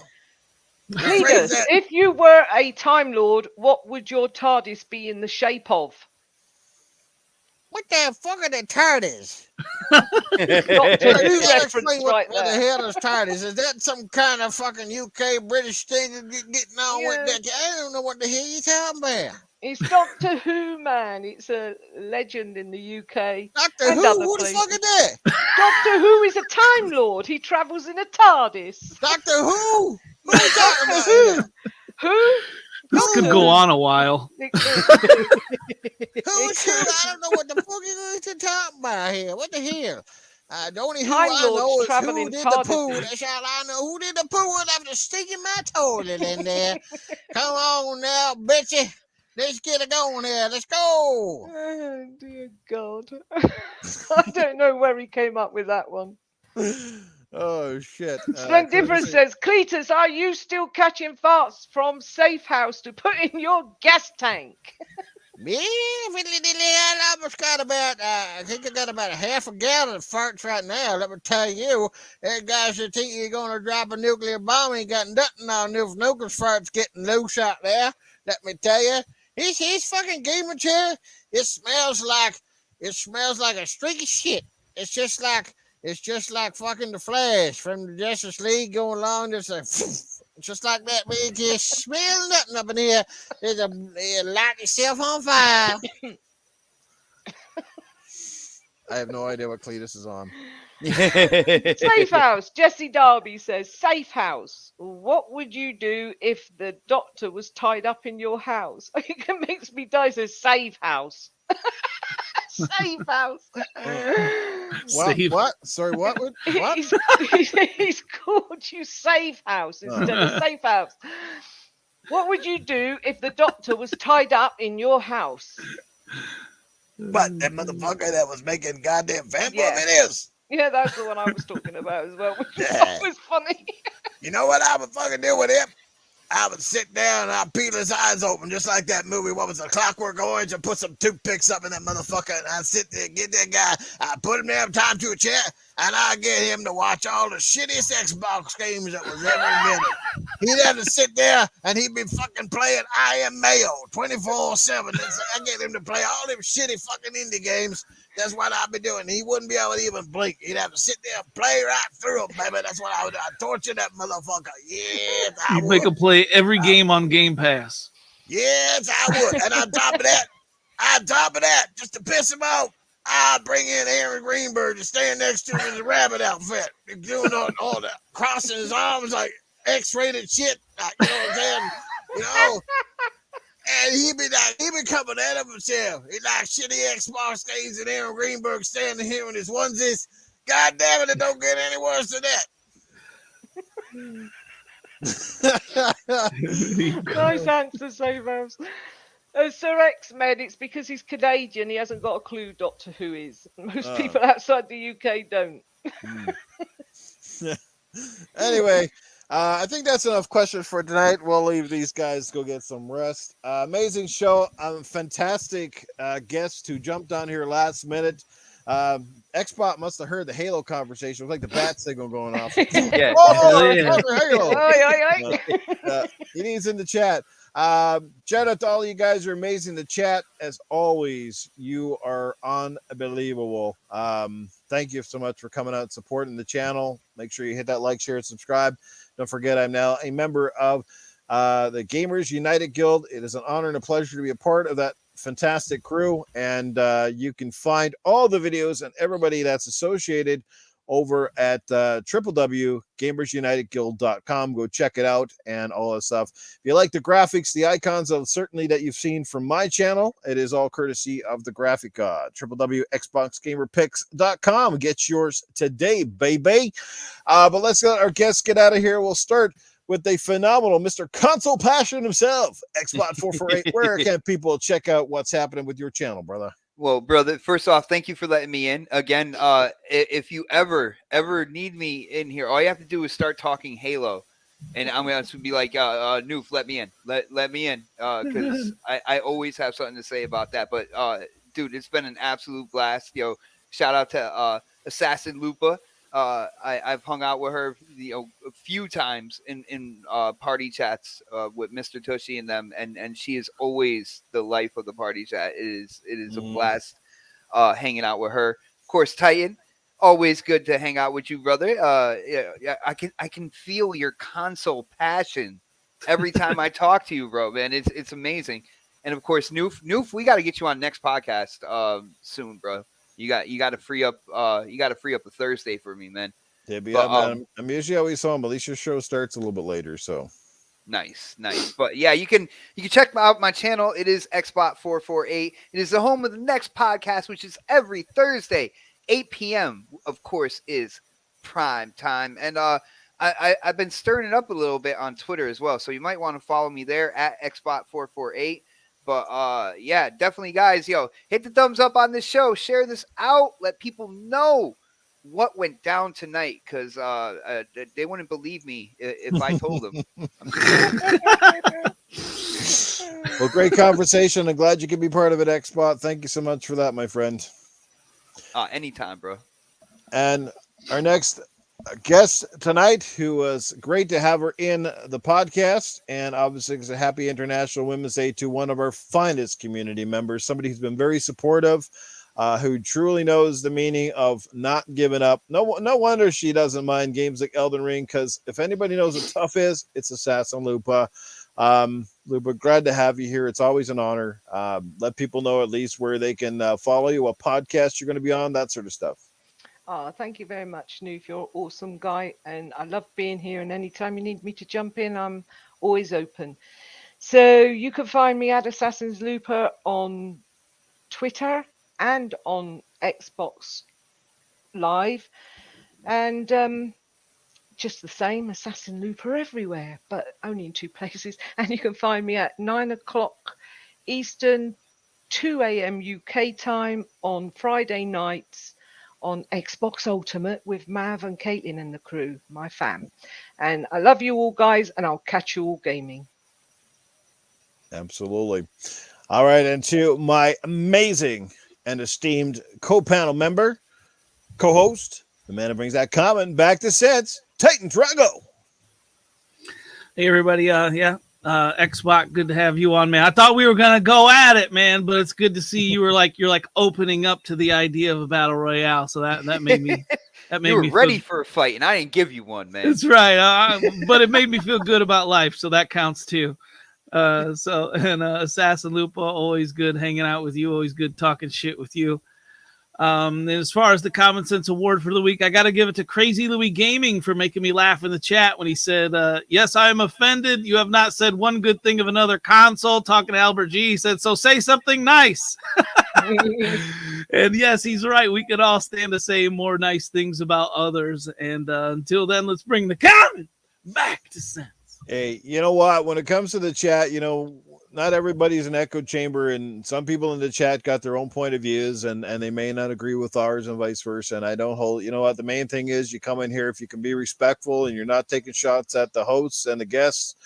Cletus, if you were a Time Lord, what would your TARDIS be in the shape of? What the fuck are the TARDIS? Doctor Who reference right what the there. hell is TARDIS? Is that some kind of fucking UK British thing getting on with that? I don't know what the hell you're talking about. It's Doctor Who, man. It's a legend in the UK. Doctor and Who? other Who the places. fuck is that? Doctor Who is a Time Lord. He travels in a TARDIS. Doctor Who? Who are you talking about? Who? Who? This could go on a while. Who's who? I don't know what the fuck you're talking about here. What the hell? The only who Time I know Lords is travel who in did the TARDISes. poo. That's all I know. Who did the poo after sticking my toilet in there? Come on now, bitchy. Let's get it going here. Let's go. Oh, dear God. I don't know where he came up with that one. Oh shit. Splendiferous says, Cletus, are you still catching farts from Safe House to put in your gas tank? Yeah, I almost got about, I think I got about a half a gallon of farts right now. Let me tell you, that guy should think you're going to drop a nuclear bomb. He ain't got nothing on nuclear farts getting loose out there. Let me tell you, he's fucking game chair. It smells like a streaky shit. It's just like fucking the Flash from the Justice League going along. Just like that, man. You can't smell nothing up in here. You light yourself on fire. I have no idea what Cletus is on. Safe House. Jesse Darby says, Safe House. What would you do if the Doctor was tied up in your house? It makes me die. Says Safe House. Safe House. What? Sorry, what? What? He's called you Safe House instead of Safe House. What would you do if the Doctor was tied up in your house? But that motherfucker that was making goddamn fanboy videos. Yeah, that's the one I was talking about as well, which was funny. You know what I would fucking do with him? I would sit down and I'd peel his eyes open, just like that movie. What was it, Clockwork Orange? And put some toothpicks up in that motherfucker. And I'd sit there, get that guy. I'd put him down, tie him to a chair, and I'd get him to watch all the shittiest Xbox games that was ever invented. He'd have to sit there and he'd be fucking playing I Am Mayo 24/7. I get him to play all them shitty fucking indie games. That's what I'd be doing. He wouldn't be able to even blink. He'd have to sit there and play right through them, baby. That's what I would do. I'd torture that motherfucker. Yes, I You'd would. make him play every game on Game Pass. Yes, I would. And on top of that, just to piss him off, I'd bring in Aaron Greenberg to stand next to him in the rabbit outfit, doing all that, crossing his arms like X-rated shit. Like, you know what I'm saying? You know? And he be coming at him himself. He like shitty Xbox stays and Aaron Greenberg standing here in his onesies. God damn it don't get any worse than that. Nice answer, Savers. Sir X-Men, it's because he's Canadian. He hasn't got a clue Doctor Who is. Most people outside the UK don't. Anyway, I think that's enough questions for tonight. We'll leave these guys go get some rest. Amazing show. Fantastic guest who jumped on here last minute. Xbot must have heard the Halo conversation. It was like the bat signal going off. Yeah. Oh, Yeah. Halo. Oi. He needs in the chat. Shout out to all you guys who are amazing. The chat, as always, you are unbelievable. Thank you so much for coming out and supporting the channel. Make sure you hit that like, share, and subscribe. Don't forget, I'm now a member of the Gamers United Guild. It is an honor and a pleasure to be a part of that fantastic crew. And you can find all the videos and everybody that's associated over at www.gamersunitedguild.com. Go check it out and all that stuff. If you like the graphics, the icons of certainly that you've seen from my channel, it is all courtesy of the graphic god. www.xboxgamerpicks.com. Get yours today, baby. But let's let our guests get out of here. We'll start with the phenomenal Mr. Console Passion himself, Xbot448. Where can people check out what's happening with your channel, brother? Well, brother, first off, thank you for letting me in. Again, if you ever need me in here, all you have to do is start talking Halo. And I'm going to be like, Noof, let me in. Let me in. Because I always have something to say about that. But, dude, it's been an absolute blast. Yo, shout out to Assassin Lupa. I've hung out with her, a few times in party chats with Mr. Tushy and them, and she is always the life of the party chat. It is a blast hanging out with her. Of course, Titan, always good to hang out with you, brother. Yeah, I can feel your console passion every time I talk to you, bro. Man, it's amazing. And of course, Noof, we got to get you on next podcast soon, bro. You got to free up a Thursday for me, man. Yeah, I'm usually always home, but at least your show starts a little bit later, so nice. But yeah, you can check out my channel. It is Xbot448. It is the home of the next podcast, which is every Thursday, 8 p.m. Of course, is prime time. And I've been stirring it up a little bit on Twitter as well, so you might want to follow me there at Xbot448. But yeah, definitely, guys, hit the thumbs up on this show, share this out, let people know what went down tonight, because they wouldn't believe me if I told them. Well, great conversation. I'm glad you could be part of it, Xbot. Thank you so much for that, my friend. Anytime, bro. And our next guest tonight, who was great to have her in the podcast, and obviously it's a happy International Women's Day to one of our finest community members, somebody who's been very supportive, who truly knows the meaning of not giving up. No wonder she doesn't mind games like Elden Ring, because if anybody knows what tough is, it's Assassin Lupa. Lupa, glad to have you here. It's always an honor. Let people know at least where they can follow you, what podcast you're going to be on, that sort of stuff. Thank you very much, Noof. You're an awesome guy, and I love being here. And anytime you need me to jump in, I'm always open. So you can find me at Assassin's Looper on Twitter and on Xbox Live, and just the same, Assassin Looper everywhere, but only in 2 places. And you can find me at 9 o'clock Eastern, 2 a.m. UK time on Friday nights on Xbox Ultimate with Mav and Caitlin and the crew, my fam. And I love you all, guys, and I'll catch you all gaming. Absolutely. All right, and to my amazing and esteemed co-panel member, co-host, the man who brings that comment back to sets, Titan Drago. Hey, everybody. Xbox, good to have you on, man. I thought we were gonna go at it, man, but it's good to see you're like opening up to the idea of a battle royale. So that made me you were ready for a fight, and I didn't give you one, man. That's right. But it made me feel good about life, so that counts too. Assassin Lupa, always good hanging out with you. Always good talking shit with you. As far as the Common Sense Award for the week, I got to give it to Crazy Louie Gaming for making me laugh in the chat when he said, yes, I am offended. You have not said one good thing of another console. Talking to Albert G, he said, so say something nice. And yes, he's right. We could all stand to say more nice things about others. And until then, let's bring the common back to sense. Hey, you know what? When it comes to the chat, not everybody's an echo chamber, and some people in the chat got their own point of views, and they may not agree with ours and vice versa. And I don't hold, you know what? The main thing is you come in here, if you can be respectful and you're not taking shots at the hosts and the guests,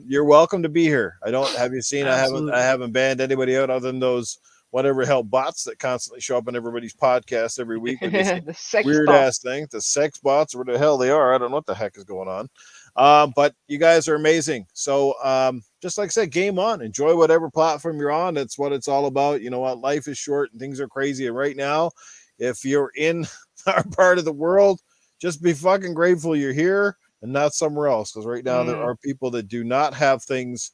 you're welcome to be here. Have you seen? Absolutely. I haven't banned anybody out other than those whatever hell bots that constantly show up in everybody's podcast every week with this The sex weird bot. ass thing, the sex bots, where the hell they are. I don't know what the heck is going on. But you guys are amazing. So just like I said, game on. Enjoy whatever platform you're on. That's what it's all about. You know what? Life is short and things are crazy. And right now, if you're in our part of the world, just be fucking grateful you're here and not somewhere else. Because right now there are people that do not have things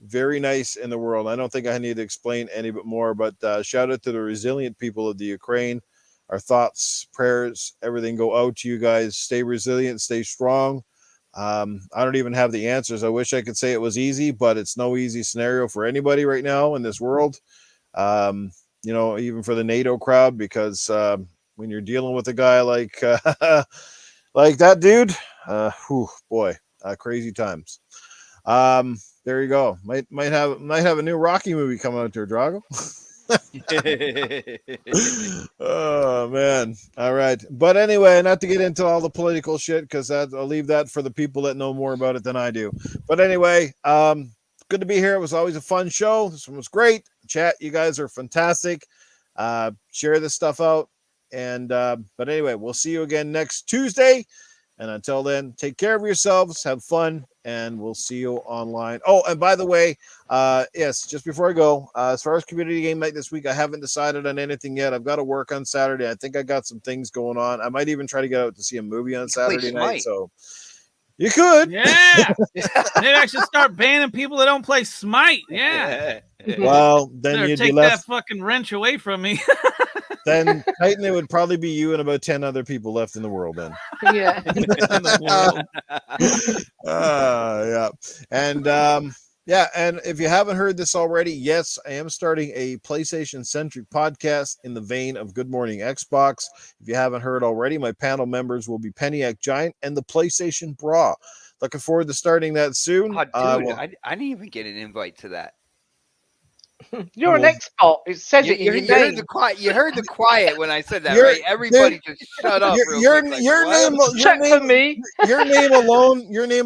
very nice in the world. I don't think I need to explain any bit more, but shout out to the resilient people of the Ukraine. Our thoughts, prayers, everything go out to you guys. Stay resilient, stay strong. I don't even have the answers. I wish I could say it was easy, but it's no easy scenario for anybody right now in this world. Even for the NATO crowd, because when you're dealing with a guy like like that dude, crazy times. There you go. Might have a new Rocky movie coming out there, Drago. Oh man. All right. But anyway, not to get into all the political shit, because I'll leave that for the people that know more about it than I do. But anyway, good to be here. It was always a fun show. This one was great. Chat, you guys are fantastic. Share this stuff out. And but anyway, we'll see you again next Tuesday. And until then, take care of yourselves, have fun, and we'll see you online. Oh, and by the way, yes, just before I go, as far as community game night this week, I haven't decided on anything yet. I've got to work on Saturday. I think I got some things going on. I might even try to get out to see a movie on Saturday night. So you could. Yeah. Maybe I should start banning people that don't play Smite. Yeah. Well, then Better you'd take be left. that fucking wrench away from me. Then Titan, it would probably be you and about 10 other people left in the world then. Yeah. Yeah. And and if you haven't heard this already, yes, I am starting a PlayStation centric podcast in the vein of Good Morning Xbox. If you haven't heard already, my panel members will be Peniac Giant and the PlayStation Bra. Looking forward to starting that soon. Oh, dude, I didn't even get an invite to that. You're an expert. It says You, it in you your heard name. the quiet. You heard the quiet when I said that, You're- right? Everybody just shut up. Your name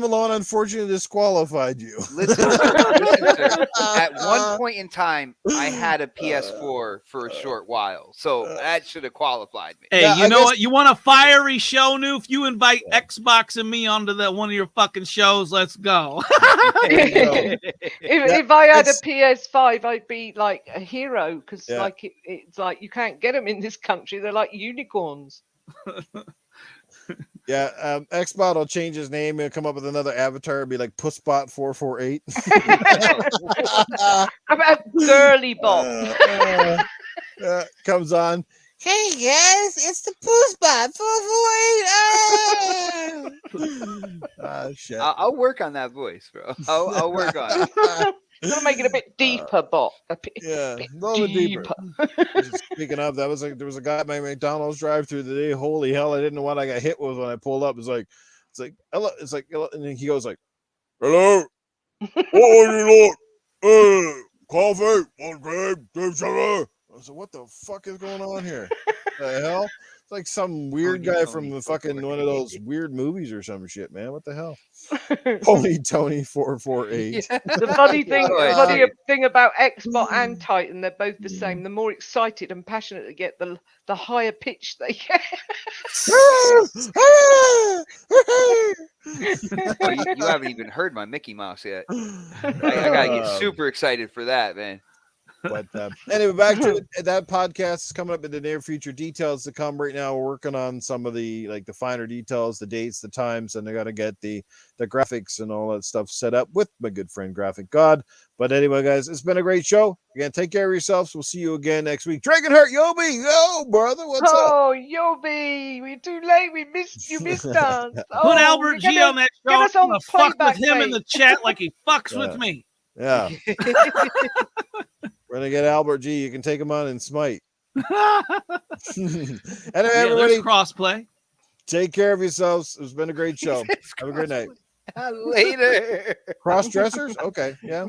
alone, unfortunately, disqualified you. Listen, sir. At one point in time, I had a PS4 for a short while, so that should have qualified me. Hey, Yeah, you I know guess- what? You want a fiery show, Noof? You invite Xbox and me onto one of your fucking shows. Let's go. If I had a PS5, I'd be like a hero, because it's like you can't get them in this country. They're like unicorns. Yeah, Xbot will change his name and come up with another avatar and be like Pussbot 448. How about Girly Bot? Comes on. Hey guys, it's the Pussbot 448. Shit. I'll work on that voice, bro. I'll work on it. Gonna make it a bit deeper, Bot. A bit Yeah, a little bit deeper. Speaking of, there was a guy at my McDonald's drive-through today. Holy hell! I didn't know what I got hit with when I pulled up. It's like, hello. It's like, hello. And then he goes like, hello. What are you coffee? One cream, two sugar. I was like, what the fuck is going on here? The hell? It's like some weird guy from the fucking one of those weird movies or some shit, man. What the hell? Pony Tony 448. Yeah. The funny thing, Oh, I funny see. thing about Xbot and Titan, they're both the same. The more excited and passionate they get, the higher pitch they get. Oh, you haven't even heard my Mickey Mouse yet. I gotta get super excited for that, man. But anyway, back to that podcast is coming up in the near future. Details to come. Right now, we're working on some of the finer details, the dates, the times, and I got to get the graphics and all that stuff set up with my good friend Graphic God. But anyway, guys, it's been a great show. Again, take care of yourselves. We'll see you again next week. Dragonheart Yobi, yo, brother, what's up? Oh, Yobi, we're too late. We missed you. Missed us. Put Oh, Albert G on that show. get us I'm on gonna fuck with playback, him in the mate. chat like he fucks with me. Yeah, we're gonna get Albert G. You can take him on and smite. Anyway, everybody, crossplay. take care of yourselves. It's been a great show. Have a great night. Later. Cross dressers? Okay, yeah.